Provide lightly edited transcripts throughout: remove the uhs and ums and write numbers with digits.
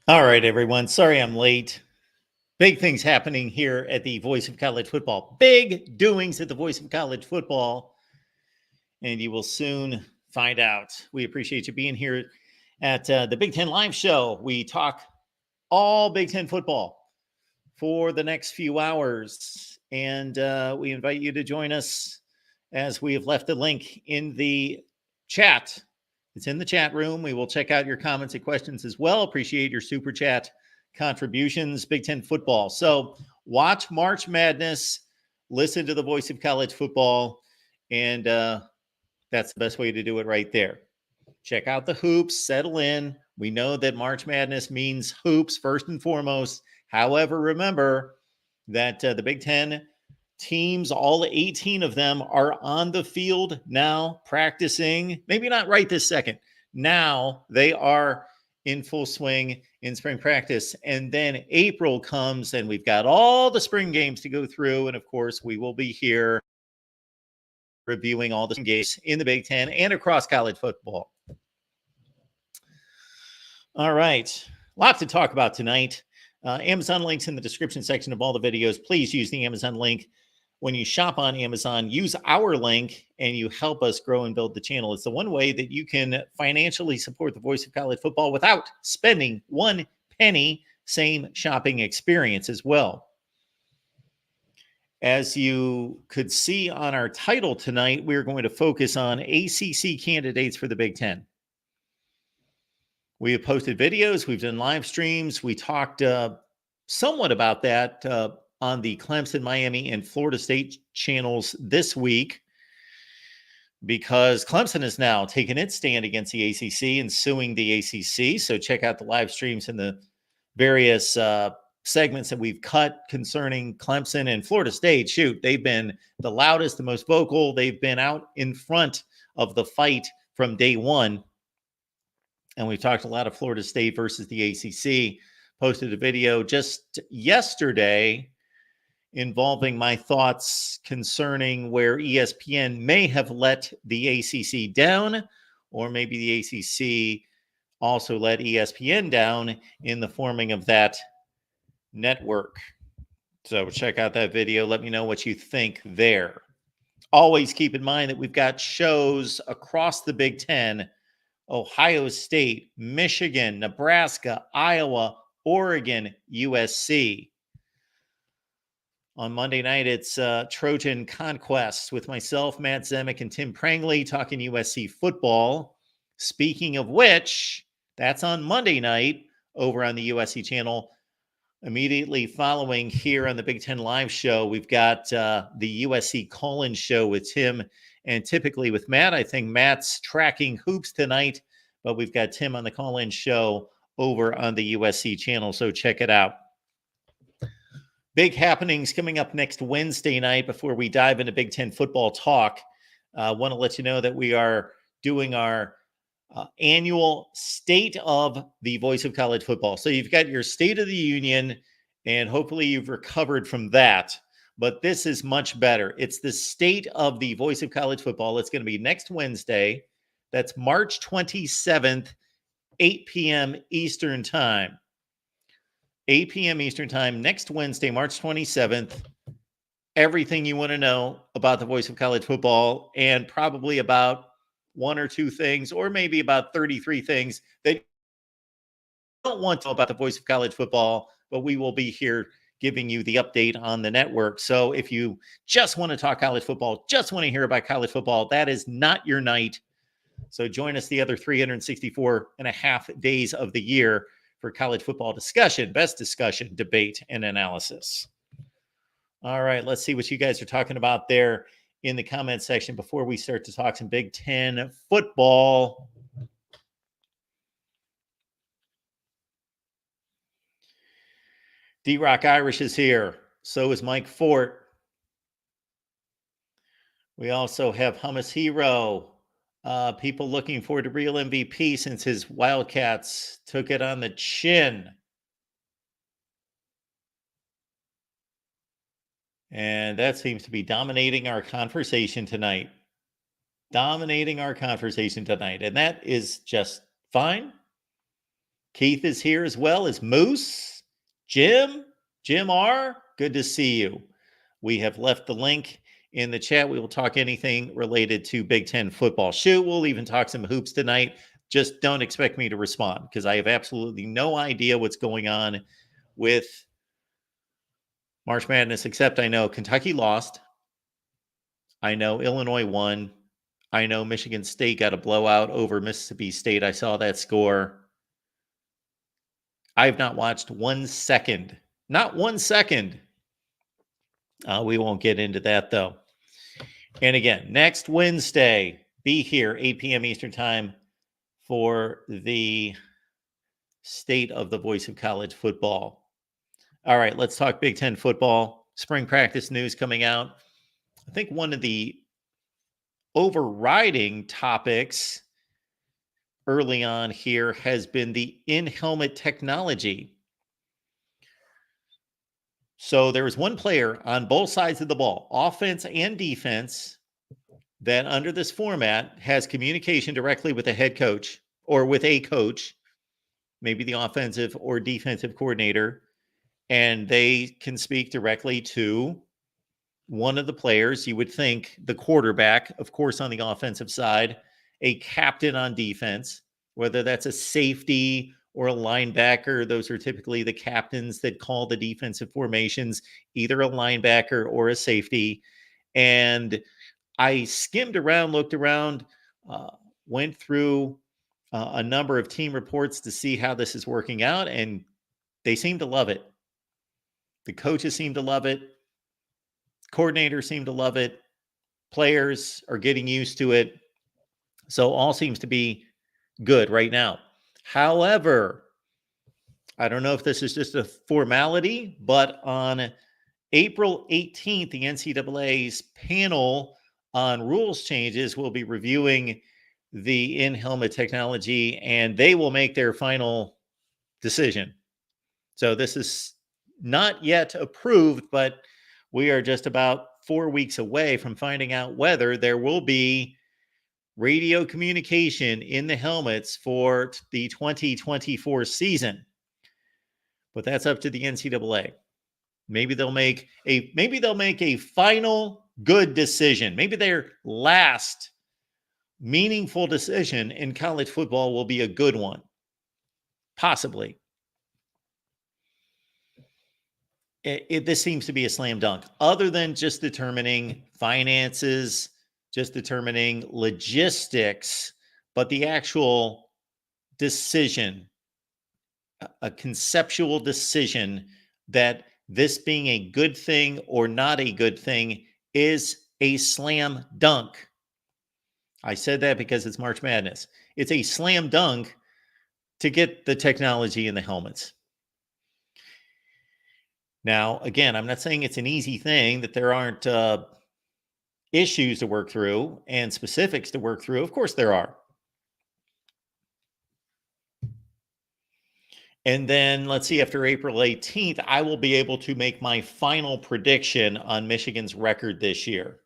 All right, everyone. Sorry I'm late. Big things happening here at the Voice of College Football. Big doings at the Voice of College Football, and you will soon find out. We appreciate you being here at the Big Ten Live Show. We talk all Big Ten football for the next few hours, and we invite you to join us as we have left the link in the chat. It's in the chat room. We will check out your comments and questions as well. Appreciate your super chat contributions. Big Ten football. So watch March Madness, listen to the Voice of College Football, and that's the best way to do it right there. Check out the hoops, settle in. We know that March Madness means hoops first and foremost. However, remember that the Big Ten teams, all 18 of them, are on the field now practicing. Maybe not right this second. Now they are in full swing in spring practice. And then April comes and we've got all the spring games to go through. And of course, we will be here reviewing all the games in the Big Ten and across college football. All right. Lots to talk about tonight. Amazon links in the description section of all the videos. Please use the Amazon link. When you shop on Amazon, use our link and you help us grow and build the channel. It's the one way that you can financially support the Voice of College Football without spending one penny. Same shopping experience as well. As you could see on our title tonight, we're going to focus on ACC candidates for the Big Ten. We have posted videos. We've done live streams. We talked somewhat about that on the Clemson, Miami, and Florida State channels this week because Clemson has now taken its stand against the ACC and suing the ACC. So check out the live streams and the various segments that we've cut concerning Clemson and Florida State. Shoot, they've been the loudest, the most vocal. They've been out in front of the fight from day one. And we've talked a lot of Florida State versus the ACC. Posted a video just yesterday involving my thoughts concerning where ESPN may have let the ACC down, or maybe the ACC also let ESPN down in the forming of that network. So check out that video. Let me know what you think there. Always keep in mind that we've got shows across the Big Ten: Ohio State, Michigan, Nebraska, Iowa, Oregon, USC. On Monday night, it's Trojan Conquest with myself, Matt Zemek, and Tim Prangley talking USC football. Speaking of which, that's on Monday night over on the USC channel. Immediately following here on the Big Ten Live Show, we've got the USC call-in show with Tim and typically with Matt. I think Matt's tracking hoops tonight, but we've got Tim on the call-in show over on the USC channel, so check it out. Big happenings coming up next Wednesday night before we dive into Big Ten football talk. Want to let you know that we are doing our annual State of the Voice of College Football. So you've got your State of the Union, and hopefully you've recovered from that. But this is much better. It's the State of the Voice of College Football. It's going to be next Wednesday. That's March 27th, 8 p.m. Eastern Time. 8 p.m. Eastern Time, next Wednesday, March 27th. Everything you want to know about the Voice of College Football, and probably about one or two things, or maybe about 33 things that you don't want to know about the Voice of College Football, but we will be here giving you the update on the network. So if you just want to talk college football, just want to hear about college football, that is not your night. So join us the other 364 and a half days of the year for college football discussion, best discussion, debate, and analysis. All right, let's see what you guys are talking about there in the comment section before we start to talk some Big Ten football. D-Rock Irish is here. So is Mike Fort. We also have Hummus Hero. People looking forward to real MVP since his Wildcats took it on the chin. And that seems to be dominating our conversation tonight. And that is just fine. Keith is here as well as Moose, Jim R. Good to see you. We have left the link in the chat. We will talk anything related to Big Ten football. Shoot, we'll even talk some hoops tonight. Just don't expect me to respond because I have absolutely no idea what's going on with March Madness, except I know Kentucky lost. I know Illinois won. I know Michigan State got a blowout over Mississippi State. I saw that score. I have not watched 1 second. Not 1 second. We won't get into that, though. And again, next Wednesday, be here, 8 p.m. Eastern Time, for the State of the Voice of College Football. All right, let's talk Big Ten football. Spring practice news coming out. I think one of the overriding topics early on here has been the in-helmet technology. So there was one player on both sides of the ball, offense and defense, that under this format has communication directly with the head coach or with a coach, maybe the offensive or defensive coordinator, and they can speak directly to one of the players. You would think the quarterback, of course, on the offensive side, a captain on defense, whether that's a safety or a linebacker. Those are typically the captains that call the defensive formations, either a linebacker or a safety. And I skimmed around, looked around, went through a number of team reports to see how this is working out, and they seem to love it. The coaches seem to love it. Coordinators seem to love it. Players are getting used to it. So all seems to be good right now. However, I don't know if this is just a formality, but on April 18th, the NCAA's panel on rules changes will be reviewing the in-helmet technology, and they will make their final decision. So this is not yet approved, but we are just about 4 weeks away from finding out whether there will be radio communication in the helmets for the 2024 season. But that's up to the NCAA. Maybe they'll make a final good decision. Maybe their last meaningful decision in college football will be a good one. Possibly. This seems to be a slam dunk, other than just determining finances, just determining logistics, but the actual decision, a conceptual decision that this being a good thing or not a good thing is a slam dunk. I said that because it's March Madness. It's a slam dunk to get the technology in the helmets. Now, again, I'm not saying it's an easy thing, that there aren't issues to work through and specifics to work through. Of course there are. And then let's see, after April 18th, I will be able to make my final prediction on Michigan's record this year.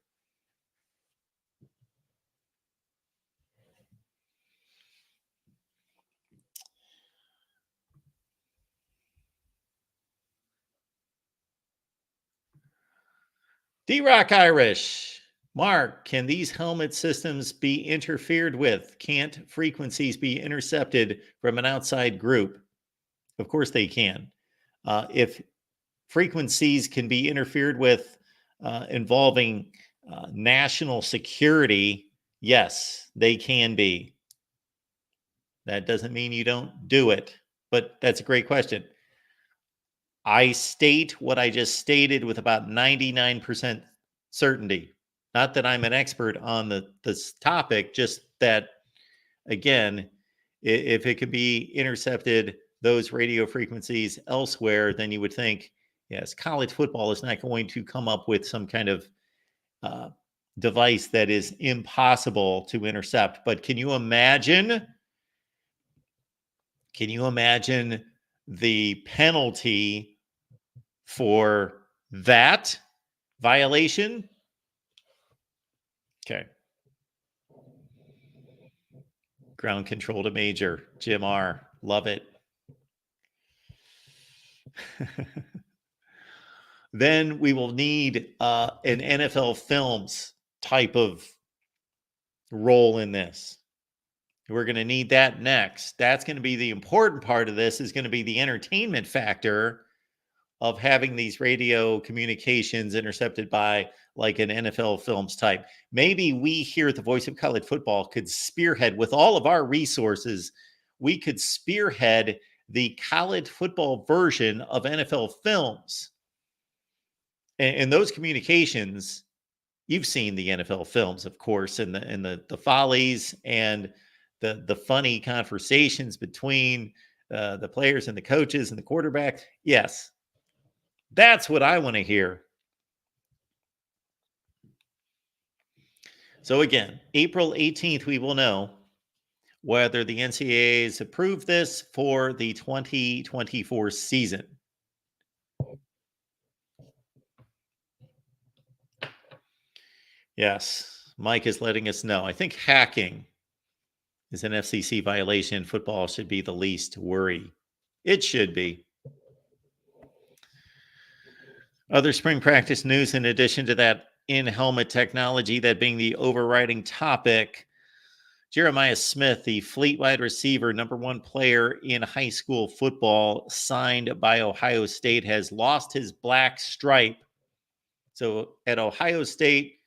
D-Rock Irish. Mark, can these helmet systems be interfered with? Can't frequencies be intercepted from an outside group? Of course they can. If frequencies can be interfered with involving national security, yes, they can be. That doesn't mean you don't do it, but that's a great question. I state what I just stated with about 99% certainty. Not that I'm an expert on this topic, just that, again, if it could be intercepted, those radio frequencies elsewhere, then you would think, yes, college football is not going to come up with some kind of device that is impossible to intercept. But can you imagine the penalty for that violation? Okay. Ground control to major. Jim R. Love it. Then we will need an NFL Films type of role in this. We're going to need that next. That's going to be the important part of this, is going to be the entertainment factor of having these radio communications intercepted by like an NFL Films type. Maybe we here at the Voice of College Football could spearhead, with all of our resources, we could spearhead the college football version of NFL Films. And those communications, you've seen the NFL Films, of course, and the follies and the funny conversations between the players and the coaches and the quarterback. Yes, that's what I want to hear. So again, April 18th, we will know whether the NCAA has approved this for the 2024 season. Yes, Mike is letting us know. I think hacking is an FCC violation. Football should be the least worry. It should be. Other spring practice news, in addition to that in-helmet technology, that being the overriding topic, Jeremiah Smith, the fleet wide receiver, #1 player in high school football, signed by Ohio State, has lost his black stripe. So at Ohio State,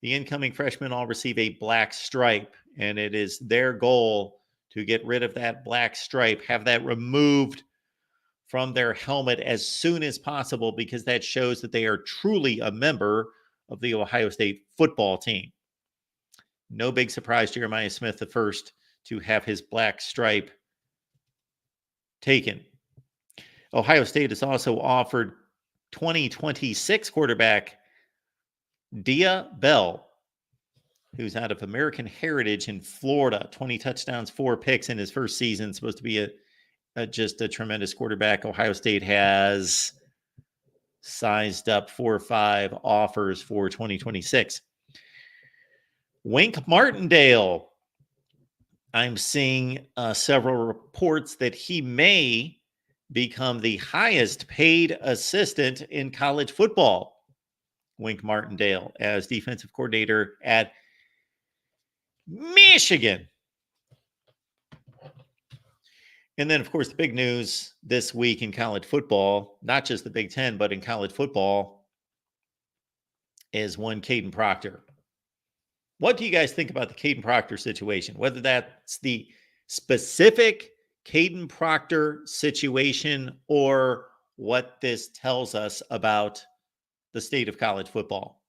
the incoming freshmen all receive a black stripe, and it is their goal to get rid of that black stripe, have that removed from their helmet as soon as possible, because that shows that they are truly a member of the Ohio State football team. No big surprise, Jeremiah Smith, the first to have his black stripe taken. Ohio State has also offered 2026 quarterback Dia Bell, who's out of American Heritage in Florida. 20 touchdowns, 4 picks in his first season. Supposed to be just a tremendous quarterback. Ohio State has sized up 4 or 5 offers for 2026. Wink Martindale, I'm seeing several reports that he may become the highest paid assistant in college football. Wink Martindale as defensive coordinator at Michigan. And then, of course, the big news this week in college football, not just the Big Ten, but in college football, is one Kaden Proctor. What do you guys think about the Kaden Proctor situation? Whether that's the specific Kaden Proctor situation or what this tells us about the state of college football.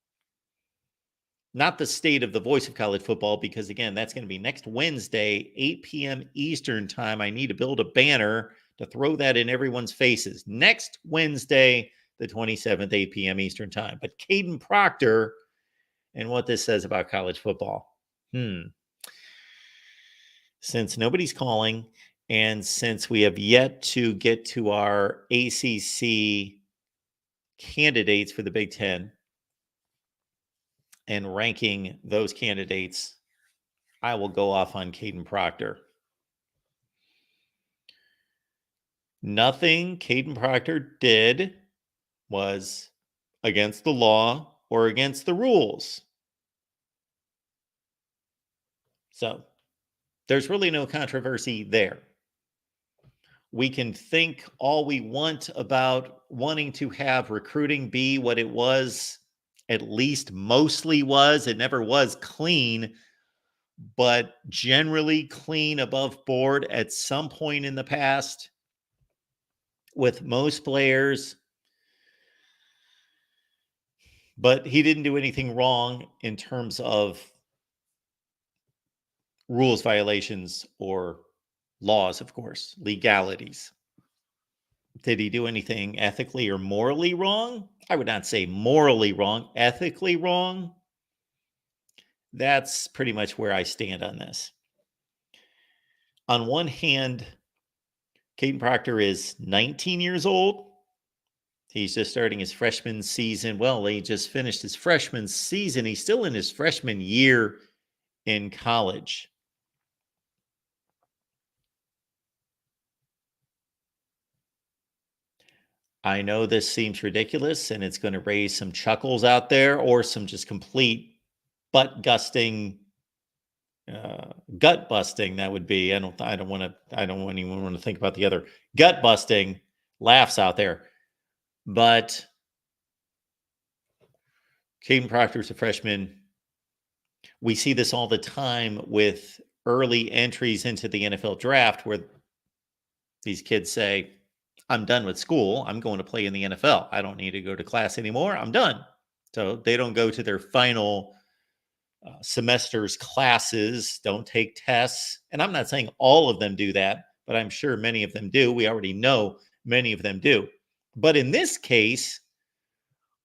Not the state of the Voice of College Football, because, again, that's going to be next Wednesday, 8 p.m. Eastern time. I need to build a banner to throw that in everyone's faces. Next Wednesday, the 27th, 8 p.m. Eastern time. But Kaden Proctor and what this says about college football. Since nobody's calling, and since we have yet to get to our ACC candidates for the Big Ten and ranking those candidates, I will go off on Kaden Proctor. Nothing Kaden Proctor did was against the law or against the rules. So there's really no controversy there. We can think all we want about wanting to have recruiting be what it was, at least mostly was. It never was clean, but generally clean above board at some point in the past with most players. But he didn't do anything wrong in terms of rules violations or laws, of course, legalities. Did he do anything ethically or morally wrong? I would not say morally wrong, ethically wrong. That's pretty much where I stand on this. On one hand, Kaden Proctor is 19 years old. He's just starting his freshman season. Well, he just finished his freshman season. He's still in his freshman year in college. I know this seems ridiculous and it's going to raise some chuckles out there or some just complete butt gusting, gut busting. That would be, I don't anyone want to think about the other gut busting laughs out there. But Kaden Proctor's a freshman. We see this all the time with early entries into the NFL draft where these kids say, I'm done with school. I'm going to play in the NFL. I don't need to go to class anymore. I'm done. So they don't go to their final semester's classes, don't take tests. And I'm not saying all of them do that, but I'm sure many of them do. We already know many of them do. But in this case,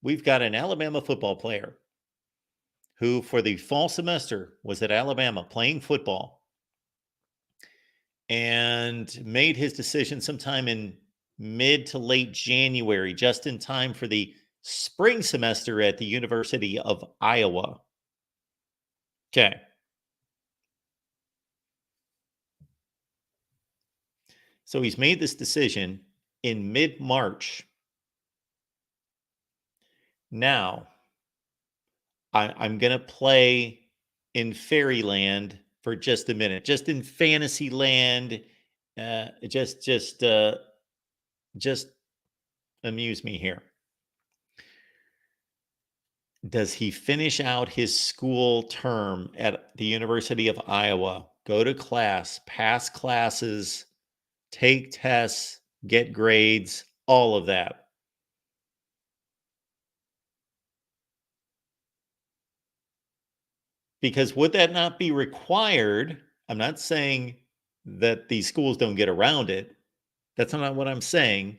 we've got an Alabama football player who, for the fall semester, was at Alabama playing football and made his decision sometime in mid to late January, just in time for the spring semester at the University of Iowa. Okay. So he's made this decision in mid-March. Now, I'm going to play in fairyland for just a minute, just in fantasy land. Just amuse me here. Does he finish out his school term at the University of Iowa, go to class, pass classes, take tests, get grades, all of that? Because would that not be required? I'm not saying that these schools don't get around it. That's not what I'm saying.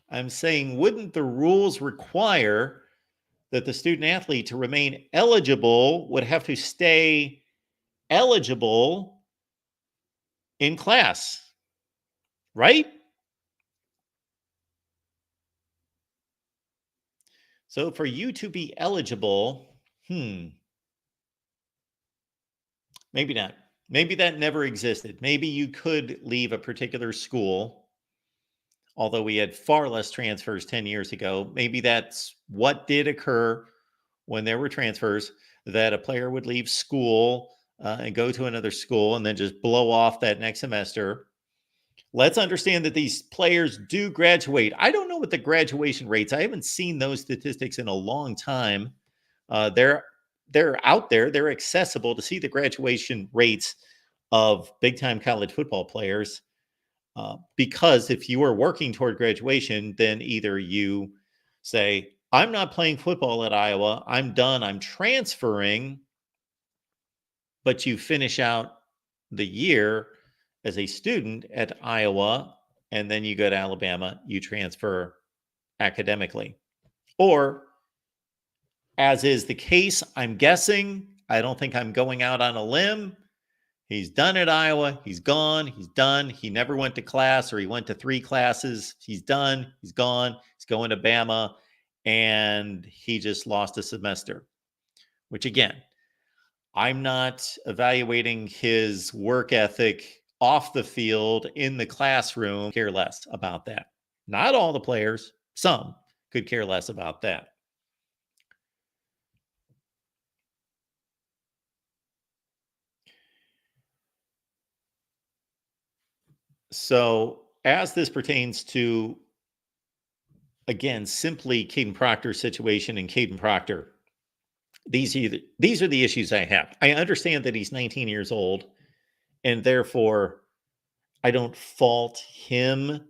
I'm saying, wouldn't the rules require that the student athlete, to remain eligible, would have to stay eligible in class, right? So for you to be eligible, maybe not. Maybe that never existed. Maybe you could leave a particular school, although we had far less transfers 10 years ago. Maybe that's what did occur when there were transfers, that a player would leave school and go to another school and then just blow off that next semester. Let's understand that these players do graduate. I don't know what the graduation rates. I haven't seen those statistics in a long time. They're out there. They're accessible to see the graduation rates of big time college football players. Because if you are working toward graduation, then either you say, I'm not playing football at Iowa, I'm done, I'm transferring, but you finish out the year as a student at Iowa, and then you go to Alabama, you transfer academically. Or, as is the case, I'm guessing, I don't think I'm going out on a limb, he's done at Iowa. He's gone. He's done. He never went to class, or he went to 3 classes. He's done. He's gone. He's going to Bama, and he just lost a semester, which, again, I'm not evaluating his work ethic off the field in the classroom. Care less about that. Not all the players. Some could care less about that. So, as this pertains to, again, simply Kaden Proctor's situation and Kaden Proctor, these are the issues I have. I understand that he's 19 years old, and therefore I don't fault him,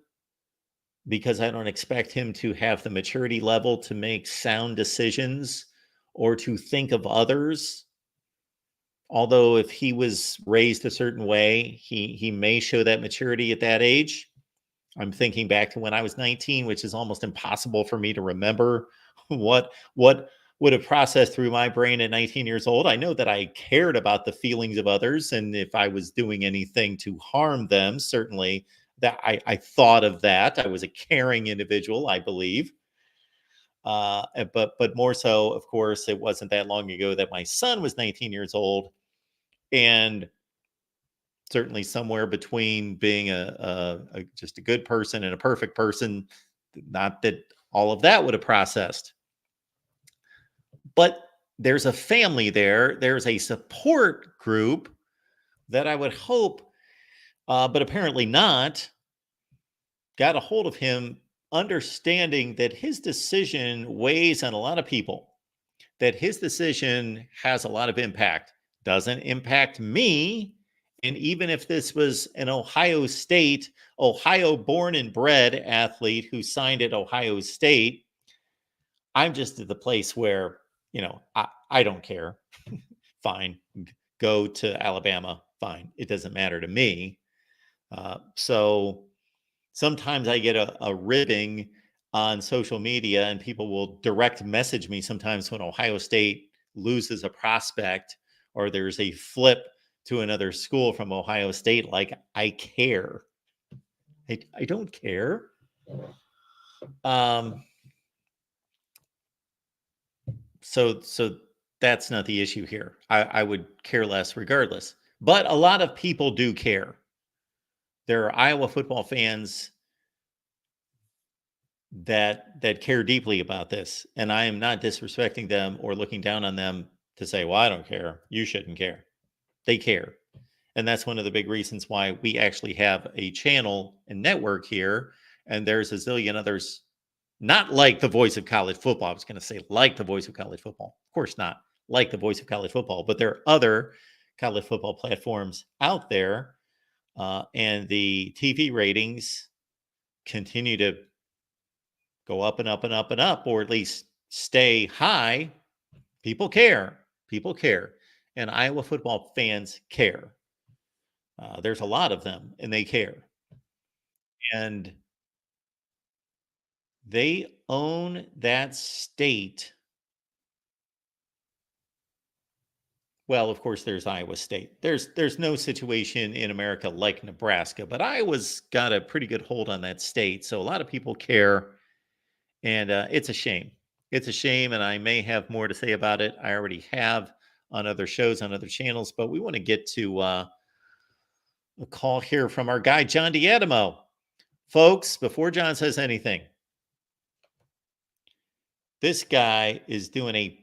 because I don't expect him to have the maturity level to make sound decisions or to think of others. Although if he was raised a certain way, he may show that maturity at that age. I'm thinking back to when I was 19, which is almost impossible for me to remember what would have processed through my brain at 19 years old. I know that I cared about the feelings of others, and if I was doing anything to harm them, certainly that I thought of that. I was a caring individual, I believe. But more so, of course, it wasn't that long ago that my son was 19 years old, and certainly somewhere between being a just a good person and a perfect person. Not that all of that would have processed. But there's a family there. There's a support group that I would hope, but apparently not, got a hold of him, understanding that his decision weighs on a lot of people, that his decision has a lot of impact. Doesn't impact me. And even if this was an Ohio State, Ohio born and bred athlete who signed at Ohio State, I'm just at the place where, I don't care. Fine. Go to Alabama. Fine. It doesn't matter to me. So sometimes I get a ribbing on social media, and people will direct message me sometimes when Ohio State loses a prospect or there's a flip to another school from Ohio State. Like, I care. I don't care. So that's not the issue here. I would care less regardless. But a lot of people do care. There are Iowa football fans that care deeply about this, and I am not disrespecting them or looking down on them to say, well, I don't care, you shouldn't care. They care. And that's one of the big reasons why we actually have a channel and network here, and there's a zillion others, not like the voice of college football. I was going to say like the voice of college football. Of course not like the voice of college football, but there are other college football platforms out there, and the TV ratings continue to go up and up and up and up, or at least stay high. People care. People care. And Iowa football fans care. There's a lot of them, and they care. And they own that state. Well, of course, there's Iowa State. There's no situation in America like Nebraska, but Iowa's got a pretty good hold on that state. So a lot of people care. And it's a shame. It's a shame, and I may have more to say about it. I already have on other shows, on other channels, but we want to get to a call here from our guy, John D'Adamo. Folks, before John says anything, this guy is doing a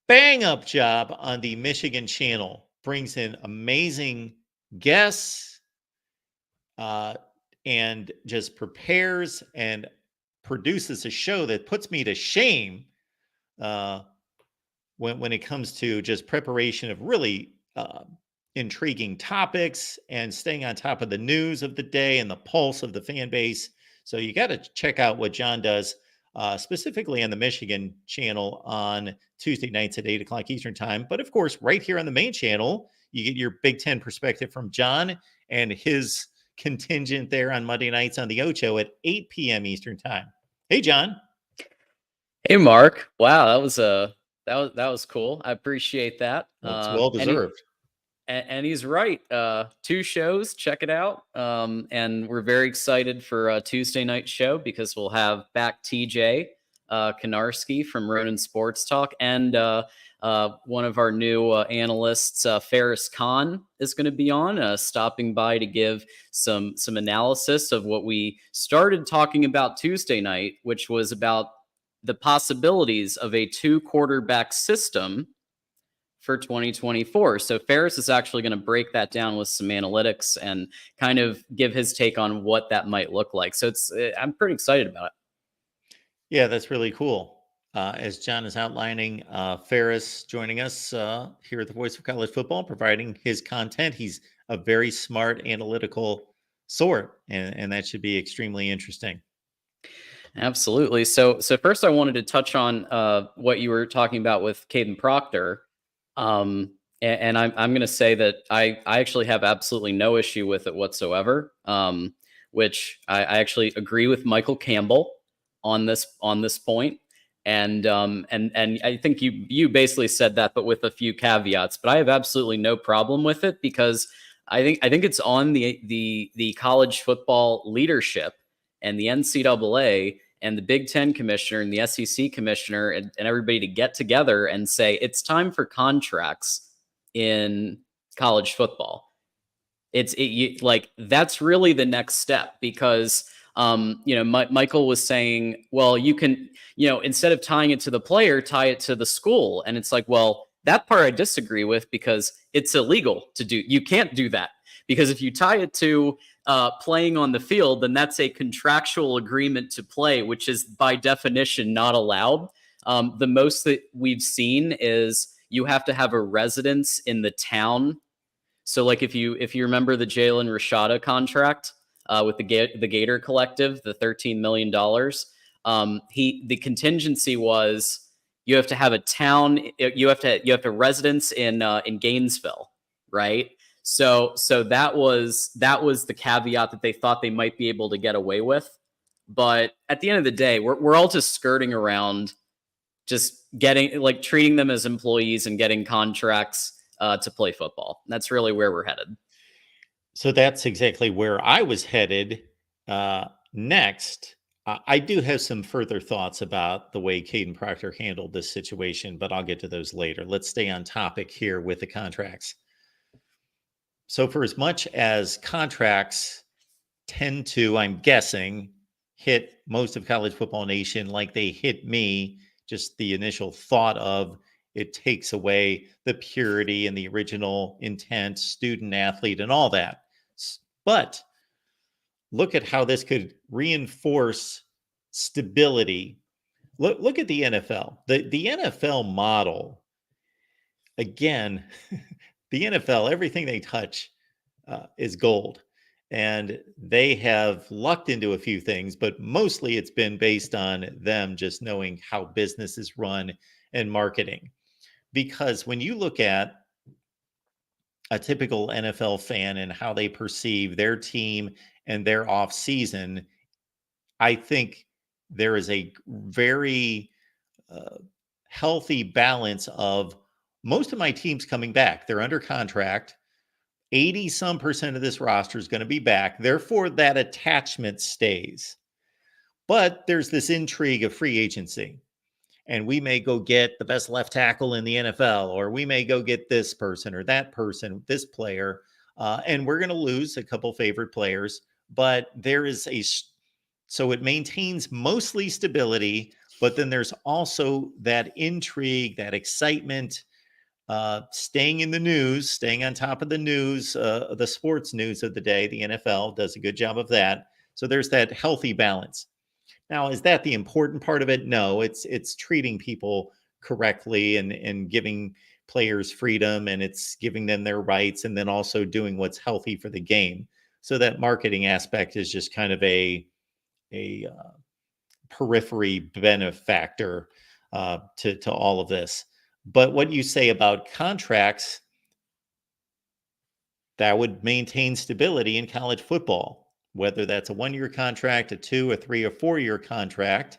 bang-up job on the Michigan channel. Brings in amazing guests and just prepares and produces a show that puts me to shame when it comes to just preparation of really intriguing topics and staying on top of the news of the day and the pulse of the fan base. So you got to check out what John does, specifically on the Michigan channel on Tuesday nights at 8 o'clock Eastern time. But of course, right here on the main channel, you get your Big Ten perspective from John and his contingent there on Monday nights on the Ocho at 8 p.m. Eastern time. Hey, John. Hey, Mark. Wow, that was cool. I appreciate that. It's well deserved. And he's right. 2 shows. Check it out. And we're very excited for Tuesday night show because we'll have back TJ Konarski from Ronin Sports Talk, and one of our new analysts, Ferris Khan, is going to be on, stopping by to give some analysis of what we started talking about Tuesday night, which was about the possibilities of a 2-quarterback system for 2024. So Ferris is actually going to break that down with some analytics and kind of give his take on what that might look like. So I'm pretty excited about it. Yeah, that's really cool. As John is outlining, Ferris joining us here at the Voice of College Football, providing his content. He's a very smart, analytical sort, and that should be extremely interesting. Absolutely. So first I wanted to touch on what you were talking about with Kaden Proctor. And I'm going to say that I actually have absolutely no issue with it whatsoever, which I actually agree with Michael Campbell on this point. And I think you basically said that, but with a few caveats. But I have absolutely no problem with it because I think it's on the college football leadership and the NCAA and the Big Ten commissioner and the SEC commissioner and everybody to get together and say it's time for contracts in college football. Like that's really the next step, because Michael was saying, well, you can, instead of tying it to the player, tie it to the school. And it's like, well, that part I disagree with, because it's illegal to do. You can't do that, because if you tie it to playing on the field, then that's a contractual agreement to play, which is by definition not allowed. The most that we've seen is you have to have a residence in the town. So like if you remember the Jalen Rashada contract with the Gator Collective, the $13 million, the contingency was you have to have a town, you have to residence in Gainesville, right? So that was the caveat that they thought they might be able to get away with. But at the end of the day, we're all just skirting around, just treating them as employees and getting contracts to play football. That's really where we're headed. So that's exactly where I was headed next. I do have some further thoughts about the way Kaden Proctor handled this situation, but I'll get to those later. Let's stay on topic here with the contracts. So for as much as contracts tend to, I'm guessing, hit most of college football nation like they hit me, just the initial thought of it takes away the purity and the original intent, student athlete and all that. But look at how this could reinforce stability. Look at the NFL. The NFL model, again, the NFL, everything they touch is gold. And they have lucked into a few things, but mostly it's been based on them just knowing how business is run and marketing. Because when you look at a typical NFL fan and how they perceive their team and their off season, I think there is a very healthy balance of most of my teams coming back. They're under contract. 80 some percent of this roster is going to be back. Therefore, that attachment stays. But there's this intrigue of free agency. And we may go get the best left tackle in the NFL, or we may go get this person or that person, this player, and we're going to lose a couple favorite players. But there is so it maintains mostly stability, but then there's also that intrigue, that excitement, staying in the news, staying on top of the news, the sports news of the day. The NFL does a good job of that. So there's that healthy balance. Now, is that the important part of it? No, it's treating people correctly and giving players freedom, and it's giving them their rights, and then also doing what's healthy for the game. So that marketing aspect is just kind of a periphery benefactor to all of this. But what you say about contracts, that would maintain stability in college football, whether that's a 1-year contract, a 2, a 3, or 4-year contract.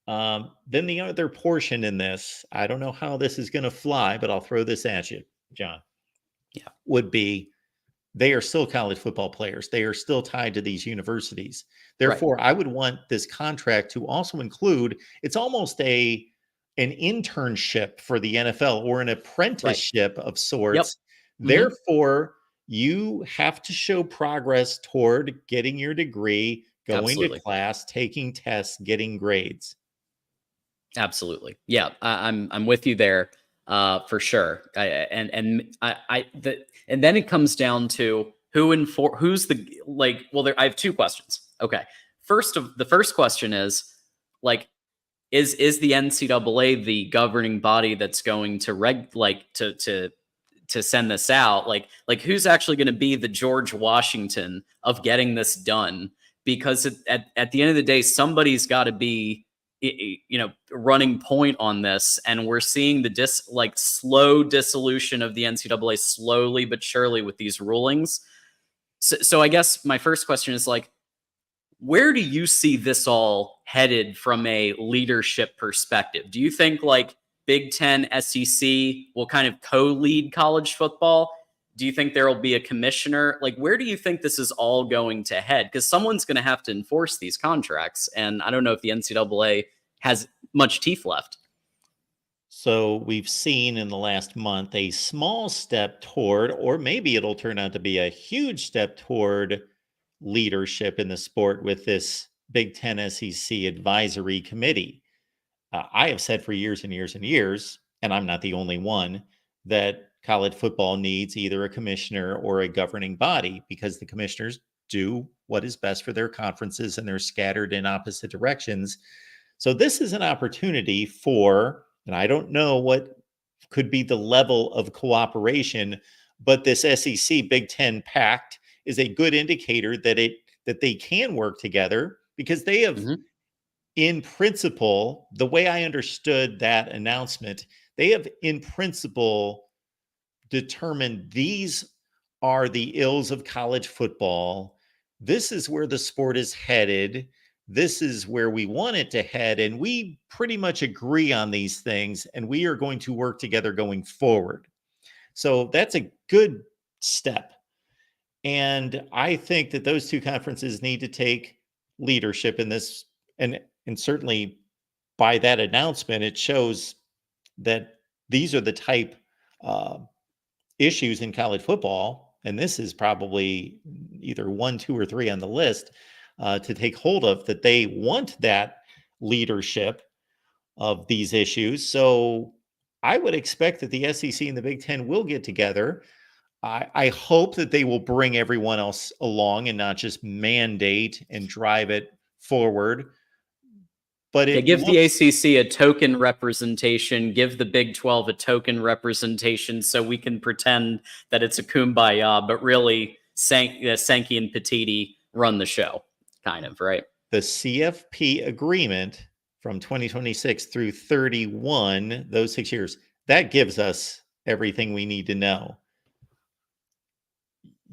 Then the other portion in this, I don't know how this is going to fly, but I'll throw this at you, John. Yeah, would be they are still college football players. They are still tied to these universities. Therefore, right. I would want this contract to also include, it's almost an internship for the NFL or an apprenticeship of sorts. Yep. Mm-hmm. Therefore, you have to show progress toward getting your degree, going Absolutely. To class, taking tests, getting grades. Absolutely. Yeah, I'm with you there for sure. And then it comes down to who's the I have two questions. Okay. The first question is is the NCAA the governing body that's going to to send this out? Like who's actually going to be the George Washington of getting this done? Because at the end of the day, somebody's got to be running point on this, and we're seeing the slow dissolution of the NCAA slowly but surely with these rulings. So I guess my first question is where do you see this all headed from a leadership perspective? Do you think Big Ten, SEC will kind of co-lead college football? Do you think there will be a commissioner? Where do you think this is all going to head? Because someone's going to have to enforce these contracts. And I don't know if the NCAA has much teeth left. So we've seen in the last month a small step toward, or maybe it'll turn out to be a huge step toward leadership in the sport with this Big Ten SEC advisory committee. I have said for years and years and years, and I'm not the only one, that college football needs either a commissioner or a governing body, because the commissioners do what is best for their conferences and they're scattered in opposite directions. So this is an opportunity for, and I don't know what could be the level of cooperation, but this SEC Big Ten pact is a good indicator that they can work together, because they have, in principle, the way I understood that announcement, they have in principle determined these are the ills of college football. This is where the sport is headed. This is where we want it to head. And we pretty much agree on these things, and we are going to work together going forward. So that's a good step. And I think that those two conferences need to take leadership in this. And certainly by that announcement, it shows that these are the type issues in college football. And this is probably either 1, 2, or 3 on the list to take hold of, that they want that leadership of these issues. So I would expect that the SEC and the Big Ten will get together. I hope that they will bring everyone else along and not just mandate and drive it forward. But give the ACC a token representation, give the Big 12 a token representation, so we can pretend that it's a kumbaya, but really Sankey and Petiti run the show, kind of, right? The CFP agreement from 2026 through 31, those 6 years, that gives us everything we need to know.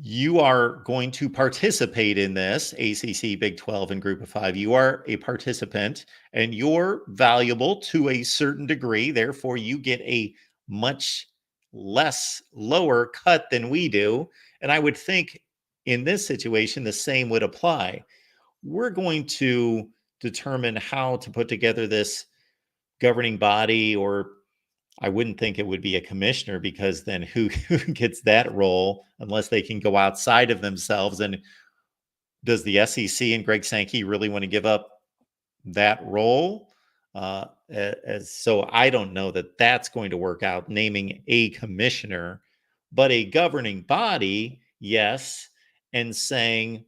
You are going to participate in this ACC, Big 12, and Group of 5. You are a participant, and you're valuable to a certain degree. Therefore, you get a much lower cut than we do. And I would think in this situation, the same would apply. We're going to determine how to put together this governing body, or I wouldn't think it would be a commissioner, because then who gets that role unless they can go outside of themselves? And does the SEC and Greg Sankey really want to give up that role? So I don't know that that's going to work out, naming a commissioner, but a governing body, yes, and saying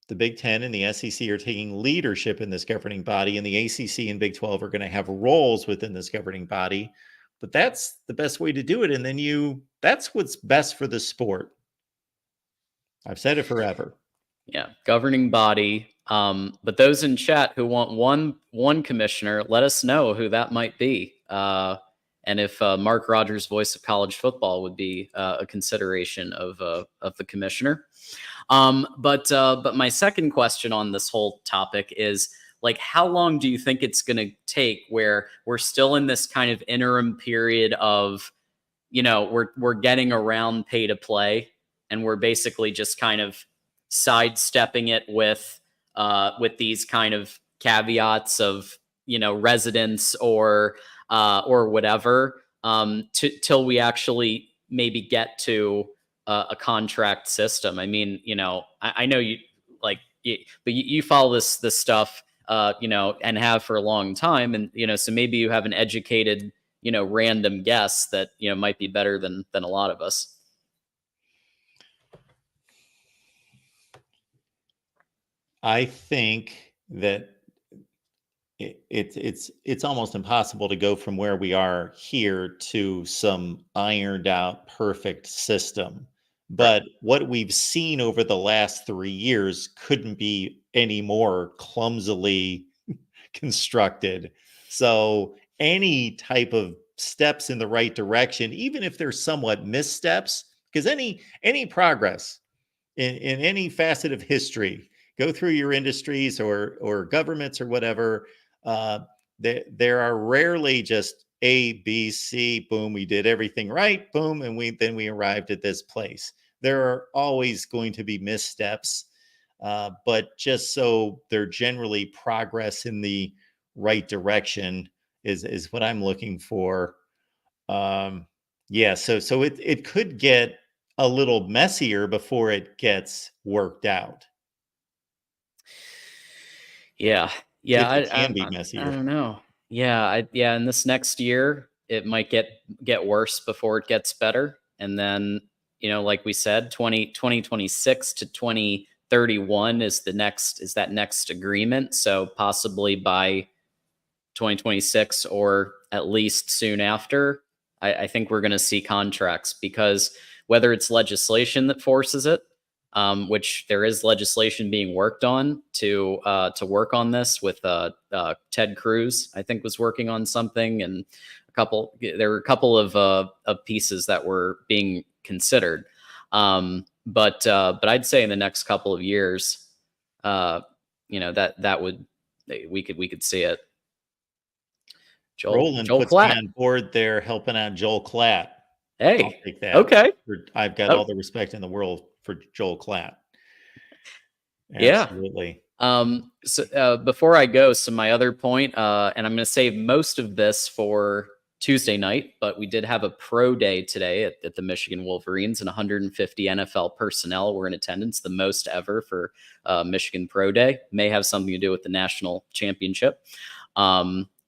the Big Ten and the SEC are taking leadership in this governing body, and the ACC and Big 12 are going to have roles within this governing body. But that's the best way to do it. And then that's what's best for the sport. I've said it forever. Yeah, governing body. But those in chat who want one commissioner, let us know who that might be. And if Mark Rogers, voice of college football, would be a consideration of the commissioner. But my second question on this whole topic is, like, how long do you think it's going to take, where we're still in this kind of interim period of, we're getting around pay to play, and we're basically just kind of sidestepping it with these kind of caveats of, residence or whatever, till we actually maybe get to a contract system. I mean, I know you but you follow this stuff, and have for a long time, and so maybe you have an educated, random guess that might be better than a lot of us. I think that it's almost impossible to go from where we are here to some ironed out perfect system. But what we've seen over the last 3 years couldn't be any more clumsily constructed. So any type of steps in the right direction, even if they're somewhat missteps, because any progress in any facet of history, go through your industries or governments or whatever, there are rarely just A, B, C, boom, we did everything right, boom, and then we arrived at this place. There are always going to be missteps, but just so they're generally progress in the right direction is what I'm looking for. So it could get a little messier before it gets worked out. Yeah. If Yeah. it can be I messier. don't know. Yeah. Yeah. And this next year, it might get worse before it gets better. And then, like we said, 2026 to 2031 is that next agreement. So possibly by 2026 or at least soon after, I think we're going to see contracts, because whether it's legislation that forces it, which there is legislation being worked on to work on this with Ted Cruz, I think, was working on something, and there were a couple of pieces that were being considered. But I'd say in the next couple of years, that would we could see it. Joel Roland puts me Klatt. on board there, helping out Joel Klatt. I'll Hey, take that. okay. I've got all the respect in the world for Joel Klatt. Absolutely. Yeah. So before I go, so my other point, and I'm going to save most of this for Tuesday night, but we did have a pro day today at the Michigan Wolverines, and 150 NFL personnel were in attendance, the most ever for Michigan Pro Day. May have something to do with the national championship.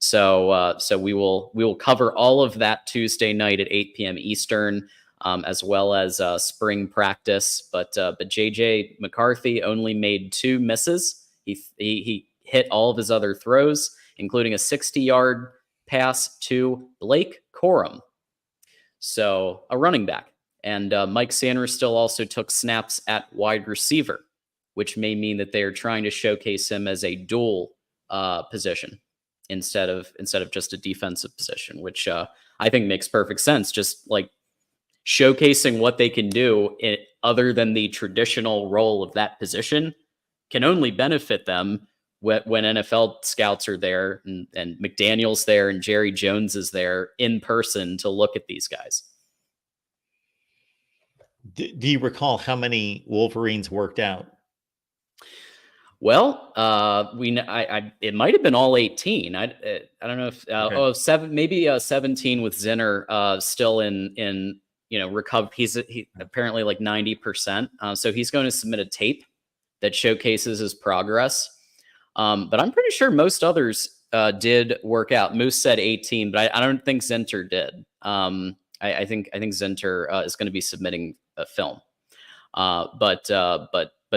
So we will cover all of that Tuesday night at 8 p.m. Eastern, as well as spring practice. But JJ McCarthy only made 2 misses. He hit all of his other throws, including a 60-yard pass to Blake Corum, so a running back. And Mike Sanders still also took snaps at wide receiver, which may mean that they are trying to showcase him as a dual position instead of just a defensive position, which I think makes perfect sense. Just like showcasing what they can do other than the traditional role of that position can only benefit them when NFL scouts are there, and McDaniel's there and Jerry Jones is there in person to look at these guys. Do you recall how many Wolverines worked out? Well, it might have been all 18. I don't know if Okay. 7, maybe 17 with Zinner still in recover. He apparently like 90%. So he's going to submit a tape that showcases his progress. But I'm pretty sure most others did work out. Moose said 18, but I don't think Zinter did. I think Zinter is going to be submitting a film. But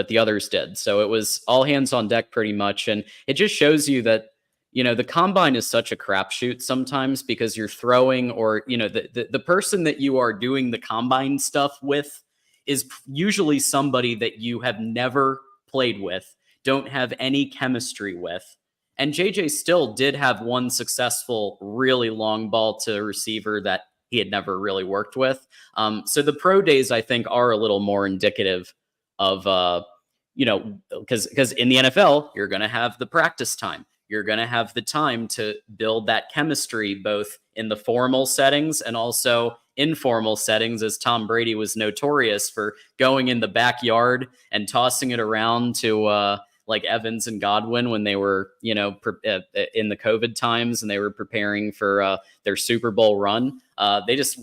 the others did. So it was all hands on deck pretty much. And it just shows you that, the combine is such a crapshoot sometimes, because you're throwing, or, the person that you are doing the combine stuff with is usually somebody that you have never played with, don't have any chemistry with. And JJ still did have one successful, really long ball to receiver that he had never really worked with. So the pro days, I think, are a little more indicative of, because in the NFL, you're going to have the practice time. You're going to have the time to build that chemistry, both in the formal settings and also informal settings, as Tom Brady was notorious for going in the backyard and tossing it around to like Evans and Godwin when they were, in the COVID times and they were preparing for their Super Bowl run. They just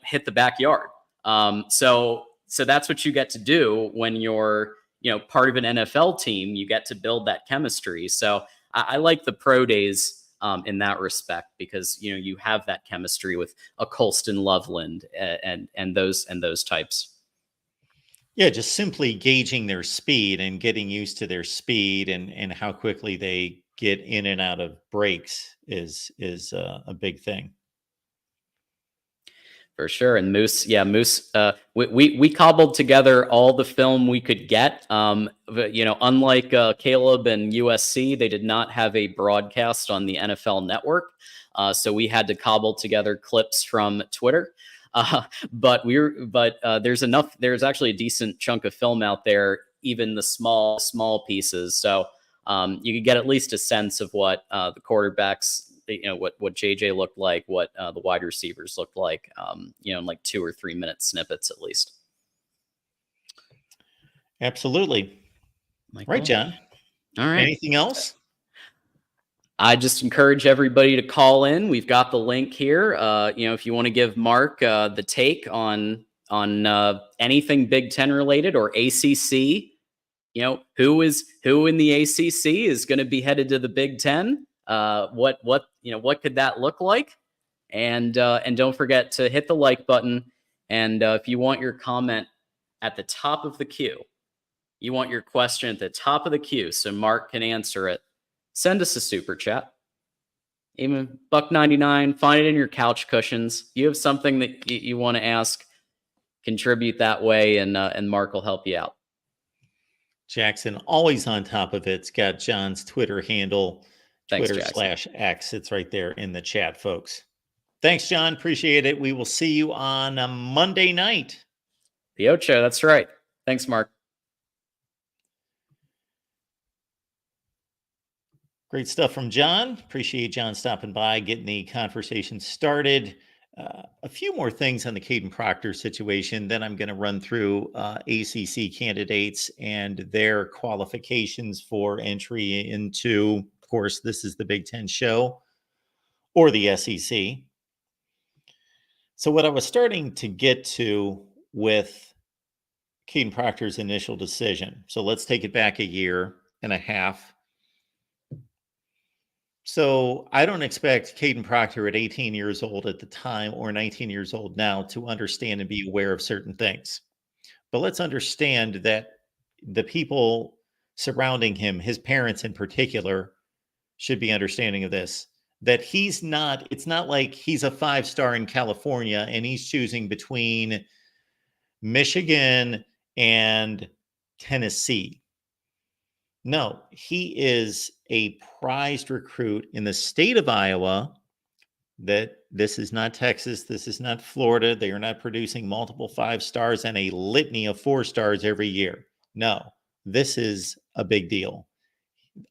hit the backyard. So that's what you get to do when you're, part of an NFL team. You get to build that chemistry. So I like the pro days in that respect, because you have that chemistry with a Colston Loveland and those types. Yeah, just simply gauging their speed and getting used to their speed and how quickly they get in and out of breaks is a big thing. For sure. And Moose, we cobbled together all the film we could get. Unlike Caleb and USC, they did not have a broadcast on the NFL Network, so we had to cobble together clips from Twitter. But there's actually a decent chunk of film out there, even the small pieces. So you could get at least a sense of what the quarterbacks, what JJ looked like, what the wide receivers looked like, in like 2 or 3 minute snippets at least. Absolutely. Michael? Right, John. All right. Anything else? I just encourage everybody to call in. We've got the link here. If you want to give Mark the take on on anything Big Ten related or ACC. Who in the ACC is going to be headed to the Big Ten? What could that look like? And don't forget to hit the like button. And if you want your comment at the top of the queue, you want your question at the top of the queue so Mark can answer it, send us a super chat. Even $1.99, find it in your couch cushions. You have something that you want to ask, contribute that way, and Mark will help you out. Jackson, always on top of it. It's got John's Twitter handle, Thanks, Twitter/X. It's right there in the chat, folks. Thanks, John. Appreciate it. We will see you on a Monday night. The Ocho, that's right. Thanks, Mark. Great stuff from John. Appreciate John stopping by, getting the conversation started. A few more things on the Kaden Proctor situation. Then I'm going to run through ACC candidates and their qualifications for entry into, of course, this is the Big Ten show or the SEC. So what I was starting to get to with Kaden Proctor's initial decision. So let's take it back a year and a half. So I don't expect Kaden Proctor at 18 years old at the time or 19 years old now to understand and be aware of certain things. But let's understand that the people surrounding him, his parents in particular, should be understanding of this. That it's not like he's a 5-star in California and he's choosing between Michigan and Tennessee. No, he is a prized recruit in the state of Iowa. That this is not Texas. This is not Florida. They are not producing multiple 5 stars and a litany of 4 stars every year. No, this is a big deal.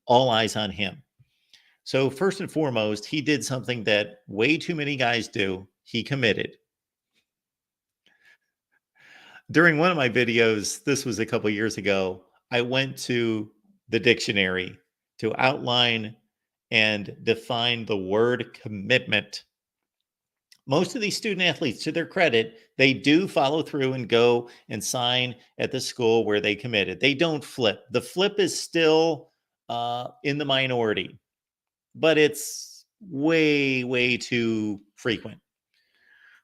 All eyes on him. So first and foremost, he did something that way too many guys do. He committed. During one of my videos, this was a couple years ago, I went to the dictionary to outline and define the word commitment. Most of these student athletes, to their credit, they do follow through and go and sign at the school where they committed. They don't flip. The flip is still in the minority, but it's way, way too frequent.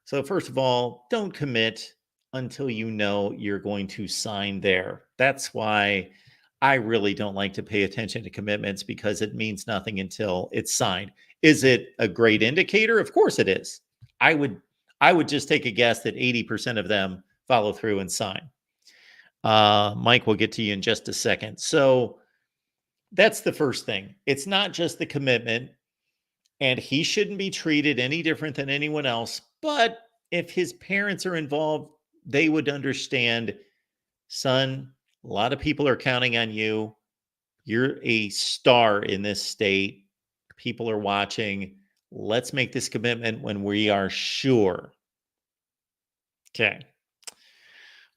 So first of all, don't commit until you know you're going to sign there. That's why I really don't like to pay attention to commitments, because it means nothing until it's signed. Is it a great indicator? Of course it is. I would just take a guess that 80% of them follow through and sign. Mike, we'll get to you in just a second. So that's the first thing. It's not just the commitment, and he shouldn't be treated any different than anyone else. But if his parents are involved, they would understand, son, a lot of people are counting on you. You're a star in this state. People are watching. Let's make this commitment when we are sure. Okay.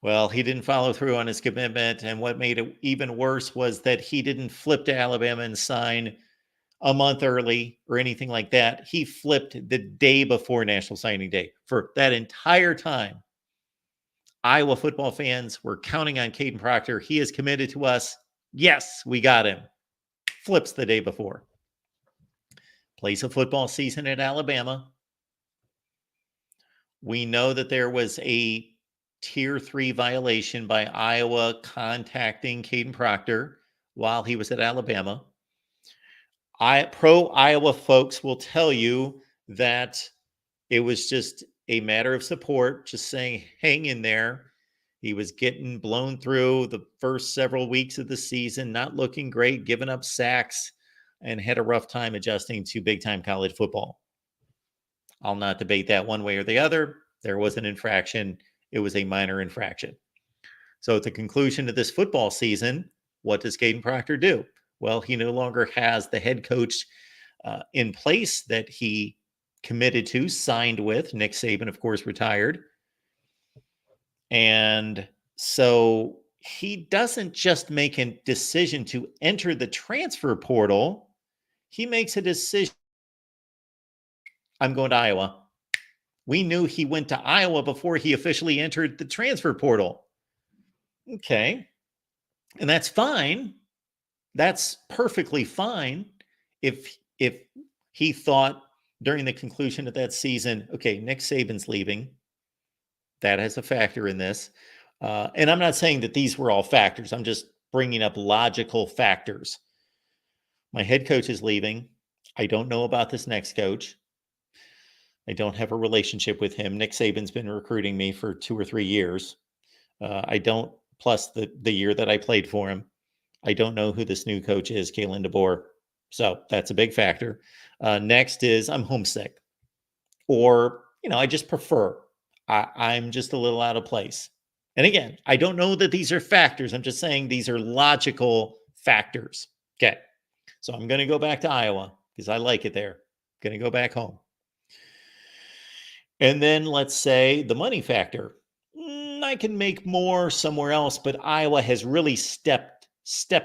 Well, he didn't follow through on his commitment. And what made it even worse was that he didn't flip to Alabama and sign a month early or anything like that. He flipped the day before National Signing Day. For that entire time, Iowa football fans were counting on Kaden Proctor. He is committed to us. Yes, we got him. Flips the day before. Plays a football season at Alabama. We know that there was a Tier 3 violation by Iowa contacting Kaden Proctor while he was at Alabama. Pro-Iowa folks will tell you that it was just a matter of support, just saying, hang in there. He was getting blown through the first several weeks of the season, not looking great, giving up sacks, and had a rough time adjusting to big-time college football. I'll not debate that one way or the other. There was an infraction. It was a minor infraction. So at the conclusion of this football season, what does Kaden Proctor do? Well, he no longer has the head coach in place that he committed to, signed with. Nick Saban, of course, retired. And so he doesn't just make a decision to enter the transfer portal. He makes a decision. I'm going to Iowa. We knew he went to Iowa before he officially entered the transfer portal. Okay. And that's fine. That's perfectly fine if he thought during the conclusion of that season, okay, Nick Saban's leaving. That has a factor in this. And I'm not saying that these were all factors. I'm just bringing up logical factors. My head coach is leaving. I don't know about this next coach. I don't have a relationship with him. Nick Saban's been recruiting me for 2 or 3 years. I don't, plus the year that I played for him. I don't know who this new coach is, Kaden DeBoer. So that's a big factor. Next is I'm homesick, or I just prefer. I'm just a little out of place. And again, I don't know that these are factors. I'm just saying these are logical factors. Okay, so I'm going to go back to Iowa because I like it there. Going to go back home. And then let's say the money factor. I can make more somewhere else, but Iowa has really stepped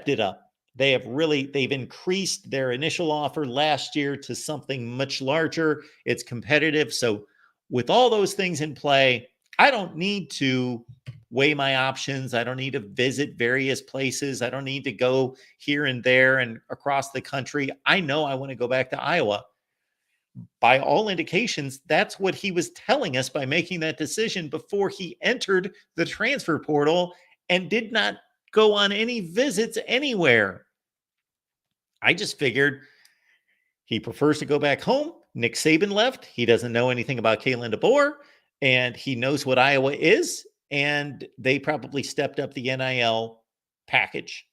it up. They've increased their initial offer last year to something much larger. It's competitive. So with all those things in play, I don't need to weigh my options. I don't need to visit various places. I don't need to go here and there and across the country. I know I want to go back to Iowa. By all indications, that's what he was telling us by making that decision before he entered the transfer portal and did not go on any visits anywhere. I just figured he prefers to go back home. Nick Saban left. He doesn't know anything about Kaden DeBoer, and he knows what Iowa is, and they probably stepped up the NIL package.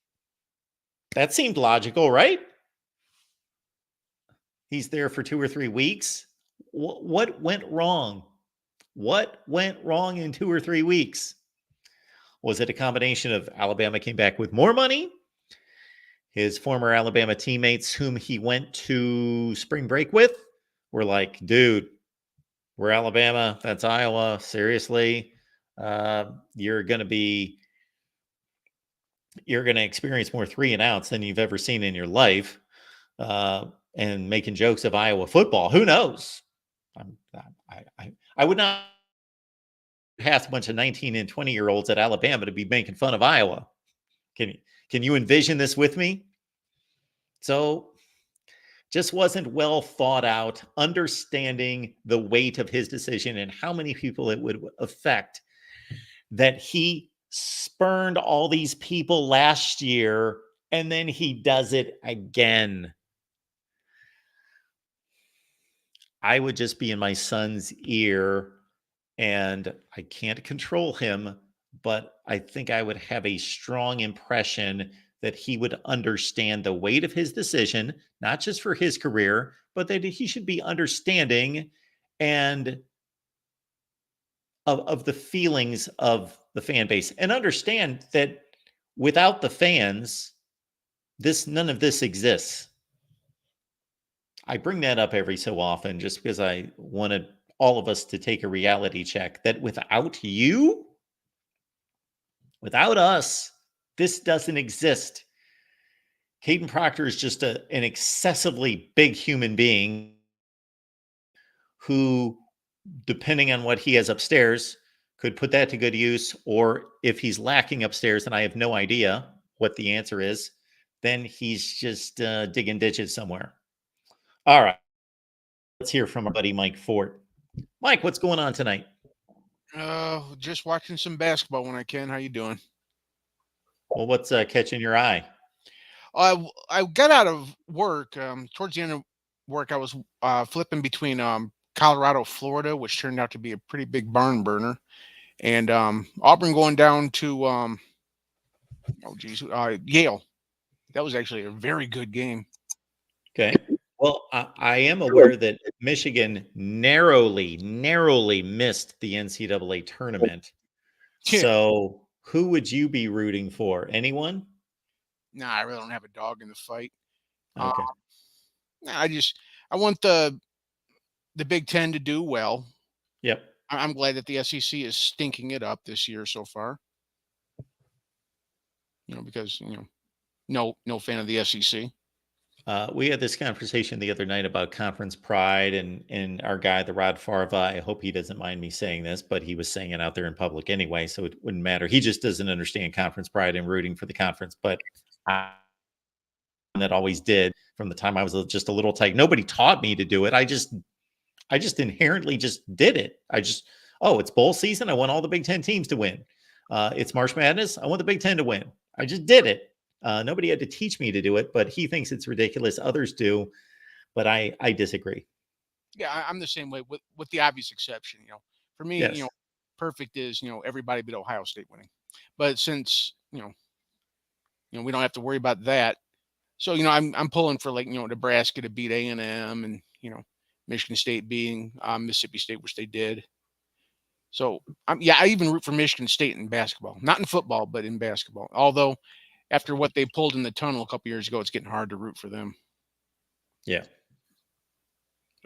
That seemed logical, right? He's there for 2 or 3 weeks. What went wrong? What went wrong in 2 or 3 weeks? Was it a combination of Alabama came back with more money? His former Alabama teammates whom he went to spring break with were like, dude, we're Alabama. That's Iowa. Seriously. You're going to experience more 3 and outs than you've ever seen in your life. And making jokes of Iowa football. Who knows? I would not pass a bunch of 19 and 20-year-olds at Alabama to be making fun of Iowa. Can you envision this with me? So just wasn't well thought out, understanding the weight of his decision and how many people it would affect, that he spurned all these people last year and then he does it again. I would just be in my son's ear, and I can't control him, but I think I would have a strong impression that he would understand the weight of his decision, not just for his career, but that he should be understanding and of the feelings of the fan base, and understand that without the fans, none of this exists. I bring that up every so often just because I wanted all of us to take a reality check that without you, without us, this doesn't exist. Kaden Proctor is just an excessively big human being who, depending on what he has upstairs, could put that to good use. Or if he's lacking upstairs and I have no idea what the answer is, then he's just digging ditches somewhere. All right. Let's hear from our buddy Mike Fort. Mike, what's going on tonight? Just watching some basketball when I can. How you doing? Well, what's catching your eye? I got out of work. Towards the end of work, I was flipping between Colorado, Florida, which turned out to be a pretty big barn burner, and Auburn going down to Yale. That was actually a very good game. Okay. Well, I am aware that Michigan narrowly missed the NCAA tournament. Yeah. So who would you be rooting for? Anyone? Nah, I really don't have a dog in the fight. Okay. I want the Big Ten to do well. Yep. I'm glad that the SEC is stinking it up this year so far. Because no fan of the SEC. We had this conversation the other night about conference pride, and our guy, the Rod Farva. I hope he doesn't mind me saying this, but he was saying it out there in public anyway, so it wouldn't matter. He just doesn't understand conference pride and rooting for the conference. But that always did from the time I was just a little tight. Nobody taught me to do it. I just inherently just did it. It's bowl season. I want all the Big Ten teams to win. It's March Madness. I want the Big Ten to win. I just did it. Nobody had to teach me to do it, but he thinks it's ridiculous. Others do, but I disagree. Yeah, I'm the same way with the obvious exception. For me, Yes. perfect is everybody but Ohio State winning. But since we don't have to worry about that, so I'm pulling for Nebraska to beat A&M and Michigan State beating Mississippi State, which they did. So I even root for Michigan State in basketball, not in football, but in basketball. Although after what they pulled in the tunnel a couple years ago, it's getting hard to root for them. Yeah.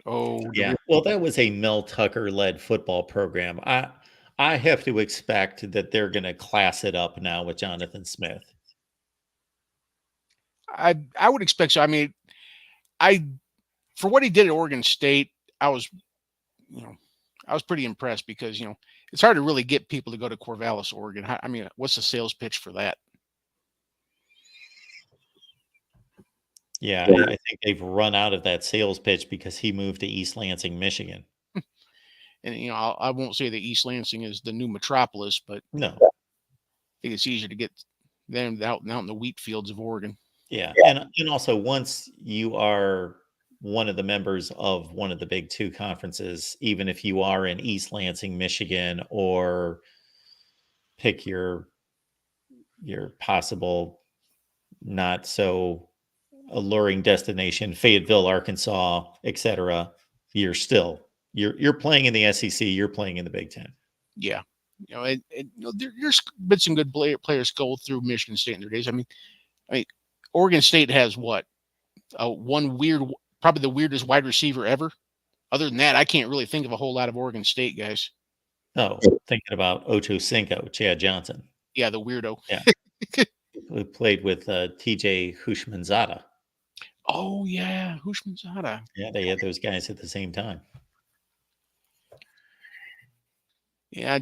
Oh, yeah. Well, that was a Mel Tucker led football program. I have to expect that they're going to class it up now with Jonathan Smith. I would expect so. I mean, for what he did at Oregon State, I was pretty impressed because it's hard to really get people to go to Corvallis, Oregon. I mean, what's the sales pitch for that? Yeah, I think they've run out of that sales pitch because he moved to East Lansing, Michigan. And I won't say that East Lansing is the new metropolis, but no, I think it's easier to get them out in the wheat fields of Oregon. Yeah, and also once you are one of the members of one of the big two conferences, even if you are in East Lansing, Michigan, or pick your possible not so alluring destination, Fayetteville, Arkansas, etc., you're playing in the SEC, you're playing in the Big Ten. Yeah, there's been some good players go through Michigan State in their days. I mean, Oregon State has what? Probably the weirdest wide receiver ever. Other than that, I can't really think of a whole lot of Oregon State guys. Oh, thinking about Ocho Cinco, Chad Johnson. Yeah, the weirdo. Yeah. Who played with TJ Hushmanzada. Oh, yeah, Hushmanzada. Yeah, they had those guys at the same time. Yeah,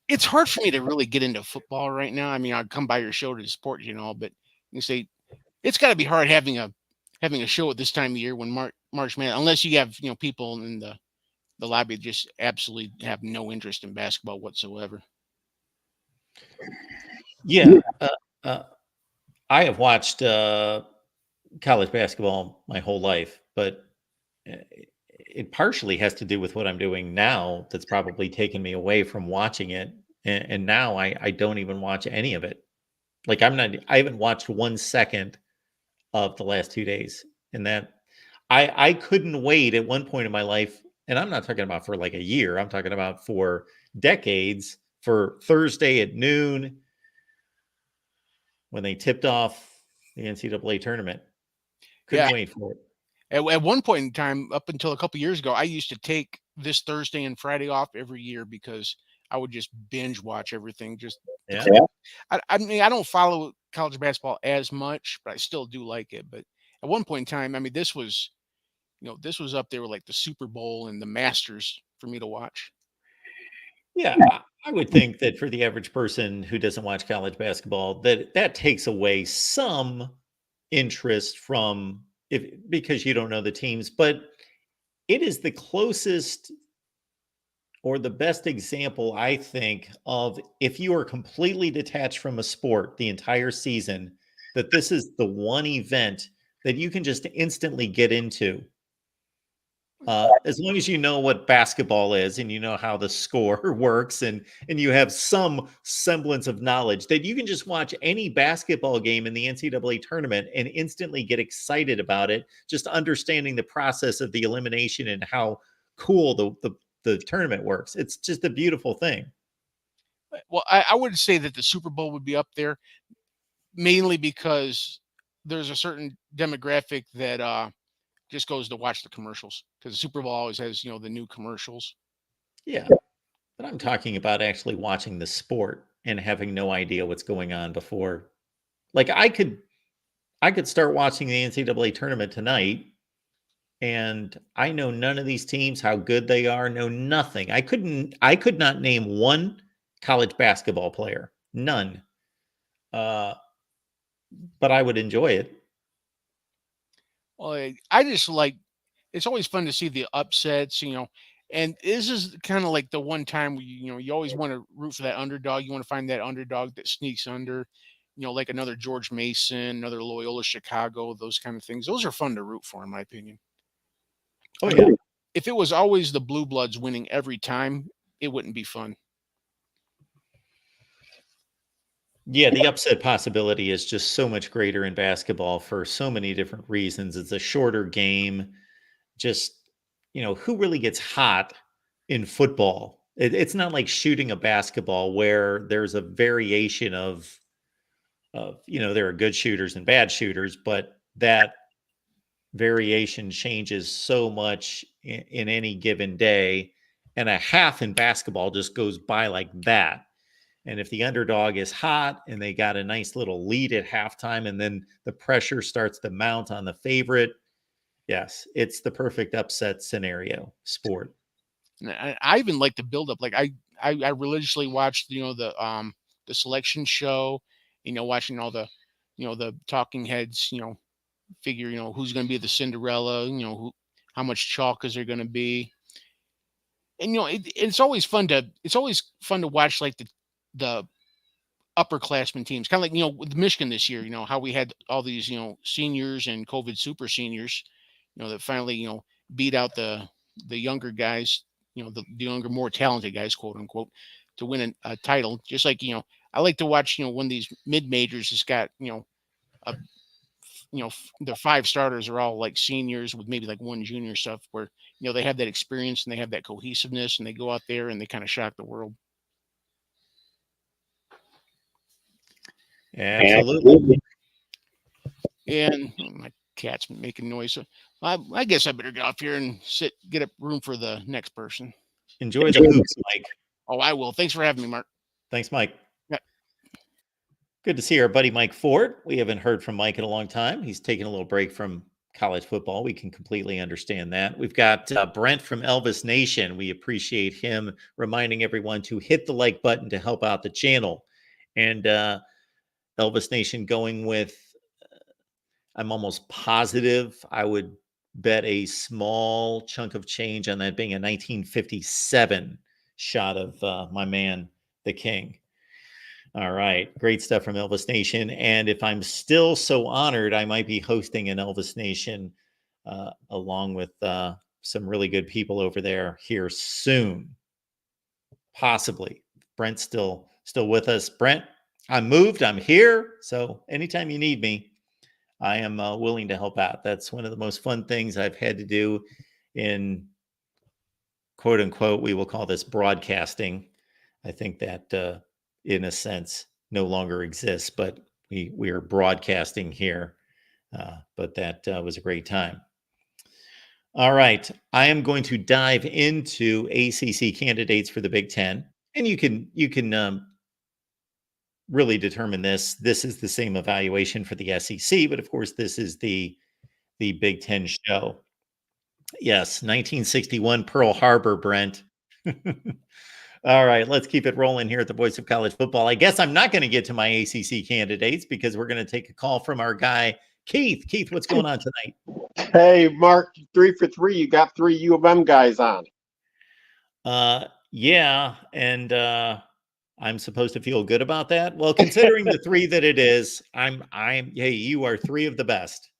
it's hard for me to really get into football right now. I mean, I'll come by your show to support you and all, but you say it's got to be hard having a show at this time of year when March Madness, unless you have people in the lobby that just absolutely have no interest in basketball whatsoever. Yeah, I have watched college basketball my whole life, but it partially has to do with what I'm doing now. That's probably taken me away from watching it, and now I don't even watch any of it. Like I haven't watched 1 second of the last 2 days, and that I couldn't wait at one point in my life, and I'm not talking about for like a year. I'm talking about for decades, for Thursday at noon when they tipped off the NCAA tournament. Couldn't wait for it. At one point in time, up until a couple years ago, I used to take this Thursday and Friday off every year because I would just binge watch everything. I mean, I don't follow college basketball as much, but I still do like it. But at one point in time, I mean, this was up there with like the Super Bowl and the Masters for me to watch. Yeah, I would think that for the average person who doesn't watch college basketball, that takes away some interest from because you don't know the teams, but it is the closest or the best example, I think, of if you are completely detached from a sport the entire season, that this is the one event that you can just instantly get into. As long as you know what basketball is and you know how the score works and you have some semblance of knowledge, that you can just watch any basketball game in the NCAA tournament and instantly get excited about it, just understanding the process of the elimination and how cool the tournament works. It's just a beautiful thing. Well, I would say that the Super Bowl would be up there, mainly because there's a certain demographic that just goes to watch the commercials, because the Super Bowl always has the new commercials. Yeah, but I'm talking about actually watching the sport and having no idea what's going on before. Like I could I could start watching the NCAA tournament tonight, and I know none of these teams, how good they are, know nothing. I could not name one college basketball player, none. But I would enjoy it. Well, I just like, it's always fun to see the upsets, and this is kind of like the one time where you always want to root for that underdog. You want to find that underdog that sneaks under, like another George Mason, another Loyola Chicago, those kind of things. Those are fun to root for, in my opinion. Oh, I yeah. mean, if it was always the Blue Bloods winning every time, it wouldn't be fun. Yeah, the upset possibility is just so much greater in basketball for so many different reasons. It's a shorter game. Just, who really gets hot in football? It's not like shooting a basketball where there's a variation of, there are good shooters and bad shooters, but that variation changes so much in any given day. And a half in basketball just goes by like that. And if the underdog is hot and they got a nice little lead at halftime, and then the pressure starts to mount on the favorite, yes, it's the perfect upset scenario sport. And I even like the build up. Like I religiously watched, the selection show, watching all the, the talking heads, figure, who's going to be the Cinderella, how much chalk is there going to be. And, it's always fun to watch like the upperclassmen teams, kind of like, with Michigan this year, how we had all these, seniors and COVID super seniors, that finally, beat out the younger guys, the younger, more talented guys, quote unquote, to win a title. Just like, I like to watch, when these mid majors has got, a, the 5 starters are all like seniors with maybe like one junior stuff where, they have that experience and they have that cohesiveness and they go out there and they kind of shock the world. Absolutely. And my cat's making noise. So I guess I better get off here and get up room for the next person. Enjoy the hoops, Mike. Oh, I will. Thanks for having me, Mark. Thanks, Mike. Yeah. Good to see our buddy Mike Ford. We haven't heard from Mike in a long time. He's taking a little break from college football. We can completely understand that. We've got Brent from Elvis Nation. We appreciate him reminding everyone to hit the like button to help out the channel. And Elvis Nation going with, I'm almost positive I would bet a small chunk of change on that being a 1957 shot of my man, the King. All right. Great stuff from Elvis Nation. And if I'm still so honored, I might be hosting an Elvis Nation along with some really good people over there here soon. Possibly. Brent's still with us. Brent, I'm moved. I'm here. So anytime you need me, I am willing to help out. That's one of the most fun things I've had to do in, quote unquote, we will call this broadcasting. I think that in a sense no longer exists, but we are broadcasting here. But that was a great time. All right. I am going to dive into ACC candidates for the Big Ten. And you can really determine this. This is the same evaluation for the SEC, but of course, this is the Big Ten show. Yes, 1961 Pearl Harbor, Brent. All right, let's keep it rolling here at the Voice of College Football. I guess I'm not going to get to my ACC candidates because we're going to take a call from our guy, Keith. Keith, what's going on tonight? Hey, Mark, 3 for 3. You got 3 U of M guys on. Yeah, and I'm supposed to feel good about that. Well, considering the 3 that it is, hey, you are 3 of the best.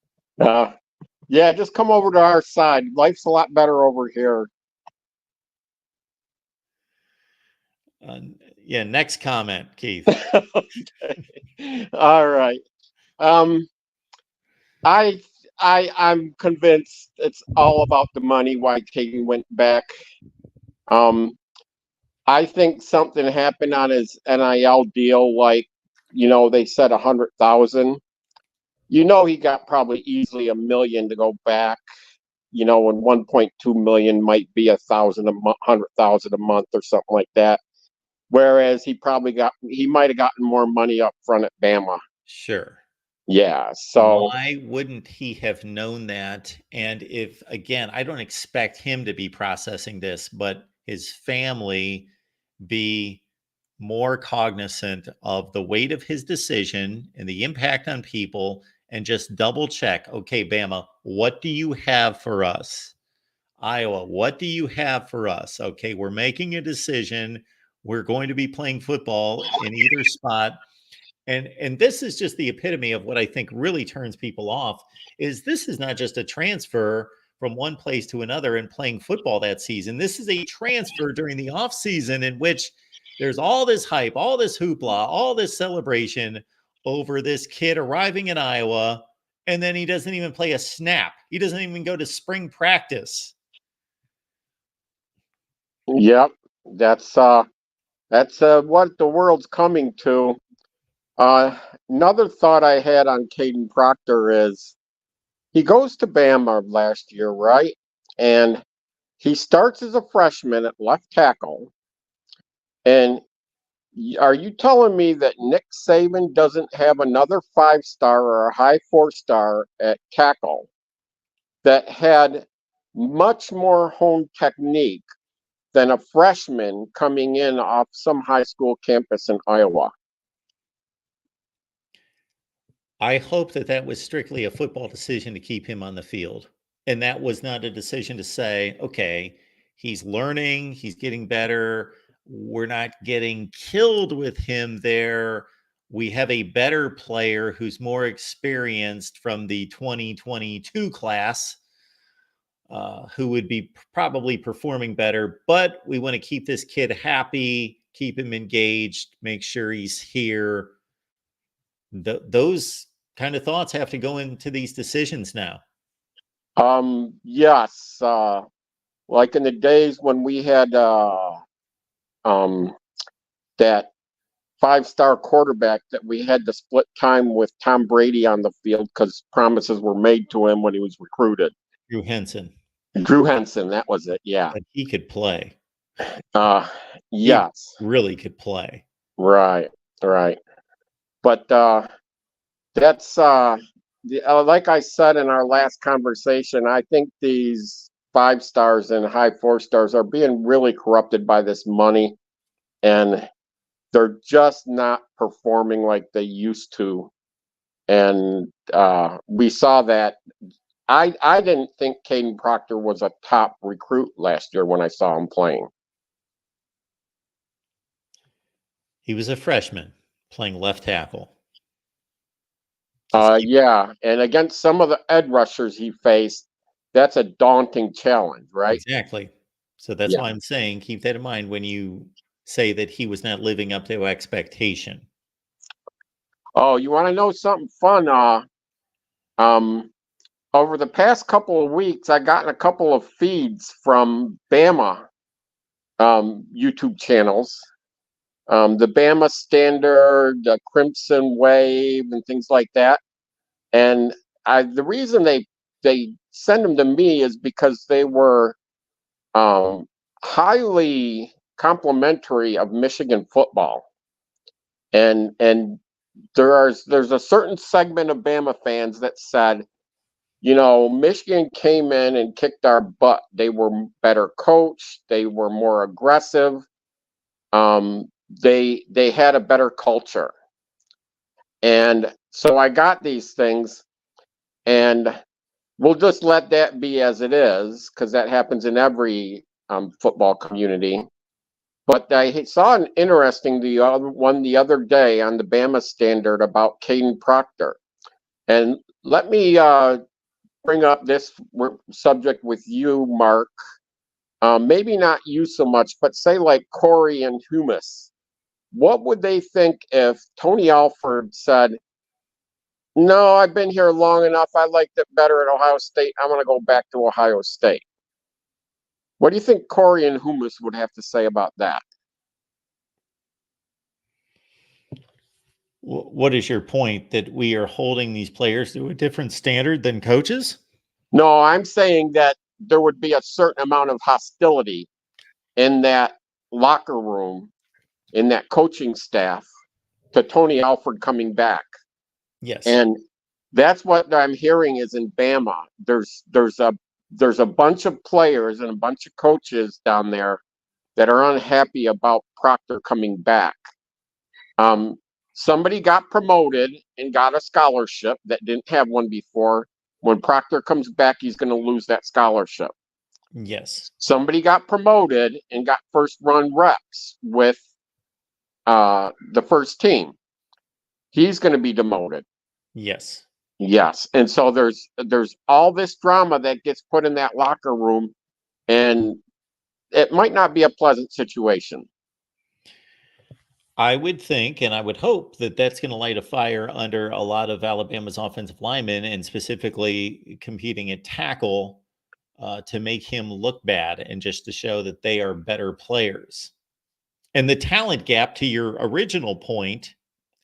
Yeah, just come over to our side. Life's a lot better over here. Yeah, next comment, Keith. Okay. All right. I'm convinced it's all about the money why Kaden went back. I think something happened on his NIL deal, like, they said 100,000. He got probably easily $1 million to go back, and 1.2 million might be 1,000 a month, 100,000 a month or something like that. Whereas he might have gotten more money up front at Bama. Sure. Yeah. So Why wouldn't he have known that? And if, again, I don't expect him to be processing this, but his family be more cognizant of the weight of his decision and the impact on people and just double check, okay, Bama, what do you have for us? Iowa, what do you have for us? Okay, we're making a decision. We're going to be playing football in either spot. And this is just the epitome of what I think really turns people off is this is not just a transfer from one place to another and playing football that season. This is a transfer during the off season in which there's all this hype, all this hoopla, all this celebration over this kid arriving in Iowa, and then he doesn't even play a snap. He doesn't even go to spring practice. yep, that's what the world's coming to. Another thought I had on Kaden Proctor is he goes to Bama last year, right? And he starts as a freshman at left tackle. And are you telling me that Nick Saban doesn't have another 5-star or a high 4-star at tackle that had much more honed technique than a freshman coming in off some high school campus in Iowa? I hope that that was strictly a football decision to keep him on the field. And that was not a decision to say, okay, he's learning, he's getting better. We're not getting killed with him there. We have a better player who's more experienced from the 2022 class, who would be probably performing better. But we want to keep this kid happy, keep him engaged, make sure he's here. Those kind of thoughts have to go into these decisions now. Yes. Like in the days when we had that 5-star quarterback that we had to split time with Tom Brady on the field because promises were made to him when he was recruited. Drew Henson. Drew Henson, that was it. Yeah. But he could play. Yes. He really could play. Right. Right. But that's like I said in our last conversation, I think these 5-stars and high 4-stars are being really corrupted by this money, and they're just not performing like they used to. And we saw that. I didn't think Kaden Proctor was a top recruit last year when I saw him playing. He was a freshman playing left tackle. Yeah, and against some of the edge rushers he faced, that's a daunting challenge, right? Exactly. So that's why I'm saying keep that in mind when you say that he was not living up to expectation. Oh, you want to know something fun? Over the past couple of weeks, I gotten a couple of feeds from Bama YouTube channels, the Bama Standard, the Crimson Wave, and things like that. And the reason they send them to me is because they were highly complimentary of Michigan football, and there's a certain segment of Bama fans that said, you know, Michigan came in and kicked our butt. They were better coached. They were more aggressive. They had a better culture. And so I got these things, and we'll just let that be as it is, because that happens in every football community. But I saw an interesting one the other day on the Bama Standard about Kaden Proctor. And let me bring up this subject with you, Mark. Maybe not you so much, but say like Corey and Humus. What would they think if Tony Alford said, no, I've been here long enough. I liked it better at Ohio State. I'm going to go back to Ohio State. What do you think Corey and Humus would have to say about that? What is your point, that we are holding these players to a different standard than coaches? No, I'm saying that there would be a certain amount of hostility in that locker room, in that coaching staff, to Tony Alford coming back. Yes. And That's what I'm hearing is in Bama. There's a bunch of players and a bunch of coaches down there that are unhappy about Proctor coming back. Somebody got promoted and got a scholarship that didn't have one before. When Proctor comes back, he's going to lose that scholarship. Yes. Somebody got promoted and got first run reps with the first team. He's going to be demoted. Yes. Yes. And so there's all this drama that gets put in that locker room, and it might not be a pleasant situation. I would think and I would hope that that's going to light a fire under a lot of Alabama's offensive linemen, and specifically competing at tackle, to make him look bad and just to show that they are better players. And the talent gap, to your original point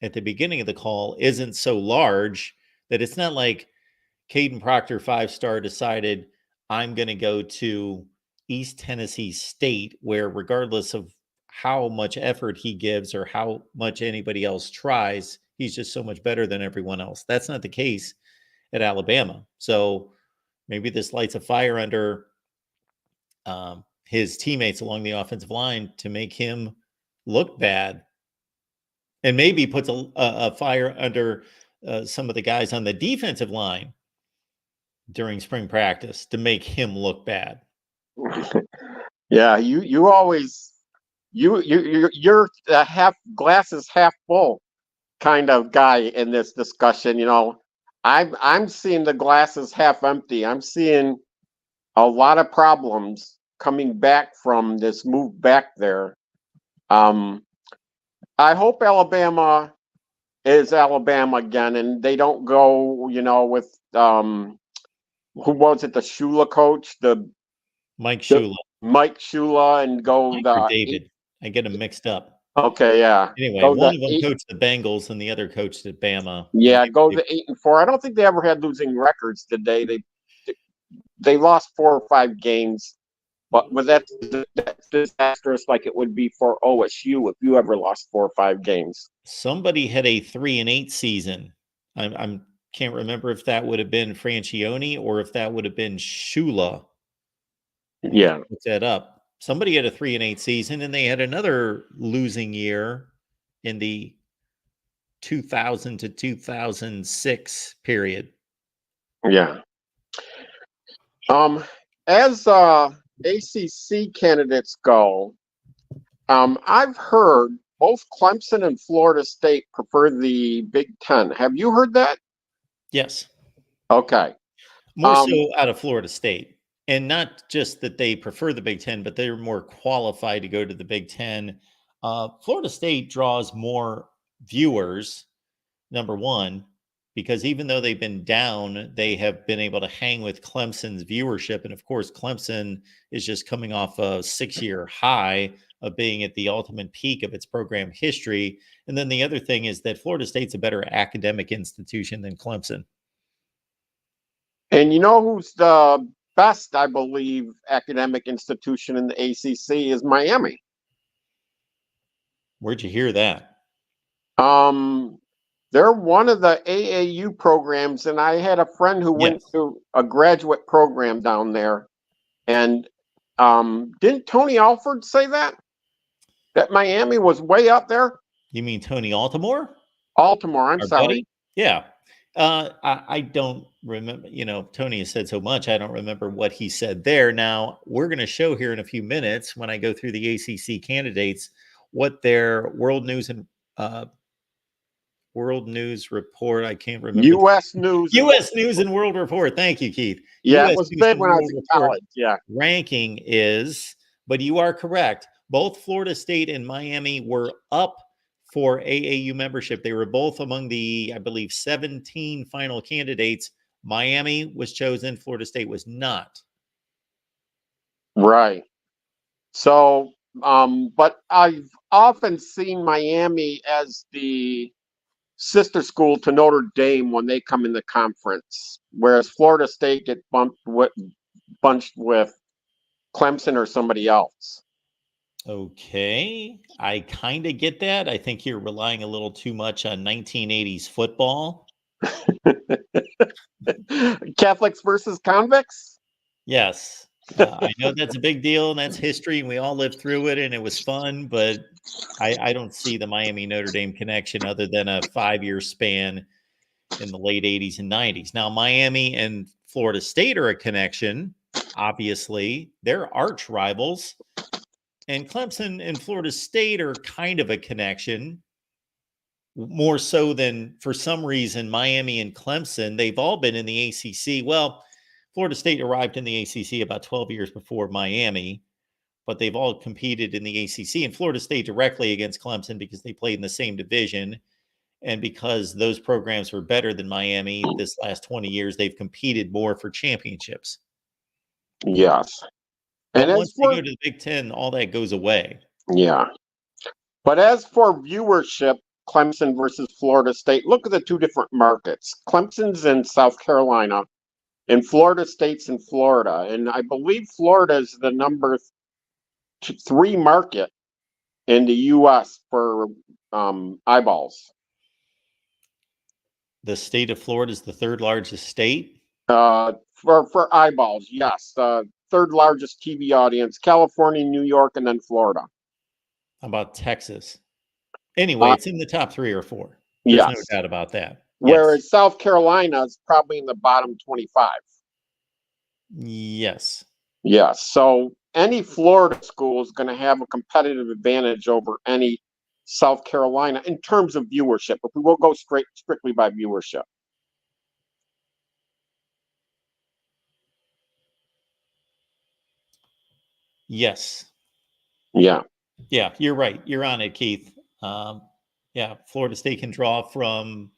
at the beginning of the call, isn't so large that it's not like Kaden Proctor, 5-star, decided I'm going to go to East Tennessee State, where regardless of how much effort he gives or how much anybody else tries, he's just so much better than everyone else. That's not the case at Alabama. So maybe this lights a fire under his teammates along the offensive line to make him look bad, and maybe puts a fire under some of the guys on the defensive line during spring practice to make him look bad. Yeah, you always you're a half glasses half full kind of guy in this discussion. You know, I'm seeing the glasses half empty. I'm seeing a lot of problems coming back from this move back there. I hope Alabama is Alabama again, and they don't go, you know, with who was it, the Shula coach, Mike Shula. Mike Shula, and go Mike the or David. I get them mixed up. Okay, yeah. Anyway, Go one the of them eight, coached the Bengals and the other coached at Bama. yeah, go the 8-4. I don't think they ever had losing records today. They lost 4 or 5 games, but that's disastrous like it would be for OSU if you ever lost 4 or 5 games. Somebody had a 3-8 season. I'm can't remember if that would have been Francione or if that would have been Shula. Yeah. Look that up. Somebody had a 3-8 season, and they had another losing year in the 2000 to 2006 period. Yeah. As ACC candidates go, I've heard both Clemson and Florida State prefer the Big Ten. Have you heard that? Yes. Okay. More so out of Florida State. And not just that they prefer the Big Ten, but they're more qualified to go to the Big Ten. Florida State draws more viewers, number one, because even though they've been down, they have been able to hang with Clemson's viewership. And of course, Clemson is just coming off a 6-year high of being at the ultimate peak of its program history. And then the other thing is that Florida State's a better academic institution than Clemson. And you know who's the best, I believe, academic institution in the ACC is Miami. Where'd you hear that? They're one of the AAU programs, and I had a friend who went to a graduate program down there. And didn't Tony Alford say that Miami was way up there? You mean Tony Altimore? Altimore, I'm sorry. Buddy? Yeah. I don't remember, you know, Tony has said so much. I don't remember what he said there. Now, we're going to show here in a few minutes when I go through the ACC candidates what their World News and World News Report. I can't remember. U.S. News. U.S. News and World Report. Thank you, Keith. Yeah, US it was News big and when I World was in Report college. Yeah. ranking is, but you are correct. Both Florida State and Miami were up for AAU membership. They were both among the, I believe, 17 final candidates. Miami was chosen. Florida State was not. Right. So, but I've often seen Miami as the sister school to Notre Dame when they come in the conference, whereas Florida State get bunched with Clemson or somebody else. Okay. I kind of get that. I think you're relying a little too much on 1980s football Catholics versus convicts? Yes. I know that's a big deal and that's history and we all lived through it and it was fun, but I don't see the Miami Notre Dame connection other than a 5-year span in the late 80s and 90s. Now, Miami and Florida State are a connection. Obviously, they're arch rivals. And Clemson and Florida State are kind of a connection, more so than for some reason Miami and Clemson. They've all been in the ACC. Well, Florida State arrived in the ACC about 12 years before Miami, but they've all competed in the ACC and Florida State directly against Clemson because they played in the same division. And because those programs were better than Miami this last 20 years, they've competed more for championships. Yes. But And as once they for go to the Big Ten, all that goes away. yeah, but as for viewership, Clemson versus Florida State, look at the two different markets. Clemson's in South Carolina, and Florida State's in Florida, and I believe Florida is the number 3 market in the U.S. for eyeballs. The state of Florida is the third largest state. For eyeballs, yes. Third largest TV audience, California, New York, and then Florida. How about Texas? Anyway, it's in the top 3 or 4. There's Yes. no doubt about that. Whereas South Carolina is probably in the bottom 25. Yes. Yes. So any Florida school is going to have a competitive advantage over any South Carolina in terms of viewership. But we will go strictly by viewership. Yes. Yeah. Yeah, you're right. You're on it, Keith. Yeah, Florida State can draw from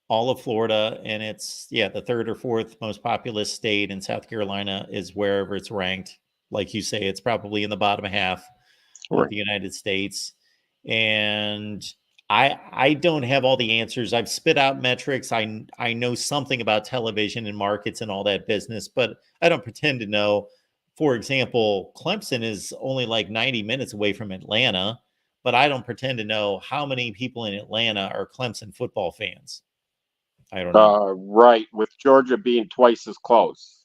all of Florida, and it's the third or fourth most populous state, and South Carolina is wherever it's ranked. Like you say, it's probably in the bottom half of the United States. And I don't have all the answers. I've spit out metrics. I know something about television and markets and all that business, but I don't pretend to know. For example, Clemson is only like 90 minutes away from Atlanta, but I don't pretend to know how many people in Atlanta are Clemson football fans. I don't know. Right, with Georgia being twice as close.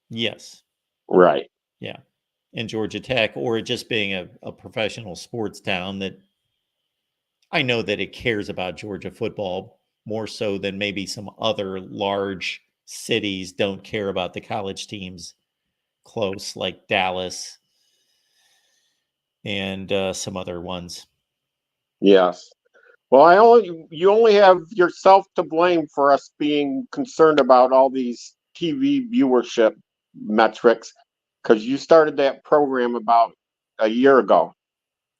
Yes. Right. Yeah. And Georgia Tech, or it just being a professional sports town that I know that it cares about Georgia football more so than maybe some other large cities don't care about the college teams close, like Dallas and some other ones. Yes. Well, you only have yourself to blame for us being concerned about all these TV viewership metrics because you started that program about a year ago.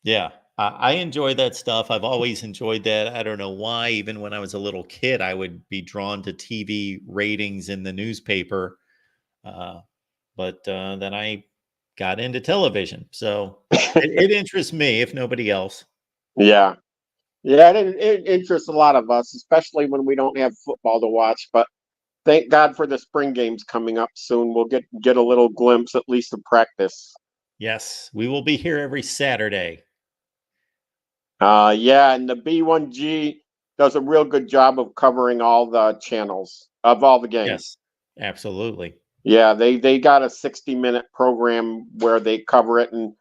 Yeah, I enjoy that stuff. I've always enjoyed that. I don't know why. Even when I was a little kid, I would be drawn to TV ratings in the newspaper. But then I got into television. So it interests me, if nobody else. Yeah. Yeah, it interests a lot of us, especially when we don't have football to watch. But thank God for the spring games coming up soon. We'll get a little glimpse, at least, of practice. Yes, we will be here every Saturday. Yeah, and the B1G does a real good job of covering all the channels of all the games. Yes, absolutely. Yeah, they got a 60-minute program where they cover it, and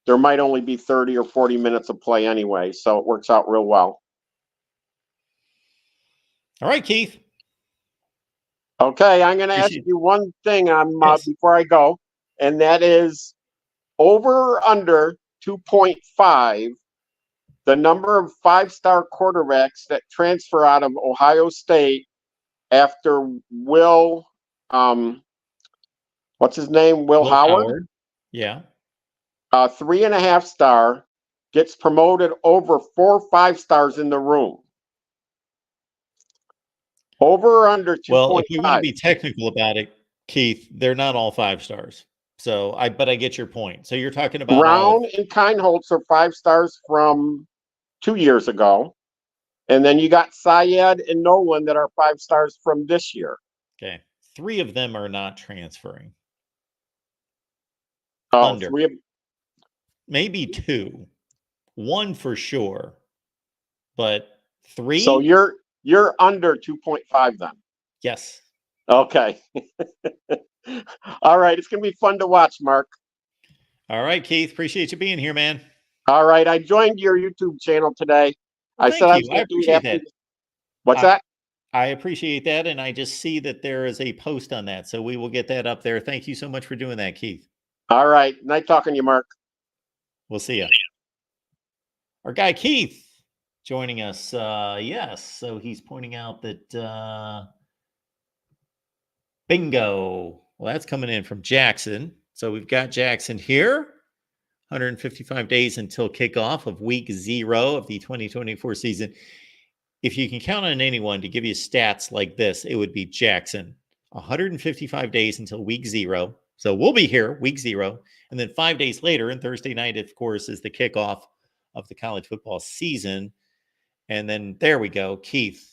there might only be 30 or 40 minutes of play anyway, so it works out real well. All right, Keith. Okay, I'm going to ask you one thing before I go, and that is over or under 2.5, the number of 5-star quarterbacks that transfer out of Ohio State after Will, what's his name? Will Howard? Yeah. 3.5-star gets promoted over 4 5-stars in the room. Over or under 2.5? Well, if we want to be technical about it, Keith, they're not all 5 stars. So I get your point. So you're talking about Brown and Kindholtz are 5 stars from 2 years ago. And then you got Syed and Nolan that are 5 stars from this year. Okay. 3 of them are not transferring. Oh, Under. 3 of Maybe 2. 1 for sure. But 3? So you're You're under 2.5 then. Yes. Okay. All right. It's going to be fun to watch, Mark. All right, Keith. Appreciate you being here, man. All right. I joined your YouTube channel today. Well, I thank said I you. was I going to do it appreciate after. that. What's that? I appreciate that. And I just see that there is a post on that. So we will get that up there. Thank you so much for doing that, Keith. All right. Nice talking to you, Mark. We'll see you. Our guy, Keith, joining us. Yes. So he's pointing out that bingo. Well, that's coming in from Jackson. So we've got Jackson here. 155 days until kickoff of week 0 of the 2024 season. If you can count on anyone to give you stats like this, it would be Jackson. 155 days until week 0. So we'll be here week 0. And then 5 days later, and Thursday night, of course, is the kickoff of the college football season. And then there we go. Keith,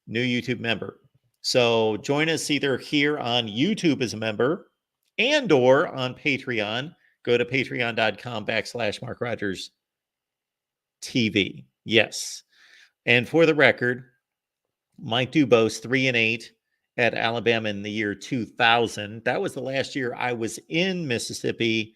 new YouTube member. So join us either here on YouTube as a member and or on Patreon. Go to patreon.com/MarkRogersTV. Yes. And for the record, Mike Dubose, 3-8 at Alabama in the year 2000. That was the last year I was in Mississippi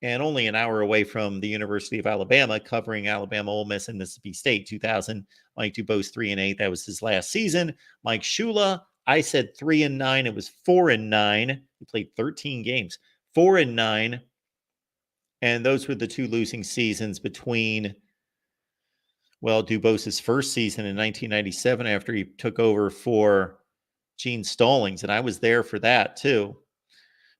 and only an hour away from the University of Alabama, covering Alabama, Ole Miss, and Mississippi State. 2000, Mike Dubose, 3-8. That was his last season. Mike Shula, I said 3-9. It was 4-9. He played 13 games, 4-9. And those were the two losing seasons between, well, Dubose's first season in 1997 after he took over for Gene Stallings. And I was there for that too.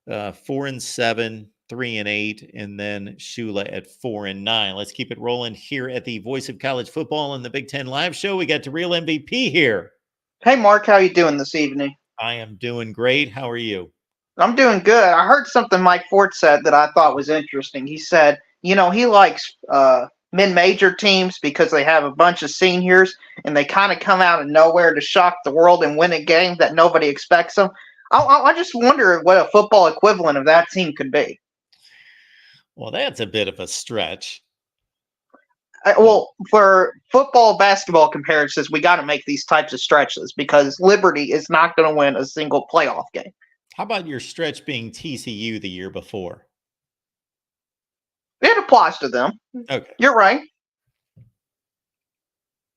4-7, 3-8, and then Shula at 4-9. Let's keep it rolling here at the Voice of College Football and the Big Ten Live Show. We got the real MVP here. Hey, Mark, how you doing this evening? I am doing great. How are you? I'm doing good. I heard something Mike Ford said that I thought was interesting. He said, he likes mid-major teams because they have a bunch of seniors and they kind of come out of nowhere to shock the world and win a game that nobody expects them. I just wonder what a football equivalent of that team could be. Well, that's a bit of a stretch. Well, for football, basketball comparisons, we got to make these types of stretches because Liberty is not going to win a single playoff game. How about your stretch being TCU the year before? It applies to them. Okay. You're right.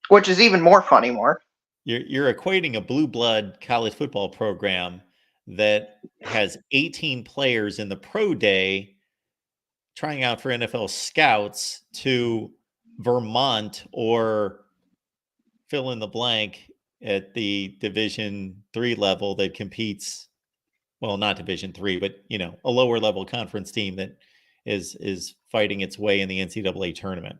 Which is even more funny, Mark. You're equating a blue blood college football program that has 18 players in the pro day trying out for NFL scouts to Vermont or fill in the blank at the Division III level that competes. Well, not Division III, but a lower level conference team that is fighting its way in the NCAA tournament.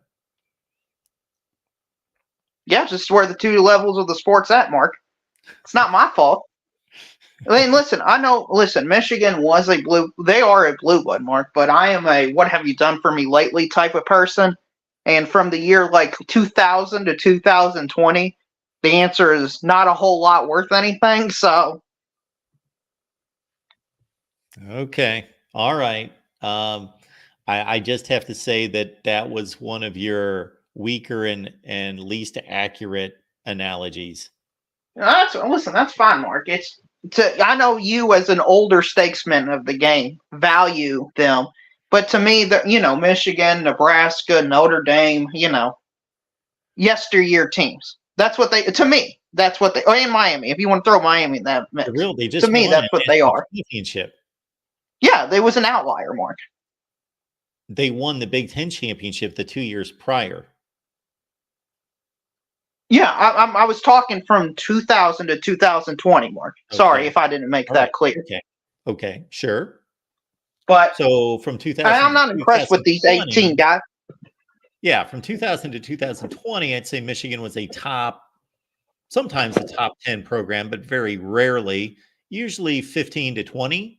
Yeah, just where the two levels of the sport's at, Mark. It's not my fault. I mean, listen, Michigan was they are a blue blood, Mark, but I am a what have you done for me lately type of person. And from the year 2000 to 2020, the answer is not a whole lot worth anything. So. Okay. All right. I just have to say that was one of your weaker and least accurate analogies. That's fine, Mark. I know you as an older statesman of the game value them, but to me, Michigan, Nebraska, Notre Dame, yesteryear teams. That's what they. To me, that's what they. Oh, in Miami, if you want to throw Miami in that mix, They just to me, that's what they are. Championship. Yeah, they was an outlier, Mark. They won the Big Ten championship the 2 years prior. Yeah, I was talking from 2000 to 2020, Mark. Okay. Sorry if I didn't make that clear. Okay, sure. But so from 2000, I'm not impressed with these 18 guys. Yeah, from 2000 to 2020, I'd say Michigan was sometimes a top 10 program, but very rarely, usually 15 to 20.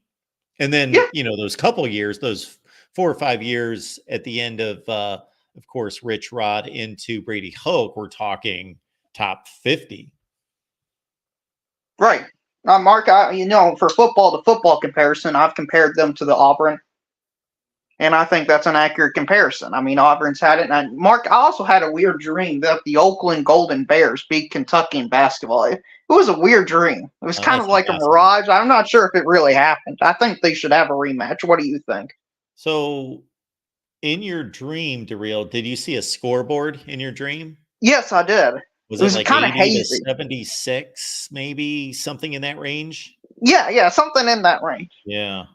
And then, those couple years, those 4 or 5 years at the end of course, Rich Rod into Brady Hoke, we're talking top 50. Right. Mark, for football to football comparison, I've compared them to the Auburn And I think that's an accurate comparison. I mean, Auburn's had it. And Mark, I also had a weird dream that the Oakland Golden Bears beat Kentucky in basketball. It was a weird dream. It was Oh, kind that's of like a impossible. mirage. I'm not sure if it really happened. I think they should have a rematch. What do you think? So, in your dream, Daryl, did you see a scoreboard in your dream? Yes, I did. Was It it was like kind of 80 to hazy. 76, maybe something in that range? Yeah, something in that range. Yeah.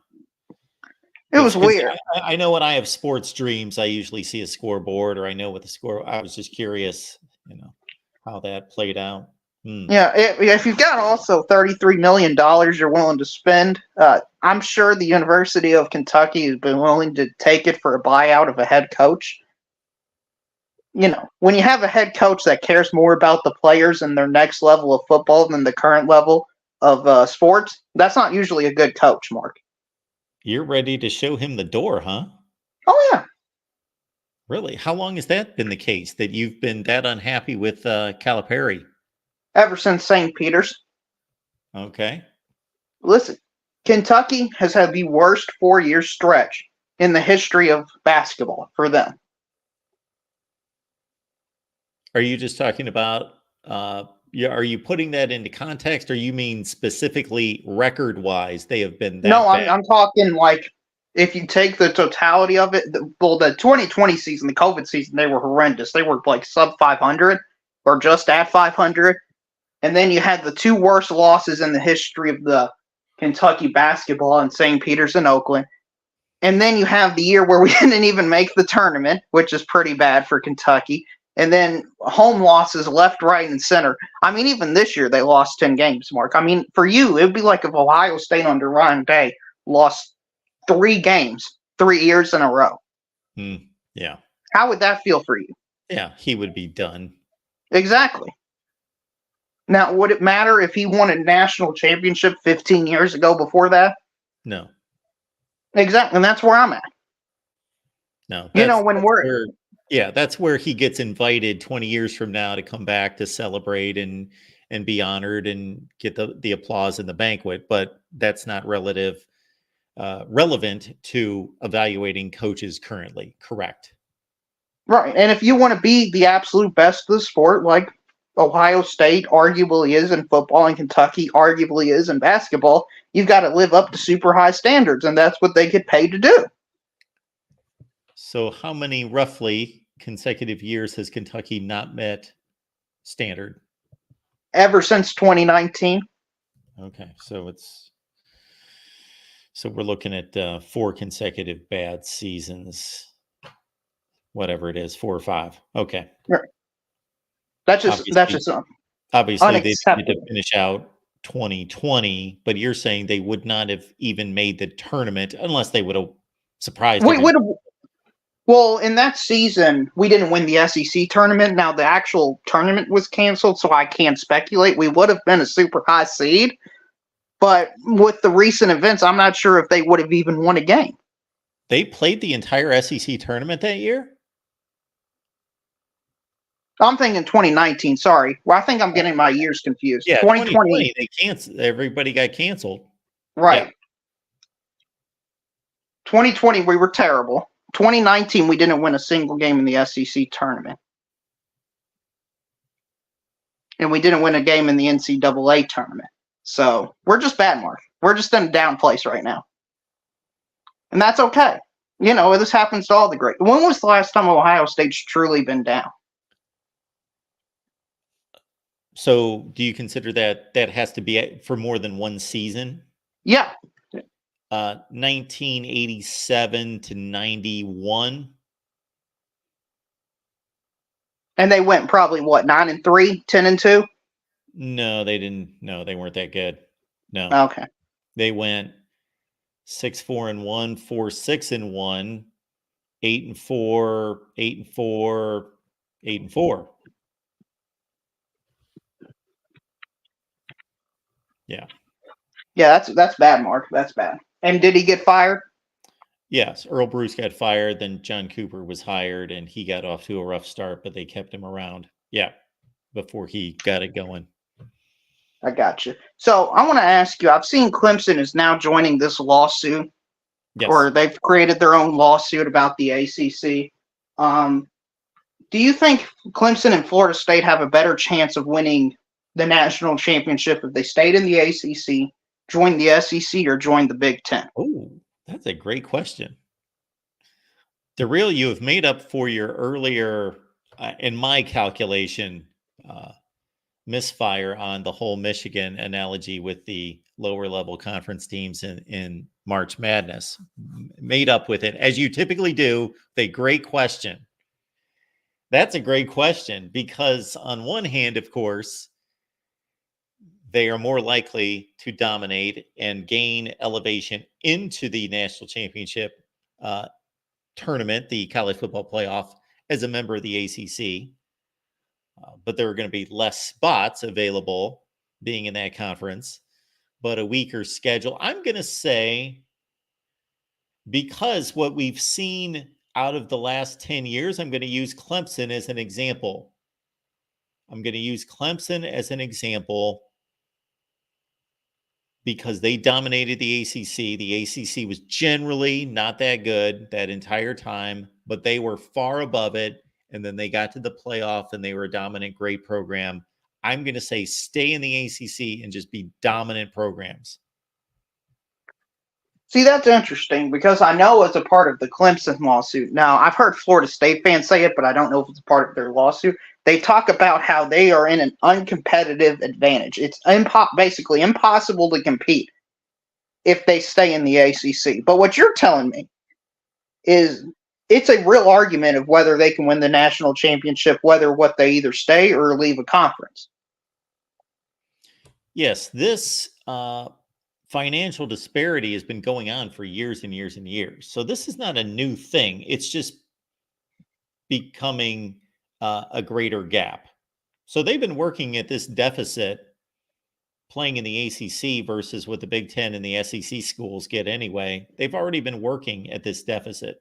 It was 'Cause weird. I know when I have sports dreams, I usually see a scoreboard or I know what the score. I was just curious, how that played out. Yeah, if you've got also $33 million you're willing to spend, I'm sure the University of Kentucky has been willing to take it for a buyout of a head coach. When you have a head coach that cares more about the players and their next level of football than the current level of sports, that's not usually a good coach, Mark. You're ready to show him the door, huh? Oh, yeah. Really? How long has that been the case that you've been that unhappy with Calipari? Ever since St. Peter's. Okay. Listen, Kentucky has had the worst 4-year stretch in the history of basketball for them. Are you just talking about, are you putting that into context or you mean specifically record-wise they have been that No, bad? I'm talking like if you take the totality of it, the 2020 season, the COVID season, they were horrendous. They were like sub 500 or just at 500. And then you had the 2 worst losses in the history of the Kentucky basketball in St. Peter's and Oakland. And then you have the year where we didn't even make the tournament, which is pretty bad for Kentucky. And then home losses left, right, and center. I mean, even this year they lost 10 games, Mark. I mean, for you, it would be like if Ohio State under Ryan Day lost 3 games 3 years in a row. Yeah. How would that feel for you? Yeah, he would be done. Exactly. Now, would it matter if he won a national championship 15 years ago before that? No. Exactly. And that's where I'm at. No. That's where he gets invited 20 years from now to come back to celebrate and be honored and get the applause in the banquet. But that's not relevant to evaluating coaches currently. Correct. Right. And if you want to be the absolute best of the sport, like Ohio State arguably is in football and Kentucky arguably is in basketball, you've got to live up to super high standards, and that's what they get paid to do. So how many roughly consecutive years has Kentucky not met standard? Ever since 2019. Okay. So we're looking at 4 consecutive bad seasons, whatever it is, 4 or 5. Okay. Right. That's just obviously they unacceptable. needed to finish out 2020, but you're saying they would not have even made the tournament unless they would have surprised. Well, in that season, we didn't win the SEC tournament. Now, the actual tournament was canceled, so I can't speculate. We would have been a super high seed, but with the recent events, I'm not sure if they would have even won a game. They played the entire SEC tournament that year? I'm thinking 2019. Sorry. Well, I think I'm getting my years confused. Yeah, 2020. They canceled. Everybody got canceled. Right. Yeah. 2020, we were terrible. 2019, we didn't win a single game in the SEC tournament. And we didn't win a game in the NCAA tournament. So we're just bad, Mark. We're just in a down place right now. And that's okay. This happens to all the great. When was the last time Ohio State's truly been down? So do you consider that has to be for more than one season? Yeah. 1987 to 91. And they went probably 9-3, 10-2? No, they didn't. No, they weren't that good. No. Okay. They went 6-4-1, 4-6-1, 8-4, 8-4, 8-4. Yeah. Yeah, that's bad, Mark. That's bad. And did he get fired? Yes, Earl Bruce got fired. Then John Cooper was hired, and he got off to a rough start, but they kept him around. Yeah, before he got it going. I got you. So I want to ask you. I've seen Clemson is now joining this lawsuit Yes. or they've created their own lawsuit about the ACC. Do you think Clemson and Florida State have a better chance of winning the national championship if they stayed in the ACC, joined the SEC, or joined the Big Ten? Oh, that's a great question. You have made up for your earlier, in my calculation, misfire on the whole Michigan analogy with the lower level conference teams in March Madness. Made up with it, as you typically do. A great question. That's a great question because, on one hand, of course, they are more likely to dominate and gain elevation into the national championship tournament, the college football playoff, as a member of the ACC. But there are going to be less spots available being in that conference, but a weaker schedule. I'm going to say, because what we've seen out of the last 10 years, I'm going to use Clemson as an example. Because they dominated the ACC. The ACC was generally not that good that entire time, but they were far above it. And then they got to the playoff and they were a dominant, great program. I'm going to say stay in the ACC and just be dominant programs. See, that's interesting because I know it's a part of the Clemson lawsuit. Now, I've heard Florida State fans say it, but I don't know if it's a part of their lawsuit. They talk about how they are in an uncompetitive advantage. It's basically impossible to compete if they stay in the ACC. But what you're telling me is it's a real argument of whether they can win the national championship, whether they either stay or leave a conference. Yes, this financial disparity has been going on for years and years and years. So this is not a new thing. It's just becoming a greater gap. So they've been working at this deficit, playing in the ACC versus what the Big Ten and the SEC schools get anyway. They've already been working at this deficit.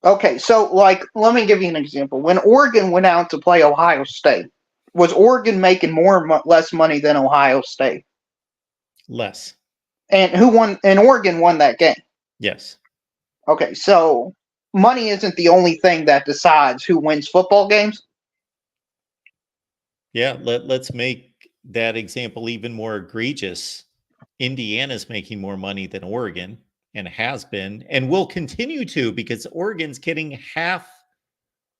Okay, so let me give you an example. When Oregon went out to play Ohio State, was Oregon making more or less money than Ohio State? Less. And who won? And Oregon won that game. Yes. Okay, so money isn't the only thing that decides who wins football games. Yeah, let's make that example even more egregious. Indiana's making more money than Oregon, and has been, and will continue to, because Oregon's getting half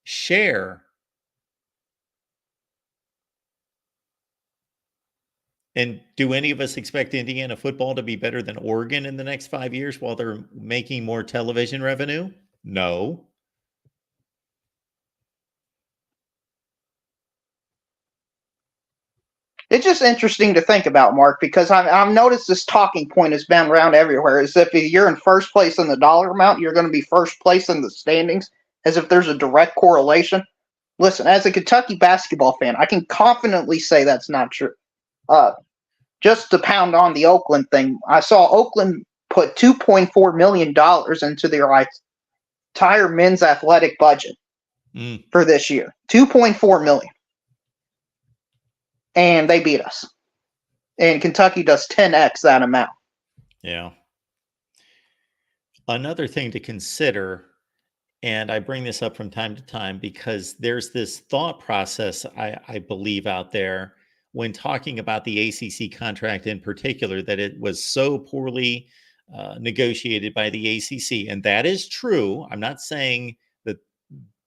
share. And do any of us expect Indiana football to be better than Oregon in the next 5 years while they're making more television revenue? No. It's just interesting to think about, Mark, because I've noticed this talking point has been around everywhere. As if you're in first place in the dollar amount, you're going to be first place in the standings, as if there's a direct correlation. Listen, as a Kentucky basketball fan, I can confidently say that's not true. Just to pound on the Oakland thing, I saw Oakland put $2.4 million into their entire men's athletic budget for this year. $2.4 million. And they beat us. And Kentucky does 10x that amount. Yeah. Another thing to consider, and I bring this up from time to time because there's this thought process, I believe, out there when talking about the ACC contract in particular, that it was so poorly negotiated by the ACC. And that is true. I'm not saying that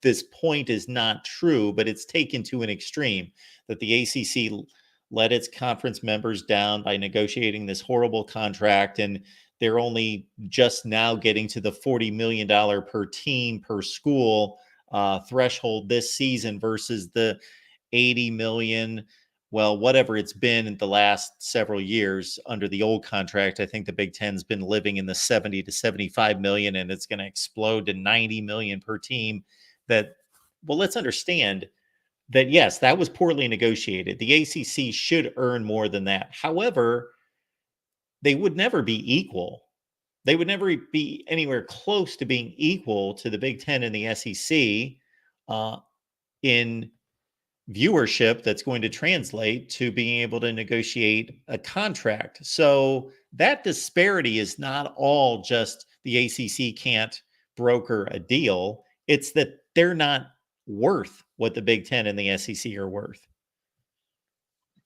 this point is not true, but it's taken to an extreme, that the ACC let its conference members down by negotiating this horrible contract. And they're only just now getting to the $40 million per team per school threshold this season versus the 80 million. Well, whatever it's been in the last several years under the old contract. I think the Big Ten's been living in the 70 to 75 million, and it's going to explode to 90 million per team. Let's understand that, yes, that was poorly negotiated. The ACC should earn more than that. However, they would never be equal. They would never be anywhere close to being equal to the Big Ten and the SEC in viewership that's going to translate to being able to negotiate a contract. So that disparity is not all just the ACC can't broker a deal. It's that they're not worth what the Big Ten and the SEC are worth.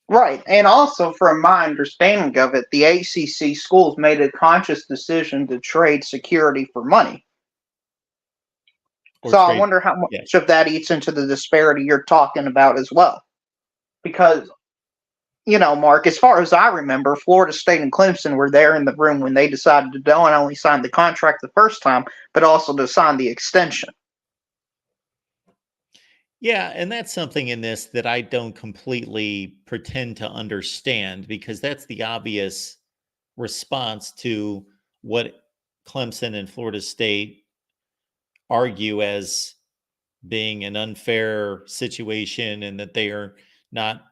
Right. And also, from my understanding of it, the ACC schools made a conscious decision to trade security for money. Or So I trade- wonder how much yeah. of that eats into the disparity you're talking about as well. Because, you know, Mark, as far as I remember, Florida State and Clemson were there in the room when they decided to not only sign the contract the first time, but also to sign the extension. Yeah, and that's something in this that I don't completely pretend to understand, because that's the obvious response to what Clemson and Florida State argue as being an unfair situation, and that they are not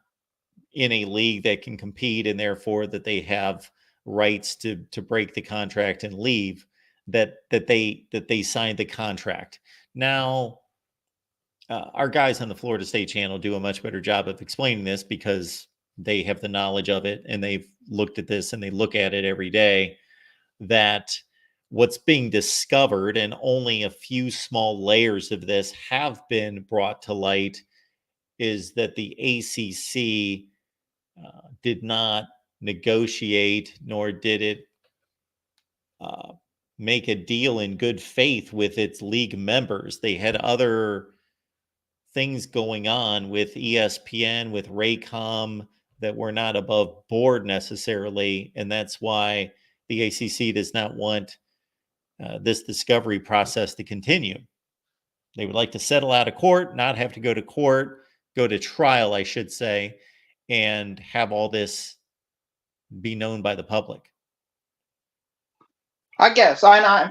in a league that can compete, and therefore that they have rights to break the contract and leave, that they signed the contract. Now, our guys on the Florida State channel do a much better job of explaining this, because they have the knowledge of it and they've looked at this and they look at it every day, that what's being discovered, and only a few small layers of this have been brought to light, is that the ACC did not negotiate, nor did it make a deal in good faith with its league members. They had other things going on with ESPN, with Raycom, that were not above board necessarily. And that's why the ACC does not want this discovery process to continue. They would like to settle out of court, not have to go to trial, I should say, and have all this be known by the public. I guess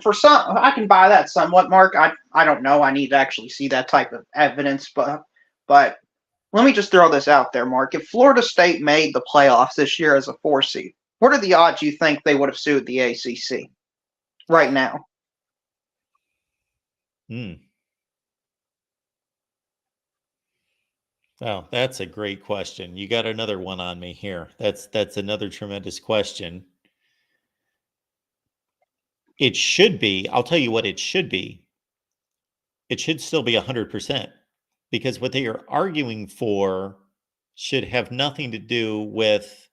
for some, I can buy that somewhat, Mark. I don't know. I need to actually see that type of evidence, but let me just throw this out there, Mark. If Florida State made the playoffs this year as a 4 seed, what are the odds you think they would have sued the ACC right now? Well, that's a great question. You got another one on me here. That's another tremendous question. It should be, I'll tell you what it should be. It should still be 100%, because what they are arguing for should have nothing to do with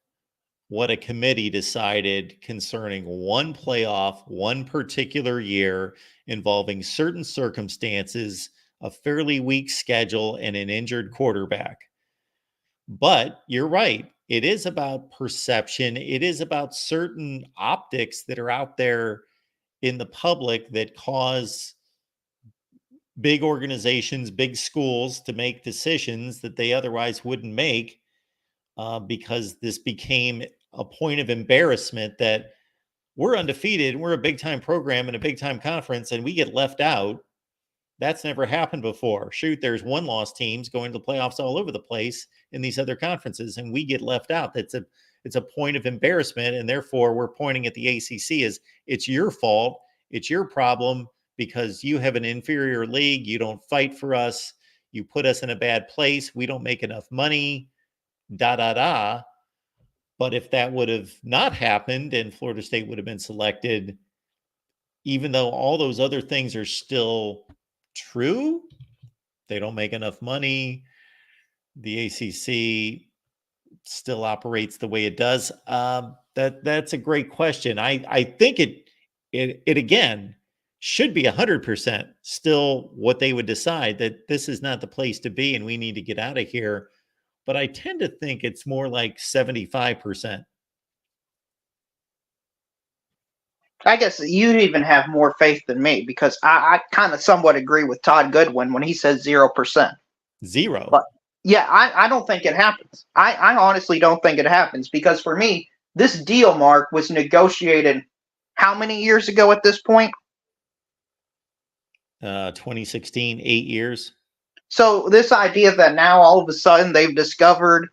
what a committee decided concerning one playoff, one particular year, involving certain circumstances, a fairly weak schedule, and an injured quarterback. But you're right. It is about perception. It is about certain optics that are out there in the public that cause big organizations, big schools to make decisions that they otherwise wouldn't make, because this became a point of embarrassment that we're undefeated, we're a big time program in a big time conference, and we get left out. That's never happened before. Shoot, there's one-loss teams going to the playoffs all over the place in these other conferences, and we get left out. It's a point of embarrassment, and therefore we're pointing at the ACC as it's your fault, it's your problem, because you have an inferior league, you don't fight for us, you put us in a bad place, we don't make enough money, da da da. But if that would have not happened and Florida State would have been selected, even though all those other things are still true, they don't make enough money, the ACC still operates the way it does. That's a great question. I think it again should be 100% still what they would decide, that this is not the place to be and we need to get out of here. But I tend to think it's more like 75%. I guess you even have more faith than me, because I kind of somewhat agree with Todd Goodwin when he says 0%. Zero. But yeah, I don't think it happens. I honestly don't think it happens, because for me, this deal, Mark, was negotiated how many years ago at this point? 2016, 8 years. So this idea that now all of a sudden they've discovered.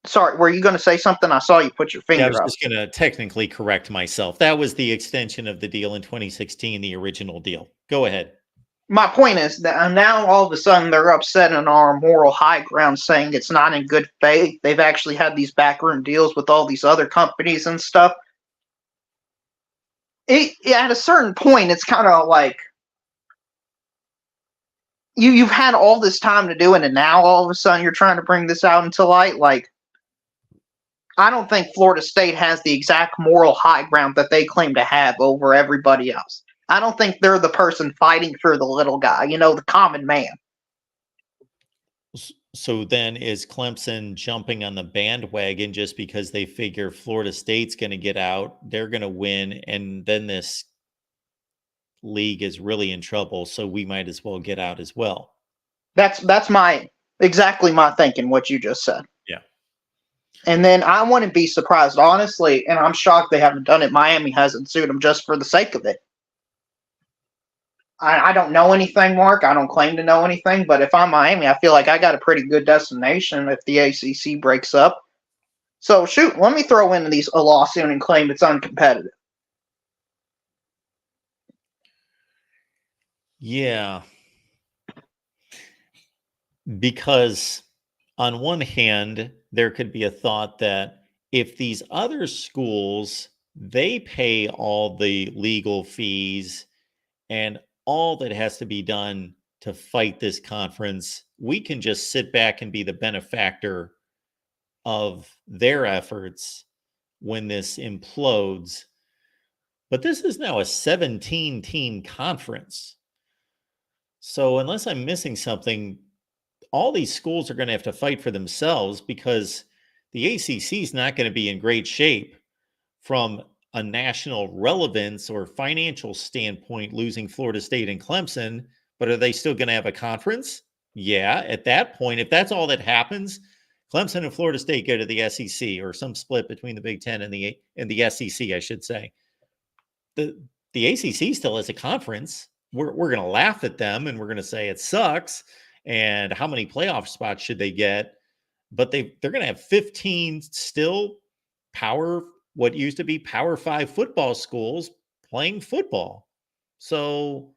Sorry, were you going to say something? I saw you put your finger Yeah, I was up. just going to technically correct myself. That was the extension of the deal in 2016, the original deal. Go ahead. my point is that now all of a sudden they're upset on our moral high ground, saying it's not in good faith. They've actually had these backroom deals with all these other companies and stuff. At a certain point, it's kind of like you've had all this time to do it, and now all of a sudden you're trying to bring this out into light. Like, I don't think Florida State has the exact moral high ground that they claim to have over everybody else. I don't think they're the person fighting for the little guy, the common man. So then is Clemson jumping on the bandwagon just because they figure Florida State's going to get out, they're going to win, and then this league is really in trouble, so we might as well get out as well? That's exactly my thinking, what you just said. Yeah. And then I wouldn't be surprised, honestly, and I'm shocked they haven't done it. Miami hasn't sued them just for the sake of it. I don't know anything, Mark. I don't claim to know anything, but if I'm Miami, I feel like I got a pretty good destination if the ACC breaks up. So, shoot, let me throw in a lawsuit and claim it's uncompetitive. Yeah. Because on one hand, there could be a thought that if these other schools, they pay all the legal fees and all that has to be done to fight this conference, we can just sit back and be the benefactor of their efforts when this implodes. But this is now a 17-team conference. So unless I'm missing something, all these schools are going to have to fight for themselves, because the ACC is not going to be in great shape from a national relevance or financial standpoint, losing Florida State and Clemson. But are they still going to have a conference? Yeah. At that point, if that's all that happens, Clemson and Florida State go to the SEC, or some split between the Big Ten and the SEC, I should say. The ACC still has a conference. We're going to laugh at them and we're going to say it sucks. And how many playoff spots should they get? But they're going to have 15 still what used to be Power 5 football schools playing football. So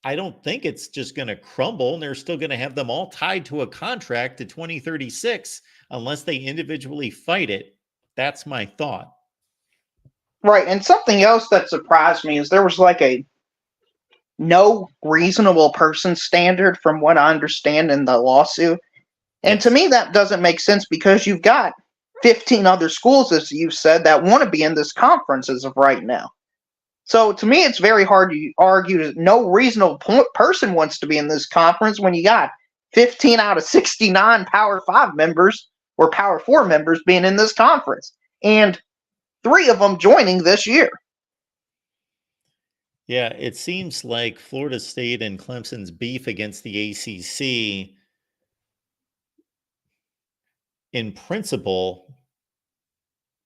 I don't think it's just going to crumble, and they're still going to have them all tied to a contract to 2036 unless they individually fight it. That's my thought. Right. And something else that surprised me is there was like a no reasonable person standard, from what I understand, in the lawsuit. And to me, that doesn't make sense, because you've got 15 other schools, as you've said, that want to be in this conference as of right now. So to me, it's very hard to argue that no reasonable person wants to be in this conference when you got 15 out of 69 Power 5 members or Power 4 members being in this conference, and 3 of them joining this year. Yeah, it seems like Florida State and Clemson's beef against the ACC, in principle,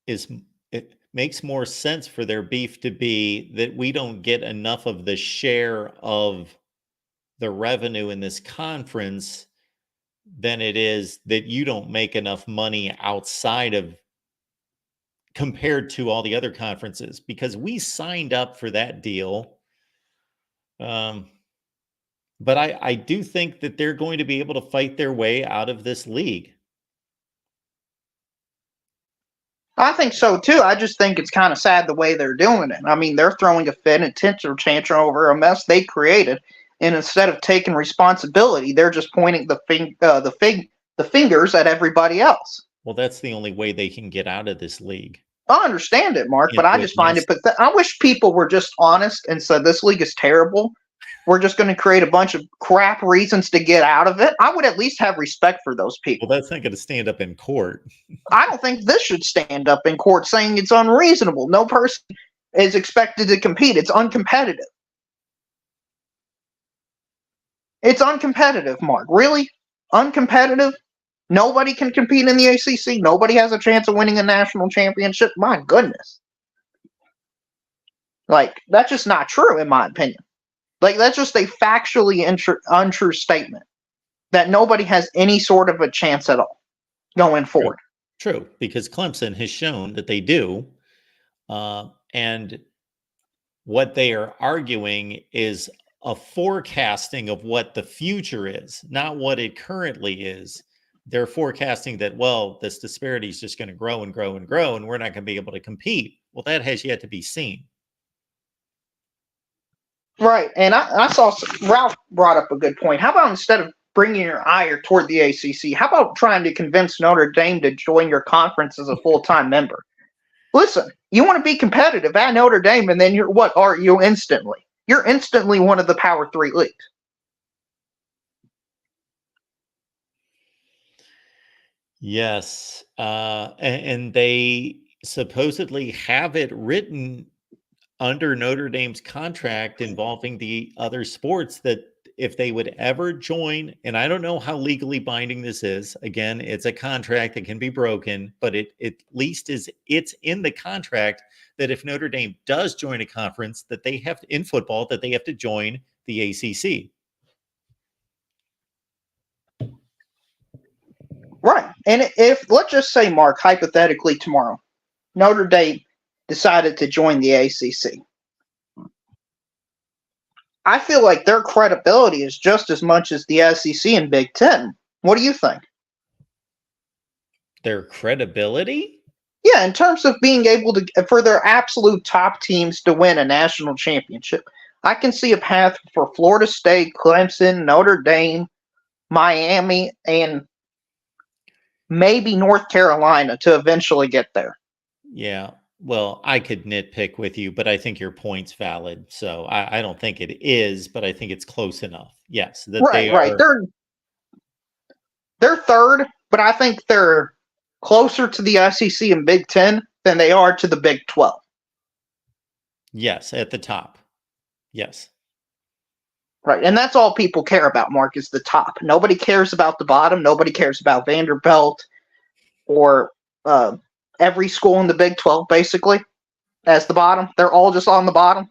it makes more sense for their beef to be that we don't get enough of the share of the revenue in this conference than it is that you don't make enough money outside of, compared to all the other conferences, because we signed up for that deal. But I do think that they're going to be able to fight their way out of this league. I think so too. I just think it's kind of sad the way they're doing it. I mean, they're throwing a fit and tantrum over a mess they created, and instead of taking responsibility, they're just pointing the fingers at everybody else. Well, that's the only way they can get out of this league. I understand it, Mark, but I just find it pathetic. I wish people were just honest and said this league is terrible. We're just going to create a bunch of crap reasons to get out of it. I would at least have respect for those people. Well, that's not going to stand up in court. I don't think this should stand up in court saying it's unreasonable. No person is expected to compete. It's uncompetitive. It's uncompetitive, Mark. Really? Uncompetitive? Nobody can compete in the ACC. Nobody has a chance of winning a national championship. My goodness. Like, that's just not true, in my opinion. Like, that's just a factually untrue statement that nobody has any sort of a chance at all going forward. True, because Clemson has shown that they do. And what they are arguing is a forecasting of what the future is, not what it currently is. They're forecasting that, well, this disparity is just going to grow and grow and grow, and we're not going to be able to compete. Well, that has yet to be seen. Right. And I saw Ralph brought up a good point. How about instead of bringing your ire toward the ACC, how about trying to convince Notre Dame to join your conference as a full-time member? Listen, you want to be competitive at Notre Dame, and then what are you instantly? You're instantly one of the Power 3 leagues. Yes. And they supposedly have it written under Notre Dame's contract involving the other sports that if they would ever join, and I don't know how legally binding this is. Again, it's a contract that can be broken, but it at least it's in the contract that if Notre Dame does join a conference, that they have in football, that they have to join the ACC. Right. And if, let's just say, Mark, hypothetically tomorrow, Notre Dame decided to join the ACC. I feel like their credibility is just as much as the SEC and Big Ten. What do you think? Their credibility? Yeah, in terms of being able to, for their absolute top teams to win a national championship, I can see a path for Florida State, Clemson, Notre Dame, Miami, and maybe North Carolina to eventually get there. Yeah. Well, I could nitpick with you, but I think your point's valid. So I don't think it is, but I think it's close enough. Yes. That Right. They're third, but I think they're closer to the SEC and Big Ten than they are to the Big 12. Yes, at the top. Yes. Right. And that's all people care about, Mark, is the top. Nobody cares about the bottom. Nobody cares about Vanderbilt or every school in the Big 12, basically, as the bottom. They're all just on the bottom.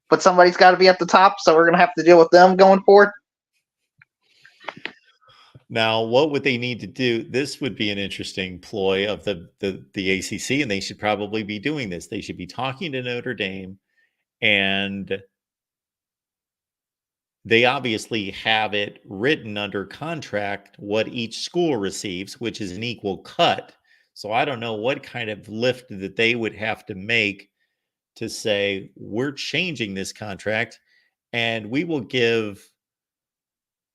But somebody's got to be at the top, so we're going to have to deal with them going forward. Now, what would they need to do? This would be an interesting ploy of the ACC, and they should probably be doing this. They should be talking to Notre Dame, and they obviously have it written under contract what each school receives, which is an equal cut. So I don't know what kind of lift that they would have to make to say, we're changing this contract and we will give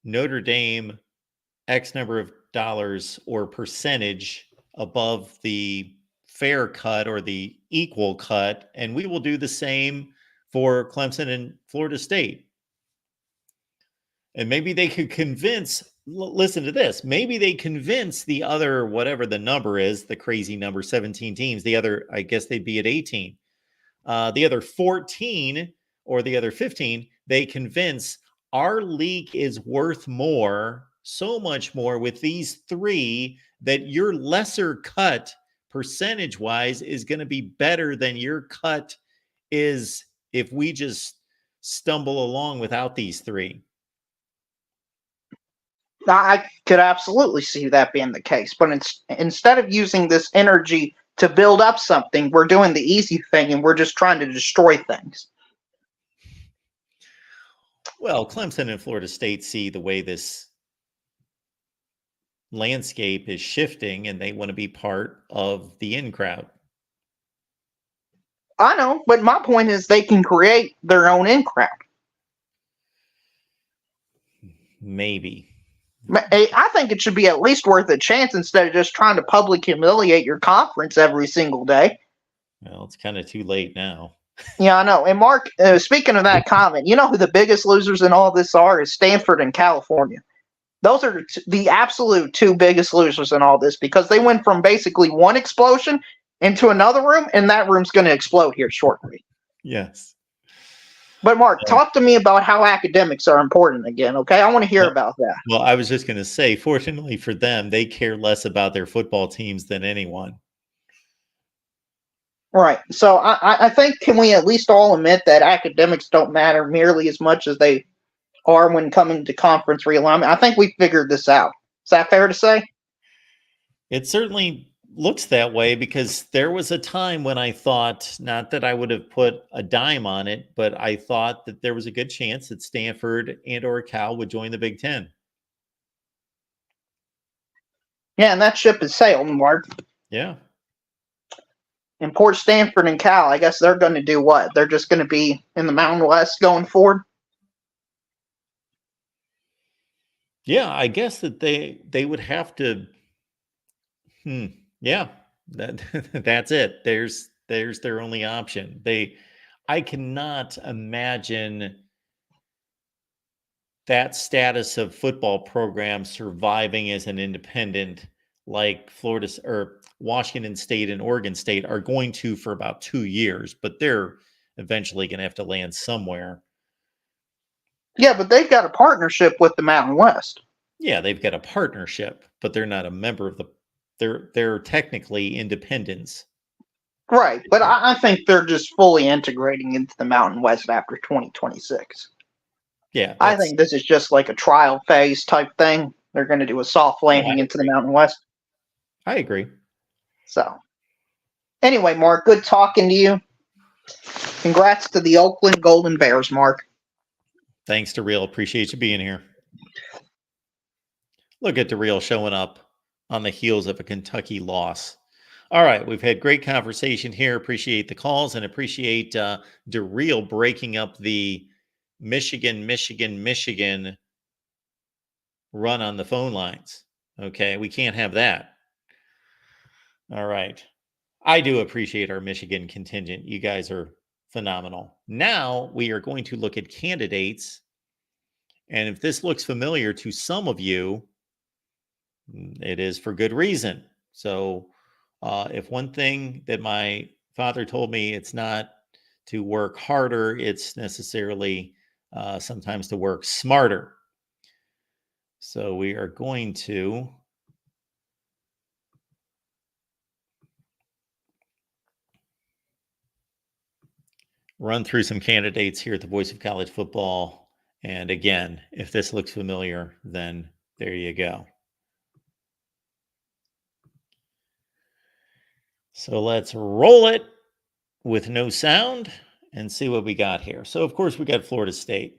Notre Dame X number of dollars or percentage above the fair cut or the equal cut. And we will do the same for Clemson and Florida State. And maybe they could convince, listen to this, maybe they convince the other, whatever the number is, the crazy number, 17 teams, the other, I guess they'd be at 18. The other 14 or the other 15, they convince our league is worth more, so much more with these three that your lesser cut percentage-wise is going to be better than your cut is if we just stumble along without these three. I could absolutely see that being the case. But instead of using this energy to build up something, we're doing the easy thing and we're just trying to destroy things. Well, Clemson and Florida State see the way this landscape is shifting and they want to be part of the in crowd. I know, but my point is they can create their own in crowd. Maybe. I think it should be at least worth a chance instead of just trying to publicly humiliate your conference every single day. Well, it's kind of too late now. Yeah, I know. And Mark, speaking of that comment, you know who the biggest losers in all this are? Is Stanford and California. Those are the absolute two biggest losers in all this because they went from basically one explosion into another room, and that room's going to explode here shortly. Yes. But Mark, talk to me about how academics are important again, okay? I want to hear about that. Well, I was just going to say, fortunately for them, they care less about their football teams than anyone. Right. So I think, can we at least all admit that academics don't matter nearly as much as they are when coming to conference realignment? I think we figured this out. Is that fair to say? It certainly looks that way because there was a time when I thought, not that I would have put a dime on it, but I thought that there was a good chance that Stanford and or Cal would join the Big Ten. Yeah, and that ship has sailed, Mark. Yeah. And poor Stanford and Cal, I guess they're going to do what? They're just going to be in the Mountain West going forward? Yeah, I guess that they would have to. Yeah, that that's it. There's their only option. I cannot imagine that status of football program surviving as an independent like Florida or Washington State and Oregon State are going to for about 2 years, but they're eventually going to have to land somewhere. Yeah, but they've got a partnership with the Mountain West. Yeah, they've got a partnership, but they're not a member of the. They're technically independents. Right, but I think they're just fully integrating into the Mountain West after 2026. Yeah, I think this is just like a trial phase type thing. They're going to do a soft landing into the Mountain West. I agree. So, anyway, Mark, good talking to you. Congrats to the Oakland Golden Bears, Mark. Thanks to Real. Appreciate you being here. Look at DeReal showing up on the heels of a Kentucky loss. All right, we've had great conversation here. Appreciate the calls and appreciate DeReal breaking up the Michigan run on the phone lines. Okay, we can't have that. All right. I do appreciate our Michigan contingent. You guys are phenomenal. Now we are going to look at candidates. And if this looks familiar to some of you, it is for good reason. So if one thing that my father told me, it's not to work harder, it's necessarily sometimes to work smarter. So we are going to run through some candidates here at the Voice of College Football. And again, if this looks familiar, then there you go. So let's roll it with no sound and see what we got here. So, of course, we got Florida State.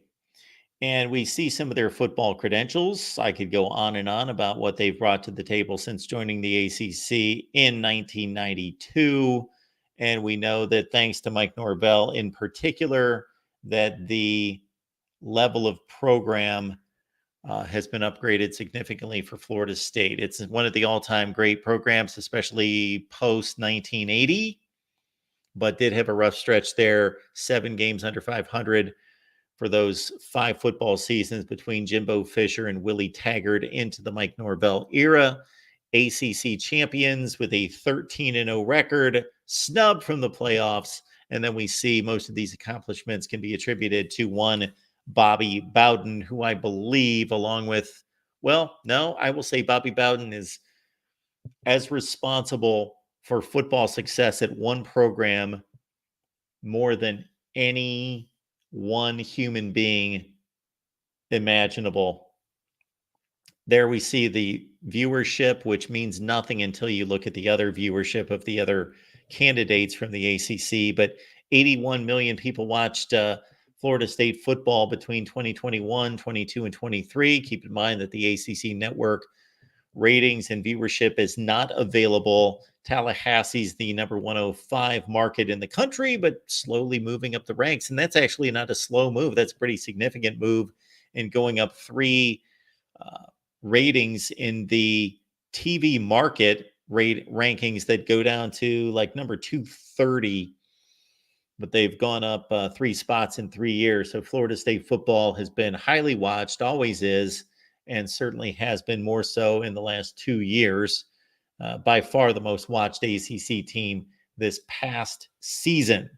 And we see some of their football credentials. I could go on and on about what they've brought to the table since joining the ACC in 1992. And we know that thanks to Mike Norvell in particular, that the level of program has been upgraded significantly for Florida State. It's one of the all-time great programs, especially post-1980, but did have a rough stretch there. 7 games under 500 for those 5 football seasons between Jimbo Fisher and Willie Taggart into the Mike Norvell era. ACC champions with a 13-0 record, snubbed from the playoffs. And then we see most of these accomplishments can be attributed to one Bobby Bowden, who I believe, along with, well, no, I will say Bobby Bowden is as responsible for football success at one program more than any one human being imaginable. There we see the viewership, which means nothing until you look at the other viewership of the other candidates from the ACC. But 81 million people watched Florida State football between 2021, 22, and 23. Keep in mind that the ACC network ratings and viewership is not available. Tallahassee's the number 105 market in the country, but slowly moving up the ranks. And that's actually not a slow move. That's a pretty significant move in going up 3 ratings in the TV market rankings that go down to like number 230. But they've gone up 3 spots in 3 years. So Florida State football has been highly watched, always is, and certainly has been more so in the last 2 years. By far the most watched ACC team this past season.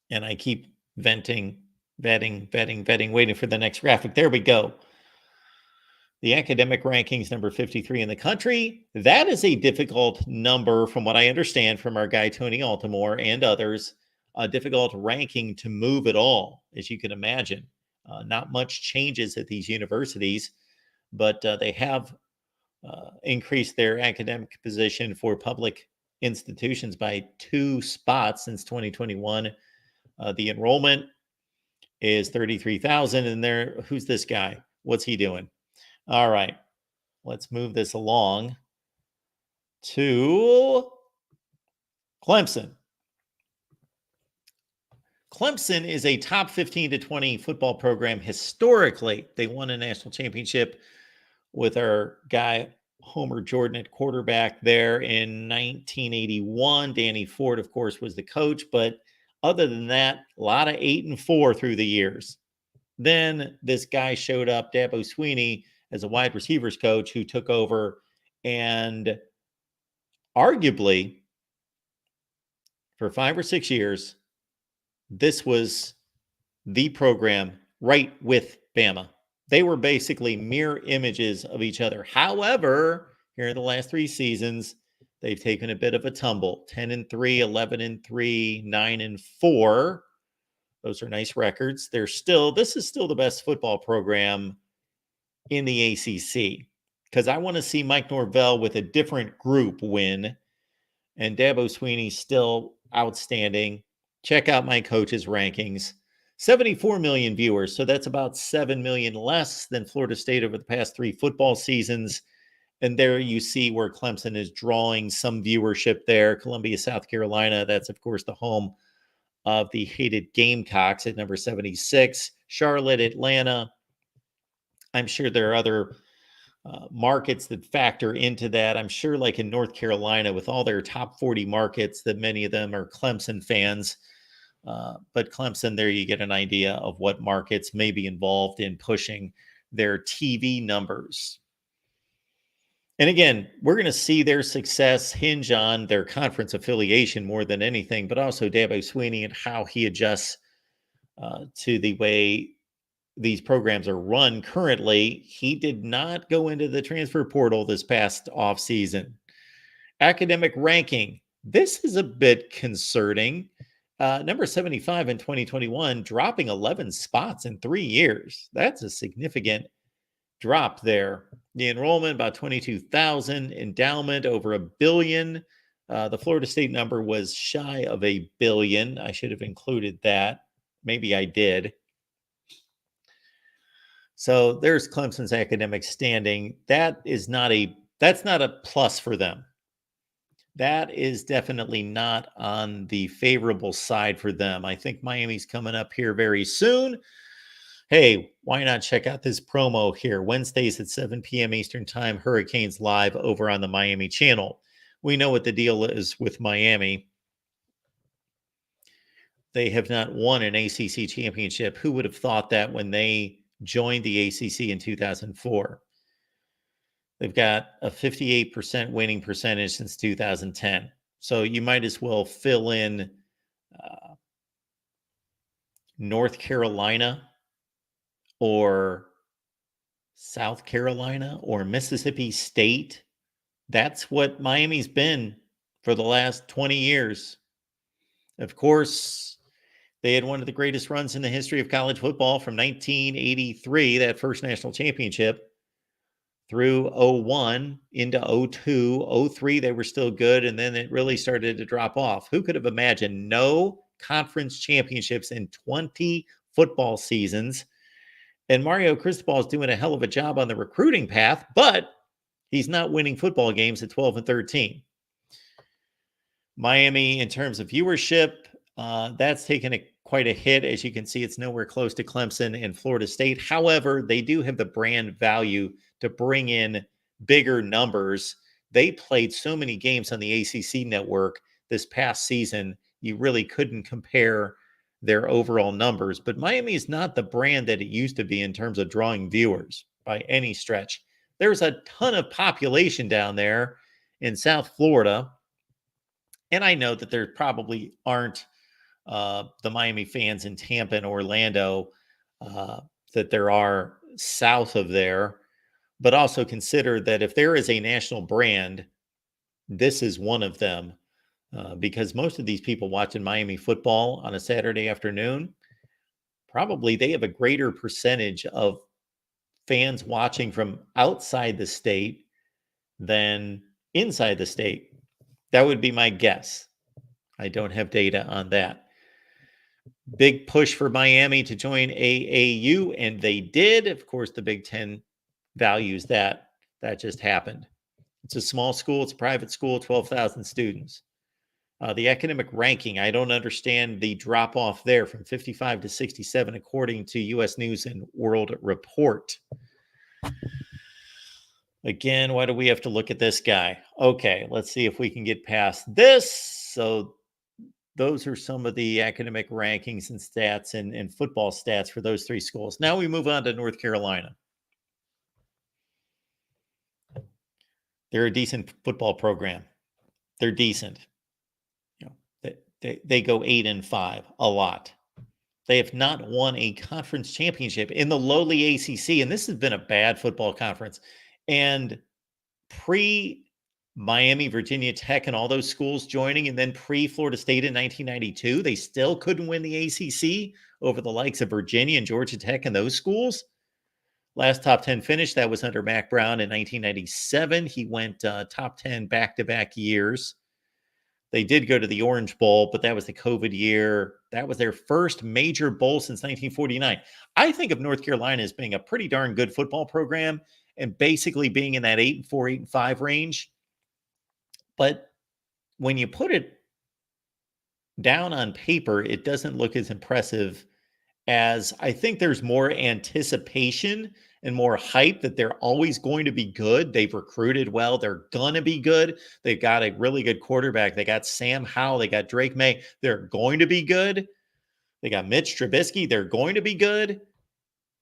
And I keep vetting, waiting for the next graphic. There we go. The academic rankings, number 53 in the country. That is a difficult number, from what I understand from our guy Tony Altimore and others. A difficult ranking to move at all, as you can imagine. Not much changes at these universities, but they have increased their academic position for public institutions by 2 spots since 2021. The enrollment is 33,000. And there, who's this guy? What's he doing? All right, let's move this along to Clemson. Clemson is a top 15 to 20 football program. Historically, they won a national championship with our guy Homer Jordan at quarterback there in 1981. Danny Ford, of course, was the coach, but other than that, a lot of 8-4 through the years. Then this guy showed up, Dabo Swinney, as a wide receivers coach who took over, and arguably for 5 or 6 years, this was the program right with Bama. They were basically mirror images of each other. However, here in the last 3 seasons, they've taken a bit of a tumble. 10-3, 11-3, 9-4. Those are nice records. This is still the best football program in the ACC, because I want to see Mike Norvell with a different group win, and Dabo Swinney still outstanding. Check out my coach's rankings. 74 million viewers, so that's about 7 million less than Florida State over the past 3 football seasons. And there you see where Clemson is drawing some viewership there. Columbia, South Carolina, that's, of course, the home of the hated Gamecocks at number 76. Charlotte, Atlanta. I'm sure there are other markets that factor into that. I'm sure, like in North Carolina, with all their top 40 markets, that many of them are Clemson fans. But Clemson, there you get an idea of what markets may be involved in pushing their TV numbers. And again, we're going to see their success hinge on their conference affiliation more than anything, but also Dabo Swinney and how he adjusts to the way these programs are run currently. He did not go into the transfer portal this past offseason. Academic ranking. This is a bit concerning. Number 75 in 2021, dropping 11 spots in 3 years. That's a significant drop there. The enrollment, about 22,000. Endowment, over $1 billion. The Florida State number was shy of $1 billion. I should have included that. Maybe I did. So there's Clemson's academic standing. That's not a plus for them. That is definitely not on the favorable side for them. I think Miami's coming up here very soon. Hey, why not check out this promo here? Wednesdays at 7 p.m. Eastern Time, Hurricanes Live over on the Miami channel. We know what the deal is with Miami. They have not won an ACC championship. Who would have thought that when they joined the ACC in 2004? They've got a 58% winning percentage since 2010. So you might as well fill in North Carolina or South Carolina or Mississippi State. That's what Miami's been for the last 20 years. Of course, they had one of the greatest runs in the history of college football from 1983, that first national championship, through 01 into 02. 03, they were still good, and then it really started to drop off. Who could have imagined no conference championships in 20 football seasons? And Mario Cristobal is doing a hell of a job on the recruiting path, but he's not winning football games at 12-13. Miami, in terms of viewership, that's taken quite a hit. As you can see, it's nowhere close to Clemson and Florida State. However, they do have the brand value to bring in bigger numbers. They played so many games on the ACC network this past season, you really couldn't compare their overall numbers. But Miami is not the brand that it used to be in terms of drawing viewers by any stretch. There's a ton of population down there in South Florida. And I know that there probably aren't the Miami fans in Tampa and Orlando that there are south of there. But also consider that if there is a national brand, this is one of them. Because most of these people watching Miami football on a Saturday afternoon, probably they have a greater percentage of fans watching from outside the state than inside the state. That would be my guess. I don't have data on that. Big push for Miami to join AAU, and they did. Of course, the Big Ten values that. That just happened. It's a small school. It's a private school, 12,000 students. The academic ranking, I don't understand the drop off there from 55 to 67, according to U.S. News and World Report. Again, why do we have to look at this guy? Okay, let's see if we can get past this. So those are some of the academic rankings and stats and football stats for those three schools. Now we move on to North Carolina. They're a decent football program. They're decent. You know, they go 8-5 a lot. They have not won a conference championship in the lowly ACC, and this has been a bad football conference. And pre-Miami, Virginia Tech, and all those schools joining, and then pre-Florida State in 1992, they still couldn't win the ACC over the likes of Virginia and Georgia Tech and those schools. Last top 10 finish, that was under Mack Brown in 1997. He went top 10 back-to-back years. They did go to the Orange Bowl, but that was the COVID year. That was their first major bowl since 1949. I think of North Carolina as being a pretty darn good football program and basically being in that 8-4, 8-5 range. But when you put it down on paper, it doesn't look as impressive as I think there's more anticipation and more hype that they're always going to be good. They've recruited well. They're going to be good. They've got a really good quarterback. They got Sam Howell. They got Drake May. They're going to be good. They got Mitch Trubisky. They're going to be good,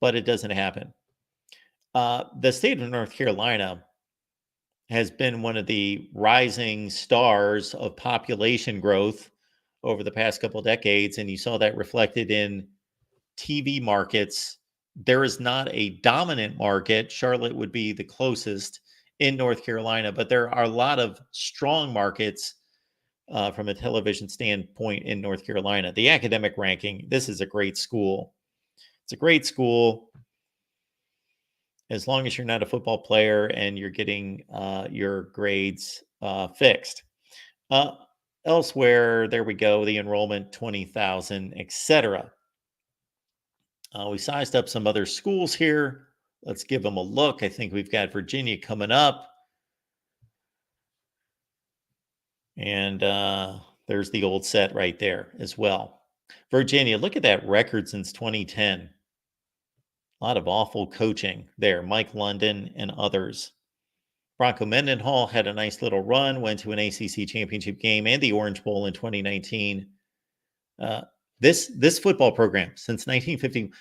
but it doesn't happen. The state of North Carolina has been one of the rising stars of population growth over the past couple of decades, and you saw that reflected in TV markets. There is not a dominant market. Charlotte would be the closest in North Carolina, but there are a lot of strong markets from a television standpoint in North Carolina. The academic ranking, this is a great school. It's a great school as long as you're not a football player and you're getting your grades fixed. Elsewhere, there we go, the enrollment, 20,000, etc. We sized up some other schools here. Let's give them a look. I think we've got Virginia coming up. And there's the old set right there as well. Virginia, look at that record since 2010. A lot of awful coaching there. Mike London and others. Bronco Mendenhall had a nice little run, went to an ACC championship game and the Orange Bowl in 2019. This football program since 1950.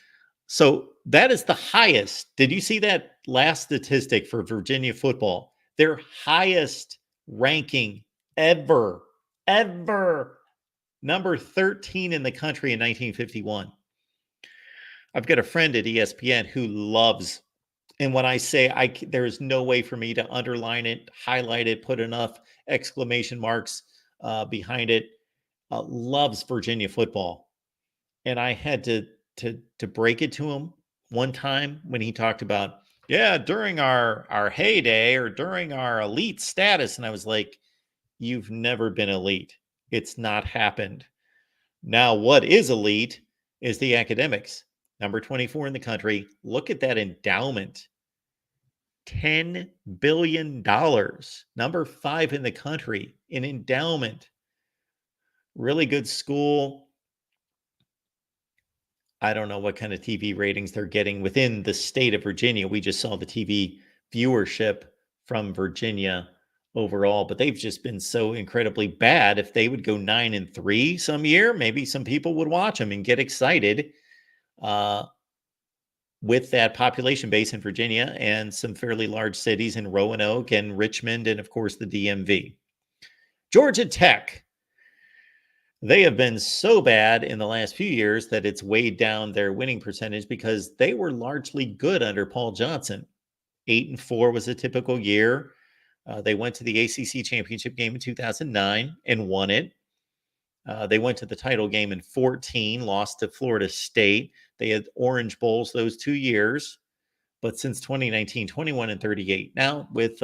So that is the highest. Did you see that last statistic for Virginia football? Their highest ranking ever. Number 13 in the country in 1951. I've got a friend at ESPN who loves, and when I say there is no way for me to underline it, highlight it, put enough exclamation marks behind it, loves Virginia football. And I had to break it to him one time when he talked about, during our heyday or during our elite status. And I was like, you've never been elite. It's not happened. Now, what is elite is the academics. Number 24 in the country. Look at that endowment. $10 billion. Number 5 in the country in endowment. Really good school. I don't know what kind of TV ratings they're getting within the state of Virginia. We just saw the TV viewership from Virginia overall, but they've just been so incredibly bad. If they would go 9-3 some year, maybe some people would watch them and get excited with that population base in Virginia and some fairly large cities in Roanoke and Richmond and, of course, the DMV. Georgia Tech. They have been so bad in the last few years that it's weighed down their winning percentage because they were largely good under Paul Johnson. 8-4 was a typical year. They went to the ACC championship game in 2009 and won it. They went to the title game in 2014, lost to Florida State. They had Orange Bowls those 2 years, but since 2019, 21-38. Now with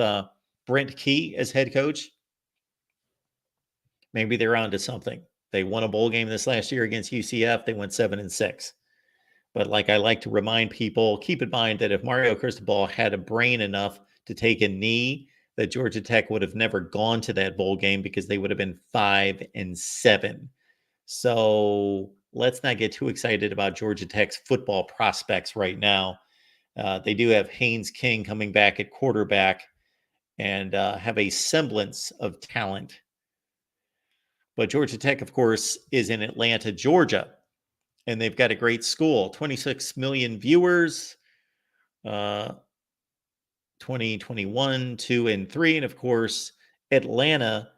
Brent Key as head coach, maybe they're onto something. They won a bowl game this last year against UCF. They went 7-6. But like I like to remind people, keep in mind that if Mario Cristobal had a brain enough to take a knee, that Georgia Tech would have never gone to that bowl game because they would have been 5-7. So let's not get too excited about Georgia Tech's football prospects right now. They do have Haynes King coming back at quarterback and have a semblance of talent. But Georgia Tech, of course, is in Atlanta, Georgia, and they've got a great school. 26 million viewers, 2021, 2 and 3. And of course, Atlanta.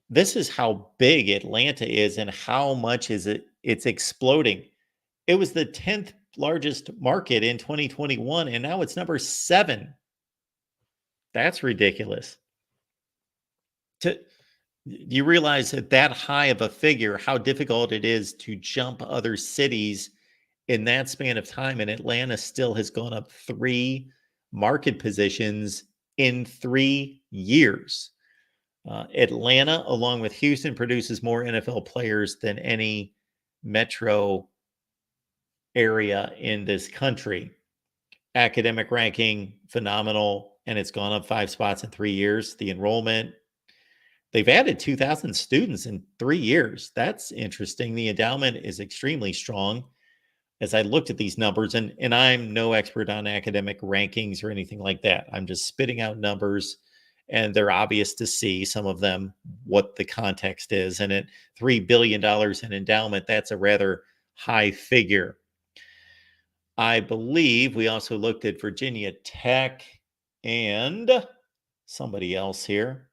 This is how big Atlanta is and how much it's exploding. It was the 10th largest market in 2021, and now it's number 7. That's ridiculous. Do you realize that high of a figure, how difficult it is to jump other cities in that span of time? And Atlanta still has gone up 3 market positions in 3 years. Atlanta, along with Houston, produces more NFL players than any metro area in this country. Academic ranking, phenomenal, and it's gone up 5 spots in 3 years. The enrollment, they've added 2,000 students in 3 years. That's interesting. The endowment is extremely strong. As I looked at these numbers, and I'm no expert on academic rankings or anything like that. I'm just spitting out numbers, and they're obvious to see, some of them, what the context is. And at $3 billion in endowment, that's a rather high figure. I believe we also looked at Virginia Tech and somebody else here.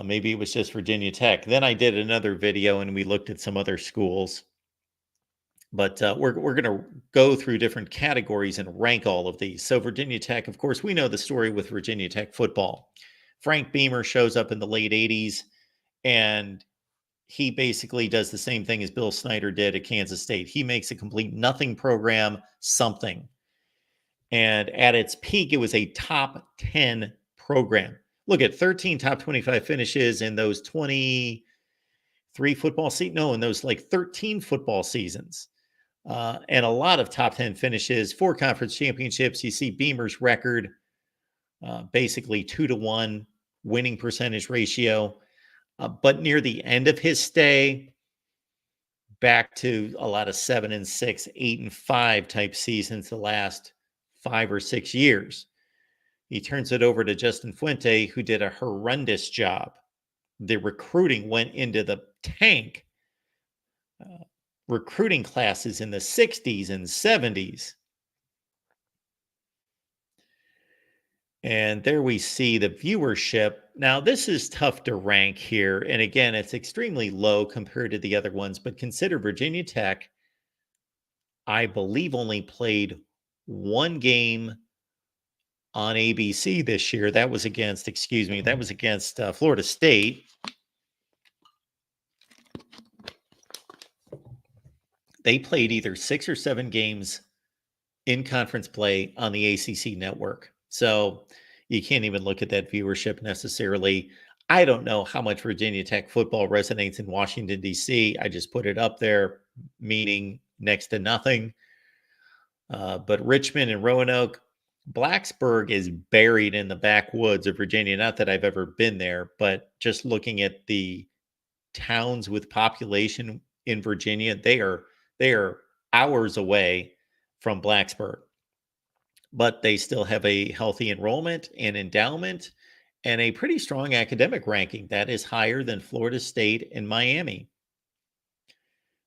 Maybe it was just Virginia Tech. Then I did another video and we looked at some other schools. But we're going to go through different categories and rank all of these. So Virginia Tech, of course, we know the story with Virginia Tech football. Frank Beamer shows up in the late 80s, and he basically does the same thing as Bill Snyder did at Kansas State. He makes a complete nothing program something. And at its peak, it was a top 10 program. Look at 13 top 25 finishes in those 23 football seasons. No, in those like 13 football seasons. And a lot of top 10 finishes, 4 conference championships. You see Beamer's record, basically 2-to-1 winning percentage ratio. But near the end of his stay, back to a lot of 7-6, 8-5 type seasons the last 5 or 6 years. He turns it over to Justin Fuente, who did a horrendous job. The recruiting went into the tank. Recruiting classes in the 60s and 70s. And there we see the viewership. Now, this is tough to rank here. And again, it's extremely low compared to the other ones. But consider Virginia Tech, I believe, only played 1 game on ABC this year. That was against, Florida State. They played either 6 or 7 games in conference play on the ACC network. So you can't even look at that viewership necessarily. I don't know how much Virginia Tech football resonates in Washington, D.C. I just put it up there, meaning next to nothing. But Richmond and Roanoke, Blacksburg is buried in the backwoods of Virginia. Not that I've ever been there, but just looking at the towns with population in Virginia, they are hours away from Blacksburg, but they still have a healthy enrollment and endowment and a pretty strong academic ranking that is higher than Florida State and Miami.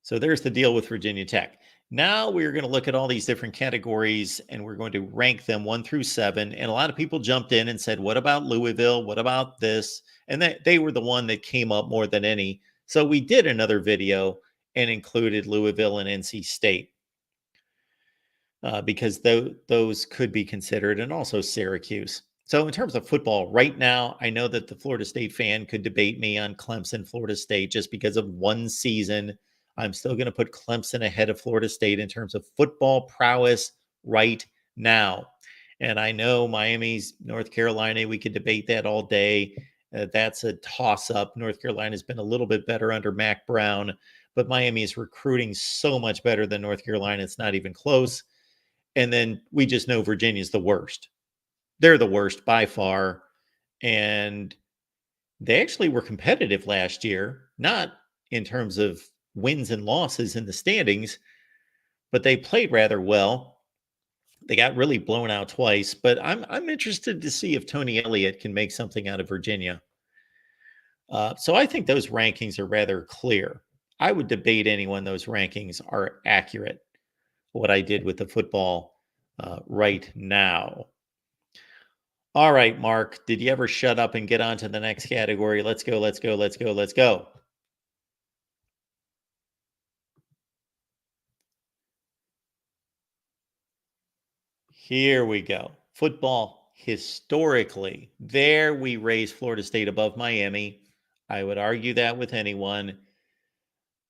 So there's the deal with Virginia Tech. Now we're going to look at all these different categories and we're going to rank them 1 through 7. And a lot of people jumped in and said, what about Louisville? What about this? And they were the one that came up more than any. So we did another video and included Louisville and NC State because those could be considered, and also Syracuse. So in terms of football, right now, I know that the Florida State fan could debate me on Clemson, Florida State, just because of 1 season. I'm still going to put Clemson ahead of Florida State in terms of football prowess right now. And I know Miami's North Carolina, we could debate that all day. That's a toss up. North Carolina's been a little bit better under Mac Brown, but Miami is recruiting so much better than North Carolina. It's not even close. And then we just know Virginia's the worst. They're the worst by far. And they actually were competitive last year, not in terms of wins and losses in the standings, but they played rather well. They got really blown out twice, but I'm interested to see if Tony Elliott can make something out of Virginia. So I think those rankings are rather clear. I would debate anyone those rankings are accurate. What I did with the football right now. All right, Mark, did you ever shut up and get on to the next category? Let's go, let's go, let's go, let's go. Here we go. Football historically. There we raise Florida State above Miami. I would argue that with anyone.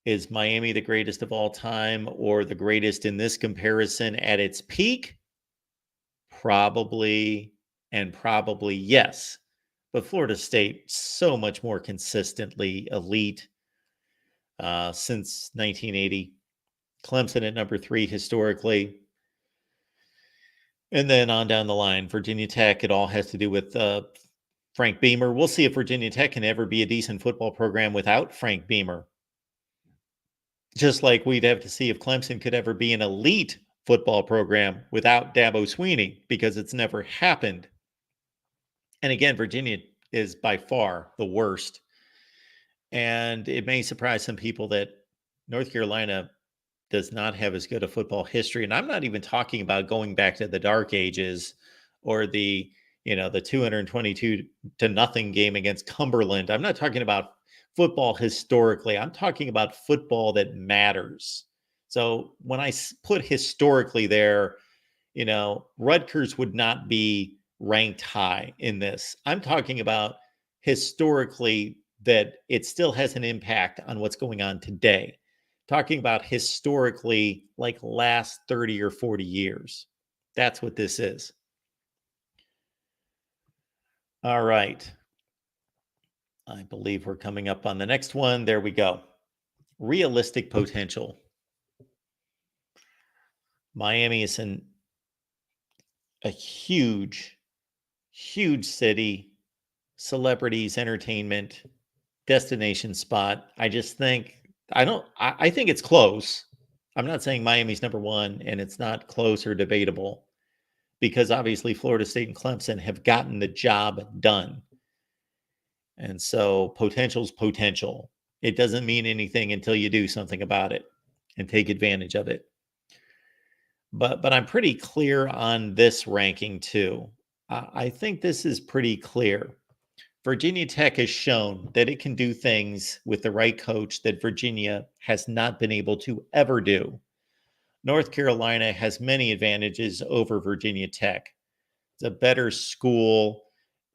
Is Miami the greatest of all time or the greatest in this comparison at its peak? Probably, and probably yes. But Florida State so much more consistently elite since 1980. Clemson at number 3 historically. And then on down the line, Virginia Tech, it all has to do with Frank Beamer. We'll see if Virginia Tech can ever be a decent football program without Frank Beamer. Just like we'd have to see if Clemson could ever be an elite football program without Dabo Swinney, because it's never happened. And again, Virginia is by far the worst. And it may surprise some people that North Carolina does not have as good a football history. And I'm not even talking about going back to the dark ages or the 222-0 game against Cumberland. I'm not talking about football historically. I'm talking about football that matters. So when I put historically there, Rutgers would not be ranked high in this. I'm talking about historically that it still has an impact on what's going on today. Talking about historically, like last 30 or 40 years. That's what this is. All right. I believe we're coming up on the next one. There we go. Realistic potential. Miami is a huge, huge city, celebrities, entertainment, destination spot. I just think I think it's close. I'm not saying Miami's number 1 and it's not close or debatable, because obviously Florida State and Clemson have gotten the job done. And so potential's potential. It doesn't mean anything until you do something about it and take advantage of it. But I'm pretty clear on this ranking too. I think this is pretty clear. Virginia Tech has shown that it can do things with the right coach that Virginia has not been able to ever do. North Carolina has many advantages over Virginia Tech. It's a better school.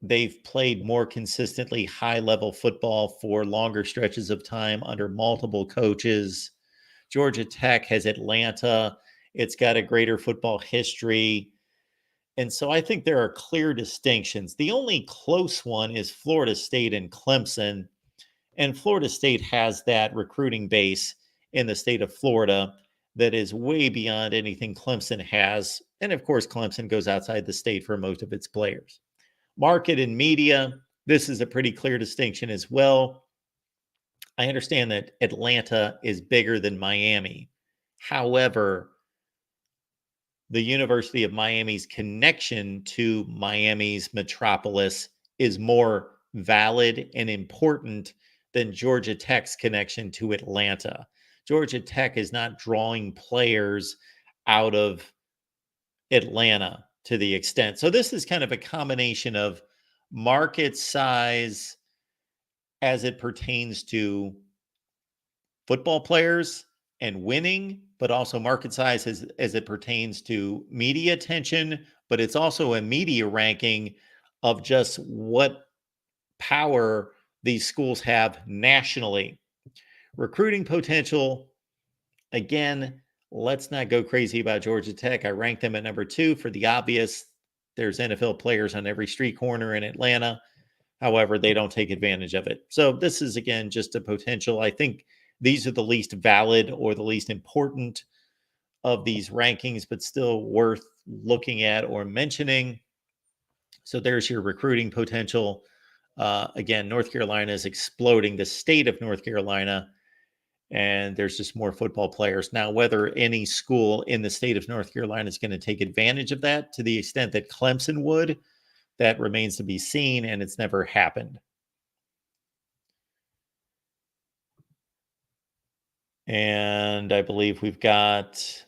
They've played more consistently high-level football for longer stretches of time under multiple coaches. Georgia Tech has Atlanta. It's got a greater football history. And so I think there are clear distinctions. The only close one is Florida State and Clemson. And Florida State has that recruiting base in the state of Florida that is way beyond anything Clemson has. And of course, Clemson goes outside the state for most of its players. Market and media, this is a pretty clear distinction as well. I understand that Atlanta is bigger than Miami. However, the University of Miami's connection to Miami's metropolis is more valid and important than Georgia Tech's connection to Atlanta. Georgia Tech is not drawing players out of Atlanta to the extent. So this is kind of a combination of market size as it pertains to football players and winning, but also market size as it pertains to media attention. But it's also a media ranking of just what power these schools have nationally. Recruiting potential, again, let's not go crazy about Georgia Tech. I rank them at number 2 for the obvious. There's NFL players on every street corner in Atlanta. However, they don't take advantage of it. So this is, again, just a potential. I think these are the least valid or the least important of these rankings, but still worth looking at or mentioning. So there's your recruiting potential. Again, North Carolina is exploding, the state of North Carolina, and there's just more football players. Now, whether any school in the state of North Carolina is going to take advantage of that to the extent that Clemson would, that remains to be seen, and it's never happened. And I believe we've got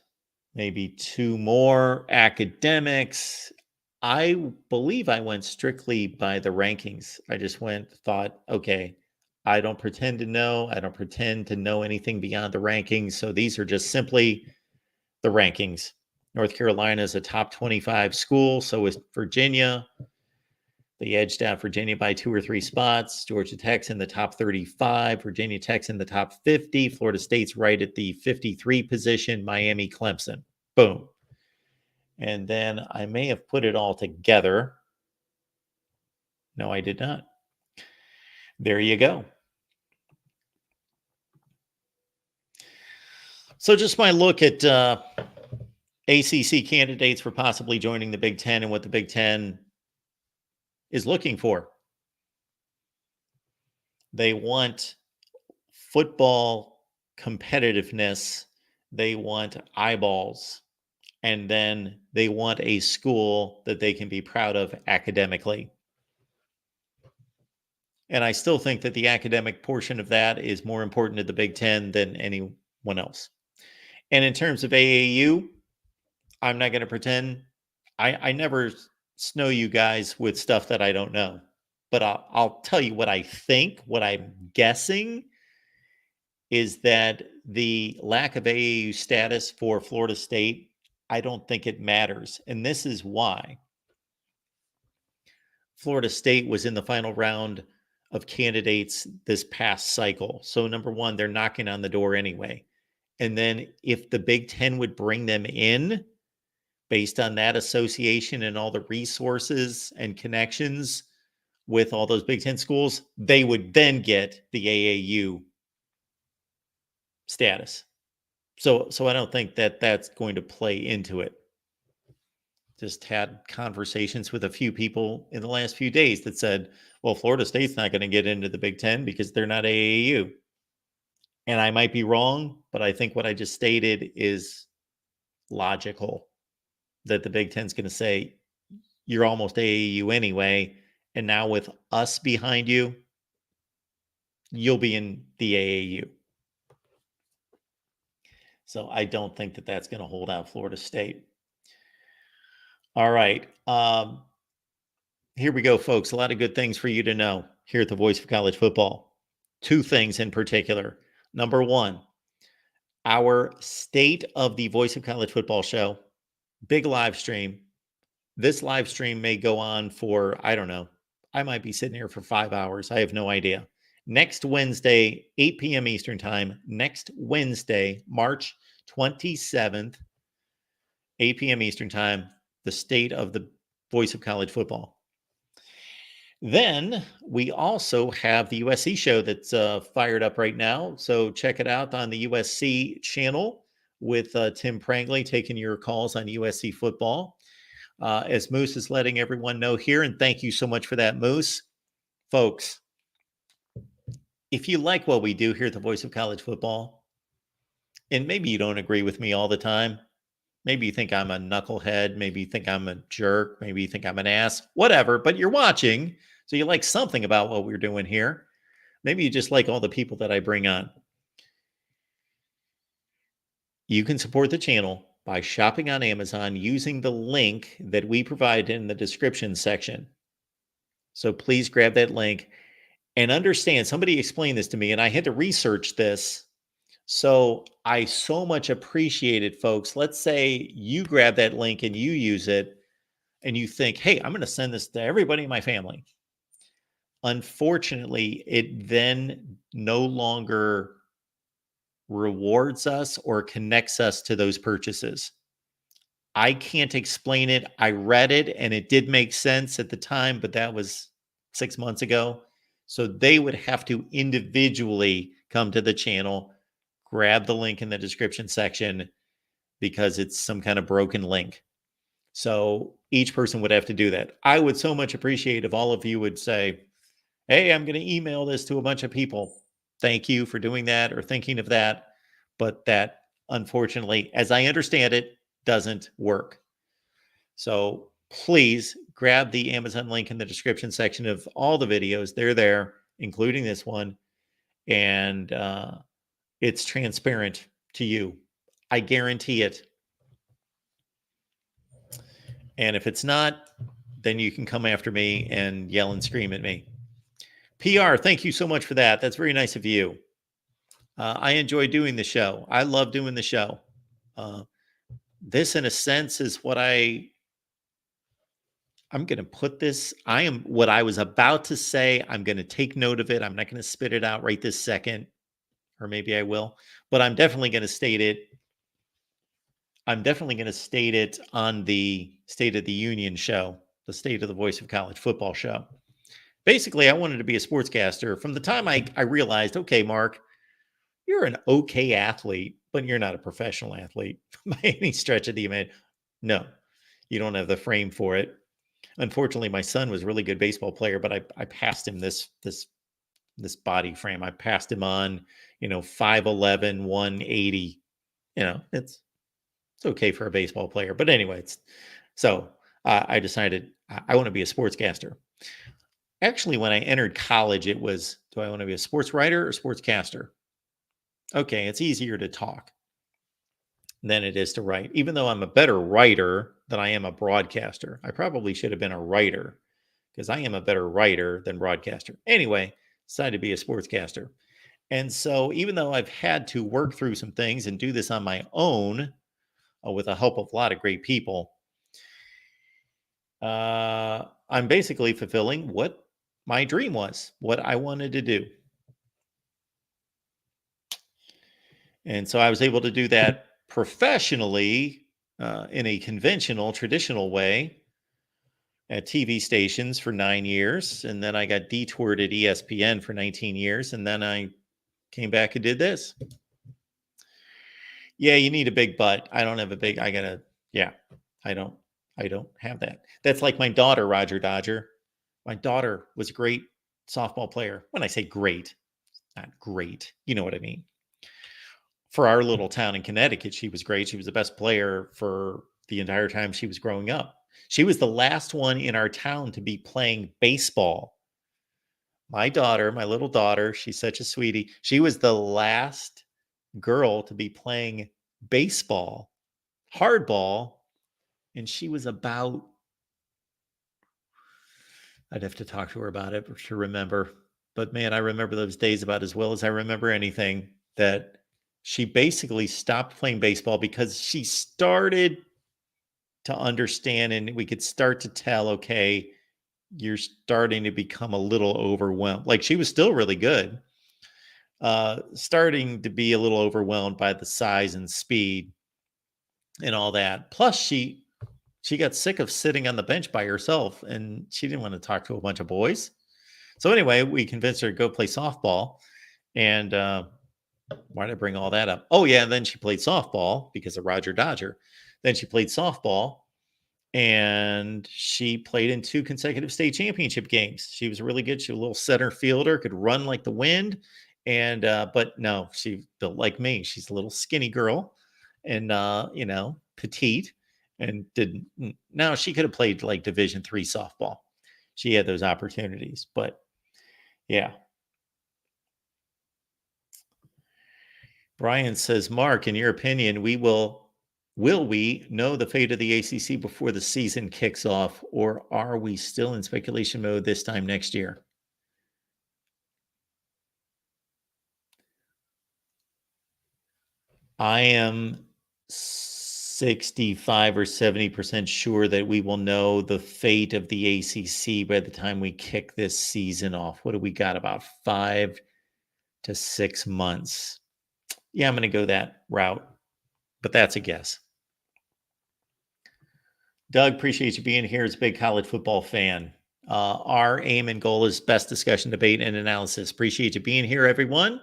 maybe two more academics. I believe I went strictly by the rankings. I just thought, okay, I don't pretend to know. I don't pretend to know anything beyond the rankings. So these are just simply the rankings. North Carolina is a top 25 school. So is Virginia. They edged out Virginia by 2 or 3 spots. Georgia Tech's in the top 35. Virginia Tech's in the top 50. Florida State's right at the 53 position. Miami, Clemson. Boom. And then I may have put it all together. No, I did not. There you go. So just my look at ACC candidates for possibly joining the Big Ten and what the Big Ten is looking for. They want football competitiveness. They want eyeballs. And then they want a school that they can be proud of academically. And I still think that the academic portion of that is more important to the Big Ten than anyone else. And in terms of AAU, I'm not going to pretend. I never snow you guys with stuff that I don't know. But I'll tell you what I think. What I'm guessing is that the lack of AAU status for Florida State, I don't think it matters. And this is why. Florida State was in the final round of candidates this past cycle. So number one, they're knocking on the door anyway. And then if the Big Ten would bring them in based on that association and all the resources and connections with all those Big Ten schools, they would then get the AAU status. So I don't think that that's going to play into it. Just had conversations with a few people in the last few days that said, well, Florida State's not going to get into the Big Ten because they're not AAU. And I might be wrong, but I think what I just stated is logical, that the Big Ten's going to say, you're almost AAU anyway. And now with us behind you, you'll be in the AAU. So I don't think that that's going to hold out Florida State. All right. Here we go, folks. A lot of good things for you to know here at the Voice of College Football. 2 things in particular. Number one, our State of the Voice of College Football show, big live stream. This live stream may go on for, I don't know. I might be sitting here for 5 hours. I have no idea. Next Wednesday, 8 p.m. Eastern Time. Next Wednesday, March 27th, 8 p.m. Eastern Time. The State of the Voice of College Football. Then we also have the USC show that's fired up right now. So check it out on the USC channel with Tim Prangley taking your calls on USC football. As Moose is letting everyone know here, and thank you so much for that, Moose. Folks, if you like what we do here at the Voice of College Football, and maybe you don't agree with me all the time, maybe you think I'm a knucklehead, maybe you think I'm a jerk, maybe you think I'm an ass, whatever, but you're watching, so you like something about what we're doing here. Maybe you just like all the people that I bring on. You can support the channel by shopping on Amazon using the link that we provide in the description section. So please grab that link and understand, somebody explained this to me and I had to research this. So I so much appreciate it, folks. Let's say you grab that link and you use it and you think, hey, I'm going to send this to everybody in my family. Unfortunately, it then no longer rewards us or connects us to those purchases. I can't explain it. I read it and it did make sense at the time, but that was 6 months ago. So they would have to individually come to the channel, grab the link in the description section because it's some kind of broken link. So each person would have to do that. I would so much appreciate if all of you would say, hey, I'm going to email this to a bunch of people. Thank you for doing that or thinking of that. But that, unfortunately, as I understand it, doesn't work. So please grab the Amazon link in the description section of all the videos. They're there, including this one. And it's transparent to you. I guarantee it. And if it's not, then you can come after me and yell and scream at me. PR, thank you so much for that. That's very nice of you. I enjoy doing the show. I love doing the show. This, in a sense, is what I'm going to put this. What I was about to say. I'm going to take note of it. I'm not going to spit it out right this second, or maybe I will, but I'm definitely going to state it. I'm definitely going to state it on the State of the Union show, the State of the Voice of College Football show. Basically, I wanted to be a sportscaster. From the time I realized, okay, Mark, you're an okay athlete, but you're not a professional athlete by any stretch of the imagination. No, you don't have the frame for it. Unfortunately, my son was a really good baseball player, but I passed him this body frame. I passed him on, 5'11", 180. It's okay for a baseball player. But anyway, so I decided I want to be a sportscaster. Actually, when I entered college, it was, do I want to be a sports writer or sportscaster? Okay, it's easier to talk than it is to write. Even though I'm a better writer than I am a broadcaster. I probably should have been a writer because I am a better writer than broadcaster. Anyway, decided to be a sportscaster. And so even though I've had to work through some things and do this on my own with the help of a lot of great people, I'm basically fulfilling what my dream was, what I wanted to do. And so I was able to do that professionally in a conventional, traditional way at TV stations for 9 years. And then I got detoured at ESPN for 19 years. And then I came back and did this. Yeah, you need a big butt. I don't have a big, I don't have that. That's like my daughter, Roger Dodger. My daughter was a great softball player. When I say great, not great, you know what I mean. For our little town in Connecticut, she was great. She was the best player for the entire time she was growing up. She was the last one in our town to be playing baseball. My daughter, my little daughter, she's such a sweetie. She was the last girl to be playing baseball, hardball, and she was about, I'd have to talk to her about it to remember. But man, I remember those days about as well as I remember anything, that she basically stopped playing baseball because she started to understand and we could start to tell, okay, you're starting to become a little overwhelmed. Like she was still really good, starting to be a little overwhelmed by the size and speed and all that. Plus she got sick of sitting on the bench by herself and she didn't want to talk to a bunch of boys. So anyway, we convinced her to go play softball. And why did I bring all that up? Oh yeah, and then she played softball because of Roger Dodger. Then she played softball and she played in 2 consecutive state championship games. She was really good. She was a little center fielder, could run like the wind. And but no, she built like me. She's a little skinny girl and petite. And didn't. Now she could have played like Division III softball. She had those opportunities, but yeah. Brian says, Mark, in your opinion, will we know the fate of the ACC before the season kicks off, or are we still in speculation mode this time next year? I am 65 or 70% sure that we will know the fate of the ACC by the time we kick this season off. What do we got? About 5 to 6 months. Yeah, I'm going to go that route, but that's a guess. Doug, appreciate you being here as a big college football fan. Our aim and goal is best discussion, debate, and analysis. Appreciate you being here, everyone.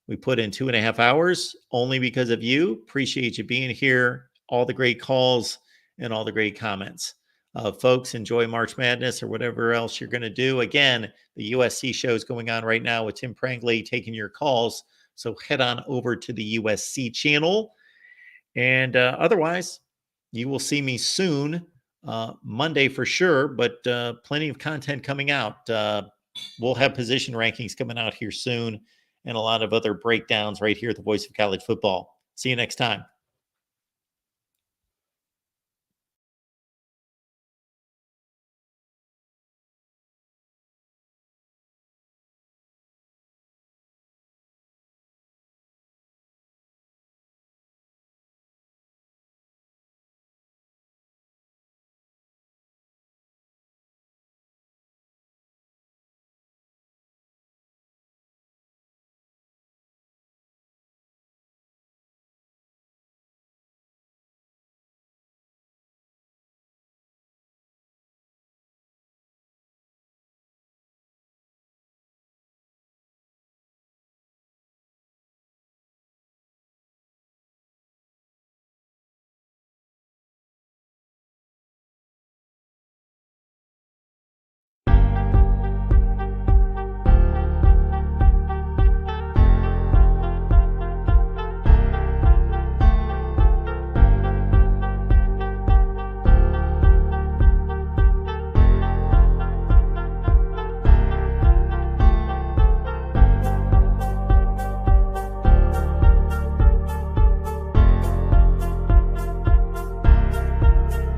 We put in 2.5 hours only because of you. Appreciate you being here. All the great calls and all the great comments. Folks, enjoy March Madness or whatever else you're going to do. Again, the USC show is going on right now with Tim Prangley taking your calls. So head on over to the USC channel. And otherwise, you will see me soon, Monday for sure, but plenty of content coming out. We'll have position rankings coming out here soon and a lot of other breakdowns right here at the Voice of College Football. See you next time.